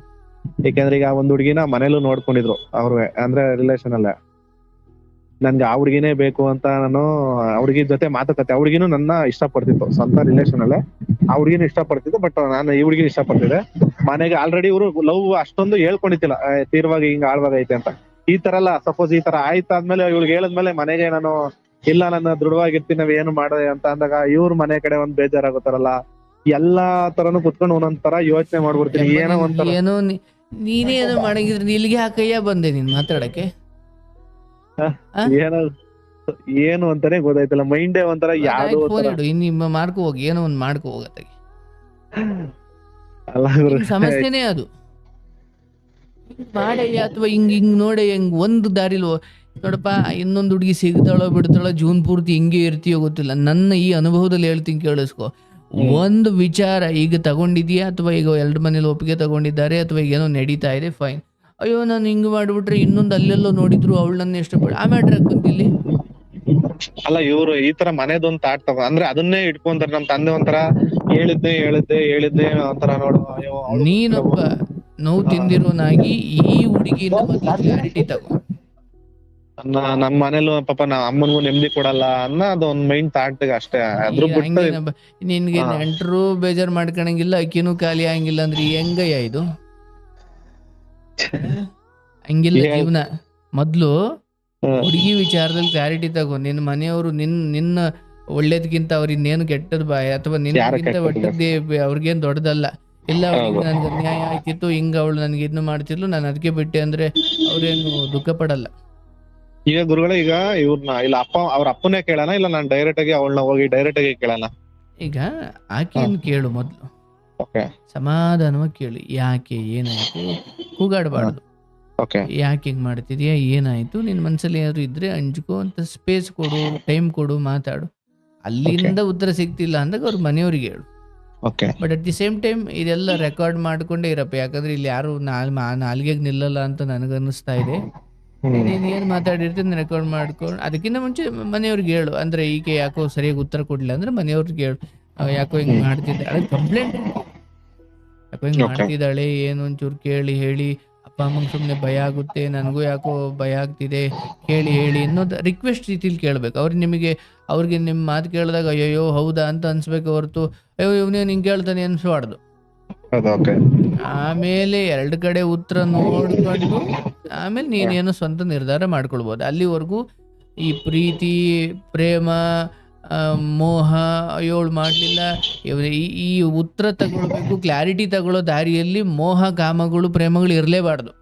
ಯಾಕಂದ್ರೆ ಈಗ ಒಂದ್ ಹುಡ್ಗಿನ ಮನೇಲೂ ನೋಡ್ಕೊಂಡಿದ್ರು ಅವ್ರೇ, ಅಂದ್ರೆ ರಿಲೇಷನ್ ಅಲ್ಲೇ. ನನ್ಗೆ ಆ ಹುಡ್ಗಿನೇ ಬೇಕು ಅಂತ ನಾನು ಆ ಹುಡ್ಗಿ ಜೊತೆ ಮಾತಾಡ್ತೆ. ಆ ಹುಡ್ಗಿನೂ ನನ್ನ ಇಷ್ಟ ಪಡ್ತಿತ್ತು, ಸ್ವಂತ ರಿಲೇಷನ್ ಅಲ್ಲೇ ಆ ಹುಡ್ಗಿನೂ ಇಷ್ಟ ಪಡ್ತಿತ್ತು. ಬಟ್ ನಾನು ಈ ಹುಡ್ಗಿನ ಇಷ್ಟ ಪಡ್ತಿದ್ದೆ. ಮನೆಗೆ ಆಲ್ರೆಡಿ ಇವ್ರು ಲವ್ ಅಷ್ಟೊಂದು ಹೇಳ್ಕೊಂಡಿದ್ದಿಲ್ಲ, ತೀರ್ವಾಗ ಹಿಂಗ ಆಳ್ವಾಗ ಐತೆ ಅಂತ. ಈ ತರ ಎಲ್ಲ ಸಪೋಸ್ ಈ ತರ ಆಯ್ತಾದ್ಮೇಲೆ ಇವ್ಳಿಗೆ ಹೇಳದ್ಮೇಲೆ ಮನೆಗೆ ನಾನು ಇಲ್ಲ ನನ್ನ ದೃಢವಾಗಿರ್ತೀನಿ, ನಾವ್ ಏನು ಮಾಡೋದೆ ಅಂತ ಅಂದಾಗ ಇವ್ರ ಮನೆ ಕಡೆ ಒಂದ್ ಬೇಜಾರಾಗುತ್ತಾರಲ್ಲ. ಎಲ್ಲಾ ತರನು ಕುತ್ಕೊಂಡು ಒಂದೊಂದ್ ತರ ಯೋಚನೆ ಮಾಡ್ಬಿಡ್ತೀನಿ. ಏನೋ ಒಂಥರ ಏನೋ ನೀನೇ ಏನೋ ಮಾಡಂಗಿದ್ರೆ ಇಲ್ಲಿಗೆ ಹಾಕಯ್ಯ ಬಂದೆ ನೀನ್ ಮಾತಾಡಕ್ಕೆ. ಏನೋ ಏನು ಅಂತಾನೆ ಗೊತ್ತಾಯ್ತಲ್ಲ, ಮೈಂಡೇ ಒಂಥರ ಯಾವ್ದೋ ನಿಮ್ಮ ಮಾಡ್ಕೊ ಹೋಗಿ, ಏನೋ ಒಂದ್ ಮಾಡ್ಕೊ ಹೋಗತ್ತಾಗಿ. ಅಲ್ಲ ಸಮಸ್ಯೆನೇ ಅದು. ಮಾಡಯ್ಯ ಅಥವಾ ಹಿಂಗ್ ನೋಡೆ, ಹೆಂಗ್ ಒಂದು ದಾರಿಲ್ ನೋಡಪ್ಪ, ಇನ್ನೊಂದು ಹುಡುಗಿ ಸಿಗ್ತಾಳೋ ಬಿಡ್ತಾಳೋ, ಜೂನ್ ಪೂರ್ತಿ ಹಿಂಗೆ ಇರ್ತೀಯೋ ಗೊತ್ತಿಲ್ಲ. ನನ್ನ ಈ ಅನುಭವದಲ್ಲಿ ಹೇಳ್ತೀನಿ, ಕೇಳಿಸ್ಕೊ. ಒಂದು ವಿಚಾರ ಈಗ ತಗೊಂಡಿದ್ಯಾ, ಅಥವಾ ಈಗ 2 ಮನೇಲಿ ಒಪ್ಪಿಗೆ ತಗೊಂಡಿದ್ದಾರೆ, ಅಥವಾ ಈಗ ಏನೋ ನಡೀತಾ ಇದೆ, ಫೈನ್. ಅಯ್ಯೋ ನಾನು ಹಿಂಗ್ ಮಾಡ್ಬಿಟ್ರೆ ಇನ್ನೊಂದು ಅಲ್ಲೆಲ್ಲೋ ನೋಡಿದ್ರು ಅವಳು ನನ್ನ ಇಷ್ಟಪಡ, ಆ ಮ್ಯಾಟ್ರ್ ಹಾಕಂತಿಲ್ಲಿ. ಅಲ್ಲ ಇವ್ರು ಈ ತರ ಮನೆದೊಂದ್ ತಾಟ್ ತಗೋ ಅಂದ್ರೆ ಅದನ್ನೇ ಇಟ್ಕೊಂತಾರೆ. ನಮ್ ತಂದೆ ಒಂಥರ ಹೇಳಿದ್ದೆ ಒಂಥರ ನೋಡು, ನೀನೊಬ್ಬ ನೋವು ತಿಂದಿರೋನಾಗಿ ಈ ಹುಡುಗಿನ ಮೊದಲು ಕ್ಲಾರಿಟಿ ತಗೋ. ನಮ್ ಮನೇಲೂ ಪಾಪ ನಾ ಅಮ್ಮನಿಗೂ ನೆಮ್ಮದಿ ಕೊಡಲ್ಲ ಅನ್ನೋ ಅದೊಂದ್ ಮೈಂಡ್ ಥಾಟ್ ಅಷ್ಟೇ. ಅದ್ರ ಬಿಟ್ಟು ನಿನ್ಗೆ ನೆಂಟರು ಬೇಜಾರ್ ಮಾಡ್ಕೊಳಂಗಿಲ್ಲ, ಅಕ್ಕಿನೂ ಖಾಲಿ ಆಗಂಗಿಲ್ಲ ಅಂದ್ರೆ ಹೆಂಗಯ್ಯ ಇದು? ಹಂಗಿಲ್ಲ ಜೀವನ. ಮೊದ್ಲು ಹುಡುಗಿ ವಿಚಾರದಲ್ಲಿ ಕ್ಲಾರಿಟಿ ತಗೋ. ನಿನ್ನ ಮನೆಯವರು ನಿನ್ನ ಒಳ್ಳೇದ್ಕಿಂತ ಅವ್ರ ಇನ್ನೇನು ಕೆಟ್ಟದ್ ಬಾಯ್, ಅಥವಾ ನಿನ್ಗಿಂತ ಒಟ್ಟದ್ದೇ ಅವ್ರಿಗೇನ್ ದೊಡ್ಡದಲ್ಲ. ಇಲ್ಲ ಅವ್ರಿಗೆ ನನ್ಗೆ ಅನ್ಯಾಯ ಆಯ್ತಿತ್ತು, ಹಿಂಗ ಅವಳು ನನ್ಗೆ ಇದನ್ನು ಮಾಡ್ತಿದ್ಲು, ನಾನು ಅದಕ್ಕೆ ಬಿಟ್ಟೆ ಅಂದ್ರೆ ಅವ್ರೇನು ದುಃಖ ಪಡಲ್ಲ. ಈಗ ಗುರುಗಳೇ, ಈಗ ಇವ್ರನ್ನ ಇಲ್ಲ ಅವ್ರ ಅಪ್ಪನೇ ಕೇಳೋಣ, ಇಲ್ಲ ನಾನು ಡೈರೆಕ್ಟ್ ಆಗಿ ಅವಳನ್ನ ಹೋಗಿ ಡೈರೆಕ್ಟ್ ಆಗಿ ಕೇಳೋಣ? ಈಗ ಆಕೆಯನ್ನು ಕೇಳು ಮೊದ್ಲು, ಸಮಾಧಾನವಾಗಿ ಕೇಳು. ಯಾಕೆ, ಏನಾಯ್ತು, ಕೂಗಾಡಬಾರ್ದು. ಯಾಕೆ ಹಿಂಗ್ ಮಾಡ್ತಿದ್ಯಾ, ಏನಾಯ್ತು, ನಿನ್ ಮನ್ಸಲ್ಲಿ ಏನಾದ್ರು ಇದ್ರೆ ಅಂಜ್ಕೋ ಅಂತ ಸ್ಪೇಸ್ ಕೊಡು, ಟೈಮ್ ಕೊಡು, ಮಾತಾಡು. ಅಲ್ಲಿಂದ ಉತ್ತರ ಸಿಗ್ತಿಲ್ಲ ಅಂದಾಗ ಅವ್ರ ಮನೆಯವ್ರಿಗೆ ಹೇಳು. But at the same time ಇದೆಲ್ಲ ರೆಕಾರ್ಡ್ ಮಾಡ್ಕೊಂಡೇ ಇರಪ್ಪ, ಯಾಕಂದ್ರೆ ಇಲ್ಲಿ ಯಾರು ನಾಲ್ಗೆಗೆ ನಿಲ್ಲಲ್ಲ ಅಂತ ನನಗನ್ನಿಸ್ತಾ ಇದೆ. ನೀನ್ ಏನ್ ಮಾತಾಡಿರ್ತೀನಿ ರೆಕಾರ್ಡ್ ಮಾಡ್ಕೊಂಡು ಅದಕ್ಕಿಂತ ಮುಂಚೆ ಮನೆಯವ್ರಿಗೆ ಹೇಳು. ಅಂದ್ರೆ ಈಕೆ ಯಾಕೋ ಸರಿಯಾಗಿ ಉತ್ತರ ಕೊಡ್ಲಿಲ್ಲ ಅಂದ್ರೆ ಮನೆಯವ್ರಿಗೆ ಹೇಳು, ಯಾಕೋ ಹಿಂಗ್ ಮಾಡ್ತಿದ್ದಾಳೆ, ಕಂಪ್ಲೇಂಟ್ ಯಾಕೋ ಹಿಂಗ್ ಮಾಡ್ತಿದ್ದಾಳೆ, ಏನು ಒಂಚೂರು ಕೇಳಿ ಹೇಳಿ. ಅಪ್ಪ ಅಮ್ಮಂಗೆ ಸುಮ್ಮನೆ ಭಯ ಆಗುತ್ತೆ, ನನಗೂ ಯಾಕೋ ಭಯ ಆಗ್ತಿದೆ, ಕೇಳಿ ಹೇಳಿ ಅನ್ನೋದು ರಿಕ್ವೆಸ್ಟ್ ರೀತಿಲಿ ಕೇಳ್ಬೇಕು. ಅವ್ರಿಗೆ ನಿಮ್ಮ ಮಾತು ಕೇಳಿದಾಗ ಅಯ್ಯೋ ಹೌದಾ ಅಂತ ಅನ್ಸ್ಬೇಕು ಹೊರತು ಅಯ್ಯೋ ಇವನೇನು ಹಿಂಗೆ ಕೇಳ್ತಾನೆ ಅನ್ಸ್ಬಾರ್ದು. ಆಮೇಲೆ 2 ಕಡೆ ಉತ್ತರ ನೋಡ್ಕೊಂಡು ಆಮೇಲೆ ನೀನೇನು ಸ್ವಂತ ನಿರ್ಧಾರ ಮಾಡ್ಕೊಳ್ಬೋದು. ಅಲ್ಲಿವರೆಗೂ ಈ ಪ್ರೀತಿ, ಪ್ರೇಮ, ಮೋಹ, ಅಯ್ಯೋಳು ಮಾಡಲಿಲ್ಲ, ಈ ಉತ್ತರ ತಗೊಳ್ಬೇಕು, ಕ್ಲಾರಿಟಿ ತಗೊಳ್ಳೋ ದಾರಿಯಲ್ಲಿ ಮೋಹ, ಕಾಮಗಳು, ಪ್ರೇಮಗಳು ಇರಲೇಬಾರ್ದು.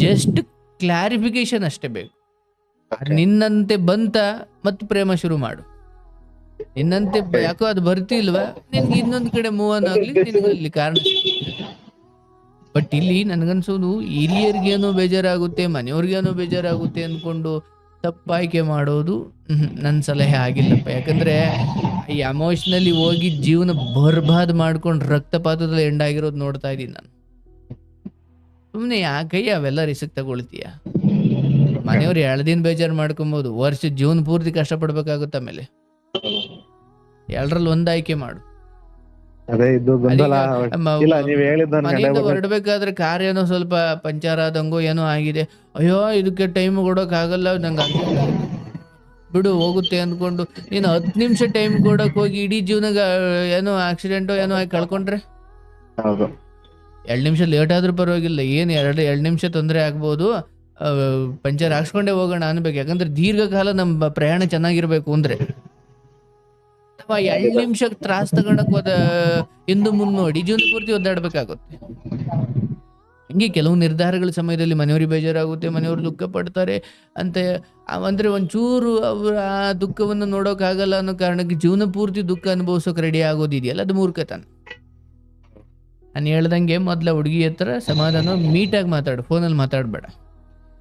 ಜಸ್ಟ್ ಕ್ಲಾರಿಫಿಕೇಶನ್ ಅಷ್ಟೇ ಬೇಕು. ನಿನ್ನಂತೆ ಬಂತ ಮತ್ತು ಪ್ರೇಮ ಶುರು ಮಾಡು. ನಿನ್ನಂತೆ ಯಾಕೋ ಅದು ಬರ್ತಿಲ್ವಾ, ನಿನ್ಗೆ ಇನ್ನೊಂದು ಕಡೆ ಮೂವ್ ಆನ್ ಆಗ್ಲಿಕ್ಕೆ ನಿನ್ಗೆ ಅಲ್ಲಿ ಕಾರಣ. ಬಟ್ ಇಲ್ಲಿ ನನಗನ್ಸೋದು ಹಿರಿಯರಿಗೇನೋ ಬೇಜಾರಾಗುತ್ತೆ, ಮನೆಯವ್ರಿಗೇನೋ ಬೇಜಾರಾಗುತ್ತೆ ಅಂದ್ಕೊಂಡು ತಪ್ಪಾಯ್ಕೆ ಮಾಡೋದು ನನ್ನ ಸಲಹೆ ಆಗಿಲ್ಲಪ್ಪ. ಯಾಕಂದ್ರೆ ಈ ಎಮೋಷ್ನಲಿ ಹೋಗಿ ಜೀವನ ಬರ್ಬಾದ್ ಮಾಡ್ಕೊಂಡು ರಕ್ತಪಾತದಲ್ಲಿ ಎಂಡಾಗಿರೋದು ನೋಡ್ತಾ ಇದ್ದೀನಿ ನಾನು. ಸುಮ್ಮನೆ ಯಾಕಯ್ಯ ಅವೆಲ್ಲ ರಿಸ್ಕ್ ತಗೊಳ್ತೀಯ? ಮನೆಯವ್ರು 2 ದಿನ ಬೇಜಾರು ಮಾಡ್ಕೊಬೋದು, ವರ್ಷ ಜೀವನ ಪೂರ್ತಿ ಕಷ್ಟಪಡ್ಬೇಕಾಗುತ್ತೆ. ಆಮೇಲೆ 2ರಲ್ಲಿ ಒಂದು ಆಯ್ಕೆ ಮಾಡು. ಅದೇ ಇದು ಗೊಂದಲ. ಇಲ್ಲ, ನೀವ್ ಹೇಳಿದ್ ಮನೆಯಿಂದ ಹೊರಡ್ಬೇಕಾದ್ರೆ ಕಾರ್ ಏನೋ ಸ್ವಲ್ಪ ಪಂಚರ್ ಆದಂಗೋ ಏನೋ ಆಗಿದೆ, ಅಯ್ಯೋ ಇದಕ್ಕೆ ಟೈಮ್ ಕೊಡೋಕ್ ಆಗಲ್ಲ, ನಂಗೆ ಬಿಡು ಹೋಗುತ್ತೆ ಅಂದ್ಕೊಂಡು ನೀನು 10 ನಿಮಿಷ ಟೈಮ್ ಕೊಡಕ್ ಹೋಗಿ ಇಡೀ ಜೀವನ ಏನೋ ಆಕ್ಸಿಡೆಂಟೋ ಏನೋ ಆಗಿ ಕಳ್ಕೊಂಡ್ರೆ, ಹೌದು 2 ನಿಮಿಷ ಲೇಟ್ ಆದ್ರೂ ಪರವಾಗಿಲ್ಲ, ಏನು 2 ನಿಮಿಷ ತೊಂದರೆ ಆಗ್ಬೋದು, ಪಂಚರ್ ಹಾಕ್ಸ್ಕೊಂಡೇ ಹೋಗೋಣ ಅನ್ಬೇಕು. ಯಾಕಂದ್ರೆ ದೀರ್ಘಕಾಲ ನಮ್ಮ ಪ್ರಯಾಣ ಚೆನ್ನಾಗಿರ್ಬೇಕು ಅಂದ್ರೆ 2 ನಿಮಿಷಕ್ಕೆ ತ್ರಾಸ್ ತಗೊಂಡಕ್ ಹೋದ ಹಿಂದು ಮುಂದೆ ನೋಡಿ ಜೀವನ ಪೂರ್ತಿ ಒದ್ದಾಡ್ಬೇಕಾಗುತ್ತೆ. ಹಿಂಗೆ ಕೆಲವು ನಿರ್ಧಾರಗಳ ಸಮಯದಲ್ಲಿ ಮನೆಯವ್ರಿಗೆ ಬೇಜಾರಾಗುತ್ತೆ, ಮನೆಯವರು ದುಃಖ ಪಡ್ತಾರೆ ಅಂತ ಅಂದ್ರೆ ಒಂಚೂರು ಅವ್ರ ಆ ದುಃಖವನ್ನು ನೋಡೋಕ್ಕಾಗಲ್ಲ ಅನ್ನೋ ಕಾರಣಕ್ಕೆ ಜೀವನ ಪೂರ್ತಿ ದುಃಖ ಅನುಭವಿಸೋಕೆ ರೆಡಿ ಆಗೋದಿದೆಯಲ್ಲ, ಅದು ಮೂರ್ಖತನ. ನಾನು ಹೇಳ್ದಂಗೆ ಮೊದ್ಲ ಹುಡುಗಿ ಹತ್ರ ಸಮಾಧಾನ ಮೀಟಾಗಿ ಮಾತಾಡು, ಫೋನಲ್ಲಿ ಮಾತಾಡ್ಬೇಡ.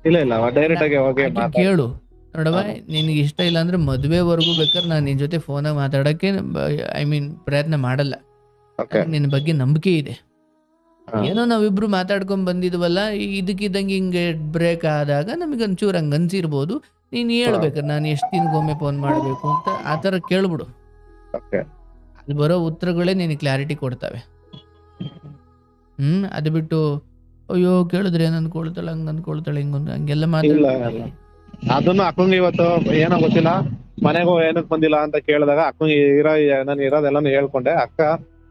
ಇಲ್ಲ ಡೈರೆಕ್ಟ್ ಆಗಿ ಹೋಗಿ ಕೇಳು, ನೋಡವ ನಿನಗೆ ಇಷ್ಟ ಇಲ್ಲ ಅಂದ್ರೆ ಮದುವೆವರೆಗೂ ಬೇಕಾದ್ರೆ ನಾನು ನಿನ್ ಜೊತೆ ಫೋನಾಗ ಮಾತಾಡಕ್ಕೆ ಪ್ರಯತ್ನ ಮಾಡಲ್ಲ. ನಿನ್ನ ಬಗ್ಗೆ ನಂಬಿಕೆ ಇದೆ. ಏನೋ ನಾವಿಬ್ರು ಮಾತಾಡ್ಕೊಂಡ್ ಬಂದಿದ್ವಲ್ಲ, ಇದಕ್ಕಿದ್ದಂಗೆ ಹಿಂಗೆ ಬ್ರೇಕ್ ಆದಾಗ ನಮಗೆ ಒಂಚೂರು ಹಂಗೆ ಅನ್ಸಿರ್ಬೋದು. ನೀನು ಹೇಳ್ಬೇಕಾರೆ ನಾನು ಎಷ್ಟು ದಿನಕ್ಕೊಮ್ಮೆ ಫೋನ್ ಮಾಡಬೇಕು ಅಂತ ಆ ಥರ ಕೇಳ್ಬಿಡು. ಅಲ್ಲಿ ಬರೋ ಉತ್ತರಗಳೇ ನಿನಗೆ ಕ್ಲಾರಿಟಿ ಕೊಡ್ತವೆ. ಅದು ಬಿಟ್ಟು ಅಯ್ಯೋ ಕೇಳಿದ್ರೆ ಏನ್ ಅನ್ಕೊಳ್ತಾಳೆ, ಹಂಗ ಅನ್ಕೊಳ್ತಾಳೆ, ಹಂಗೆಲ್ಲ ಮಾತಾಡ. ಅದನ್ನು ಅಕ್ಕಂಗೆ ಇವತ್ತು ಏನೋ ಗೊತ್ತಿಲ್ಲ, ಮನೆಗೂ ಏನಕ್ ಬಂದಿಲ್ಲ ಅಂತ ಕೇಳಿದಾಗ ಅಕ್ಕಂಗೆ ನಾನು ಇರೋದೆಲ್ಲಾನು ಹೇಳ್ಕೊಂಡೆ. ಅಕ್ಕ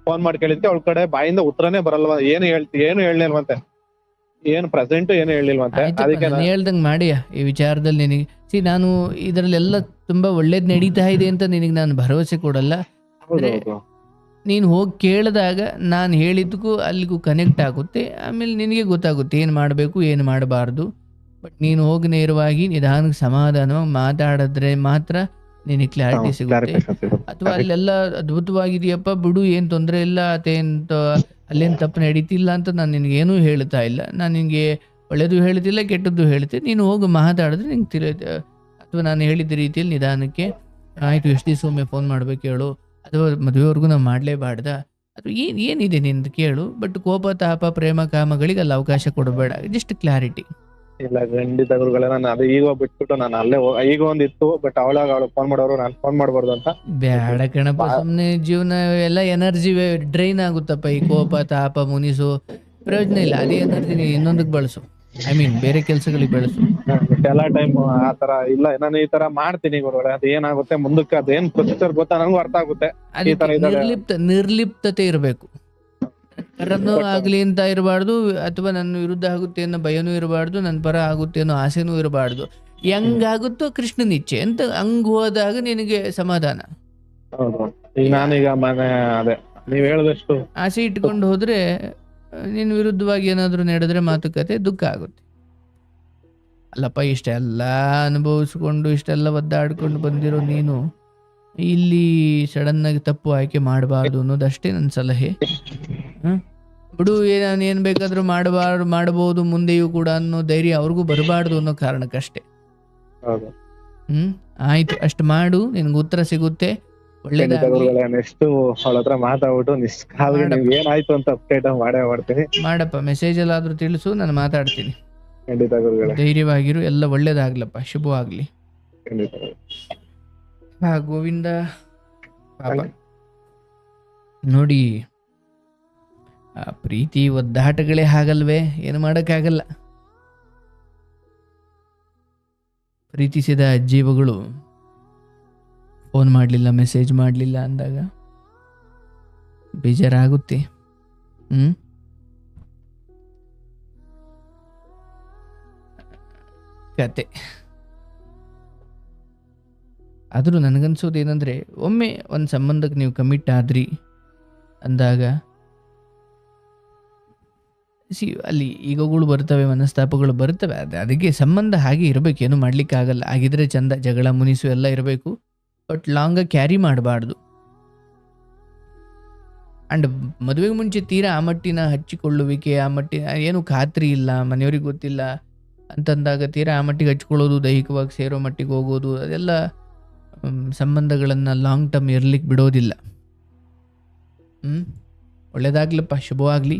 ಫೋನ್ ಮಾಡಿ ಕೇಳಿದ್ಕೆ ಅವಳ ಕಡೆ ಬಾಯಿಂದ ಉತ್ತರನೇ ಬರಲ್ವ, ಏನು ಹೇಳಿಲ್ವಂತೆ, ಏನು ಪ್ರೆಸೆಂಟ್ ಏನು ಹೇಳಿಲ್ವಂತೆ. ಅದಕ್ಕೆ ನಾನು ಹೇಳ್ದಂಗೆ ಮಾಡಿಯ ಈ ವಿಚಾರದಲ್ಲಿ ನಿನಗೆ ನಾನು ಇದರಲ್ಲೆಲ್ಲ ತುಂಬಾ ಒಳ್ಳೇದ್ ನಡೀತಾ ಇದೆ ಅಂತ ನಿನಗೆ ನಾನು ಭರವಸೆ ಕೊಡಲ್ಲ. ನೀನು ಹೋಗಿ ಕೇಳಿದಾಗ ನಾನು ಹೇಳಿದ್ದಕ್ಕೂ ಅಲ್ಲಿಗೂ ಕನೆಕ್ಟ್ ಆಗುತ್ತೆ. ಆಮೇಲೆ ನಿನಗೆ ಗೊತ್ತಾಗುತ್ತೆ ಏನು ಮಾಡಬೇಕು ಏನು ಮಾಡಬಾರ್ದು. ಬಟ್ ನೀನು ಹೋಗಿ ನೇರವಾಗಿ ನಿಧಾನಕ್ಕೆ ಸಮಾಧಾನವಾಗಿ ಮಾತಾಡಿದ್ರೆ ಮಾತ್ರ ನಿನಗೆ ಕ್ಲಾರಿಟಿ ಸಿಗುತ್ತೆ. ಅಥವಾ ಅಲ್ಲೆಲ್ಲ ಅದ್ಭುತವಾಗಿದೆಯಪ್ಪ ಬಿಡು, ಏನು ತೊಂದರೆ ಇಲ್ಲ, ಅಲ್ಲೇನು ತಪ್ಪು ನಡೀತಿಲ್ಲ ಅಂತ ನಾನು ನಿನಗೇನೂ ಹೇಳ್ತಾ ಇಲ್ಲ. ನಾನು ನಿನಗೆ ಒಳ್ಳೇದು ಹೇಳ್ತಿಲ್ಲ, ಕೆಟ್ಟದ್ದು ಹೇಳ್ತೀನಿ. ನೀನು ಹೋಗಿ ಮಾತಾಡಿದ್ರೆ ನಿಂಗೆ ಅಥವಾ ನಾನು ಹೇಳಿದ ರೀತಿಯಲ್ಲಿ ನಿಧಾನಕ್ಕೆ ಆಯಿತು ಎಷ್ಟು ದಿವಸ ಒಮ್ಮೆ ಫೋನ್ ಮಾಡ್ಬೇಕು ಹೇಳು, ಅಥವಾ ಮದುವೆವರೆಗೂ ನಾವು ಮಾಡಲೇಬಾರ್ದ, ಅಥವಾ ಏನಿದೆ ನಿಂದು ಕೇಳು. ಬಟ್ ಕೋಪ ತಾಪ ಪ್ರೇಮ ಕಾಮಗಳಿಗೆ ಅಲ್ಲಿ ಅವಕಾಶ ಕೊಡಬೇಡ, ಜಸ್ಟ್ ಕ್ಲಾರಿಟಿ. ಇಲ್ಲ ಖಂಡಿತ ಗುರುಗಳೇ, ನಾನು ಅದು ಈಗ ಬಿಟ್ಬಿಟ್ಟು ನಾನು ಅಲ್ಲೇ ಈಗ ಒಂದಿತ್ತು, ಬಟ್ ಅವಳು ಫೋನ್ ಮಾಡೋರು ನಾನು ಫೋನ್ ಮಾಡಬಾರ್ದು ಅಂತ. ಬೇಡ ಕಣಪ್ಪ, ಸುಮ್ಮನೆ ಜೀವನ ಎಲ್ಲ ಎನರ್ಜಿ ಡ್ರೈನ್ ಆಗುತ್ತಪ್ಪ. ಈ ಕೋಪ ತಾಪ ಮುನಿಸು ಪ್ರಯೋಜನ ಇಲ್ಲ. ಅದೇ ಎನರ್ಜಿ ನೀನು ಇನ್ನೊಂದಕ್ಕೆ ಬಳಸು, ಬೇರೆ ಕೆಲ್ಸಗಳಿಗೆ ಬಳಸು. ಎಲ್ಲಾ ಟೈಮ್ ಆತರ ಇಲ್ಲ, ನಾನು ಈ ತರ ಮಾಡ್ತೀನಿ ಗುರುಗಳೇ. ಅದು ಏನಾಗುತ್ತೆ ಮುಂದಕ್ಕೆ, ಅದೇನ್ ಪ್ರೊಸೀಜರ್ ಗೊತ್ತಾ ನನಗೂ ಅರ್ಥ ಆಗುತ್ತೆ. ನಿರ್ಲಿಪ್ತತೆ ಇರಬೇಕು. ಪರನೂ ಆಗ್ಲಿ ಅಂತ ಇರಬಾರ್ದು, ಅಥವಾ ನನ್ನ ವಿರುದ್ಧ ಆಗುತ್ತೆ ಅನ್ನೋ ಭಯನೂ ಇರಬಾರ್ದು, ನನ್ನ ಪರ ಆಗುತ್ತೆ ಅನ್ನೋ ಆಸೆನೂ ಇರಬಾರ್ದು. ಹೆಂಗಾಗುತ್ತೋ ಕೃಷ್ಣನ ಇಚ್ಛೆ ಅಂತ ಹಂಗ್ ಹೋದಾಗ ನಿನಗೆ ಸಮಾಧಾನ. ನಾನೀಗ ಅದೇ ನೀವ್ ಹೇಳಿದಷ್ಟು ಆಸೆ ಇಟ್ಕೊಂಡು ಹೋದ್ರೆ ನಿನ್ನ ವಿರುದ್ಧವಾಗಿ ಏನಾದ್ರು ನಡೆದ್ರೆ ಮಾತುಕತೆ ದುಃಖ ಆಗುತ್ತೆ. ಅಲ್ಲಪ್ಪ, ಇಷ್ಟೆಲ್ಲ ಅನುಭವಿಸ್ಕೊಂಡು ಇಷ್ಟೆಲ್ಲ ಒದ್ದಾಡ್ಕೊಂಡು ಬಂದಿರೋ ನೀನು ಇಲ್ಲಿ ಸಡನ್ ಆಗಿ ತಪ್ಪು ಆಯ್ಕೆ ಮಾಡಬಾರ್ದು ಅನ್ನೋದಷ್ಟೇ ನನ್ನ ಸಲಹೆ. ಬಿಡು, ನಾನು ಏನ್ ಬೇಕಾದ್ರೂ ಮಾಡಬಹುದು ಮುಂದೆಯೂ ಕೂಡ ಅನ್ನೋ ಧೈರ್ಯ ಅವ್ರಿಗೂ ಬರಬಾರ್ದು ಅನ್ನೋ ಕಾರಣಕ್ಕಷ್ಟೇ. ಆಯ್ತು, ಅಷ್ಟು ಮಾಡು, ನಿನ್ಗೆ ಉತ್ತರ ಸಿಗುತ್ತೆ. ನೆಕ್ಸ್ಟ್ ಅವಳ ಹತ್ರ ಮಾತಾಡ್ಬಿಟ್ಟು ಏನಾಯ್ತು ಅಂತ ಅಪ್ಡೇಟ್ ಮಾಡ್ತೀನಿ. ಮಾಡಪ್ಪ, ಮೆಸೇಜ್ ಎಲ್ಲಾದ್ರೂ ತಿಳಿಸು, ನಾನು ಮಾತಾಡ್ತೀನಿ. ಖಂಡಿತ ಗುರುಗಳೇ, ಧೈರ್ಯವಾಗಿರು, ಎಲ್ಲ ಒಳ್ಳೇದಾಗ್ಲಪ್ಪ, ಶುಭವಾಗ್ಲಿ. ಗೋವಿಂದ. ಪಾಪ ನೋಡಿ, ಪ್ರೀತಿ ಒದ್ದಾಟಗಳೇ ಹಾಗಲ್ವೇ, ಏನು ಮಾಡೋಕ್ಕಾಗಲ್ಲ. ಪ್ರೀತಿಸಿದ ಜೀವಗಳು ಫೋನ್ ಮಾಡಲಿಲ್ಲ, ಮೆಸೇಜ್ ಮಾಡಲಿಲ್ಲ ಅಂದಾಗ ಬೇಜಾರಾಗುತ್ತೆ. ಕತೆ. ಆದರೂ ನನಗನ್ಸೋದು ಏನಂದರೆ, ಒಮ್ಮೆ ಒಂದು ಸಂಬಂಧಕ್ಕೆ ನೀವು ಕಮಿಟ್ ಆದ್ರಿ ಅಂದಾಗ ಅಲ್ಲಿ ಈಗೋಗಳು ಬರ್ತವೆ, ಮನಸ್ತಾಪಗಳು ಬರ್ತವೆ. ಅದಕ್ಕೆ ಸಂಬಂಧ ಹಾಗೆ ಇರಬೇಕು, ಏನು ಮಾಡಲಿಕ್ಕಾಗಲ್ಲ. ಆಗಿದ್ರೆ ಚಂದ, ಜಗಳ ಮುನಿಸು ಎಲ್ಲ ಇರಬೇಕು, ಬಟ್ ಲಾಂಗಾಗಿ ಕ್ಯಾರಿ ಮಾಡಬಾರ್ದು. ಆ್ಯಂಡ್ ಮದುವೆಗೆ ಮುಂಚೆ ತೀರಾ ಆ ಮಟ್ಟಿನ ಹಚ್ಚಿಕೊಳ್ಳುವಿಕೆ, ಆ ಮಟ್ಟಿನ ಏನು ಖಾತ್ರಿ ಇಲ್ಲ, ಮನೆಯವ್ರಿಗೆ ಗೊತ್ತಿಲ್ಲ ಅಂತಂದಾಗ ತೀರಾ ಆ ಮಟ್ಟಿಗೆ ಹಚ್ಕೊಳ್ಳೋದು, ದೈಹಿಕವಾಗಿ ಸೇರೋ ಮಟ್ಟಿಗೆ ಹೋಗೋದು, ಅದೆಲ್ಲ ಸಂಬಂಧಗಳನ್ನು ಲಾಂಗ್ ಟರ್ಮ್ ಇರ್ಲಿಕ್ಕೆ ಬಿಡೋದಿಲ್ಲ. ಒಳ್ಳೆಯದಾಗ್ಲಪ್ಪ, ಶುಭವಾಗಲಿ.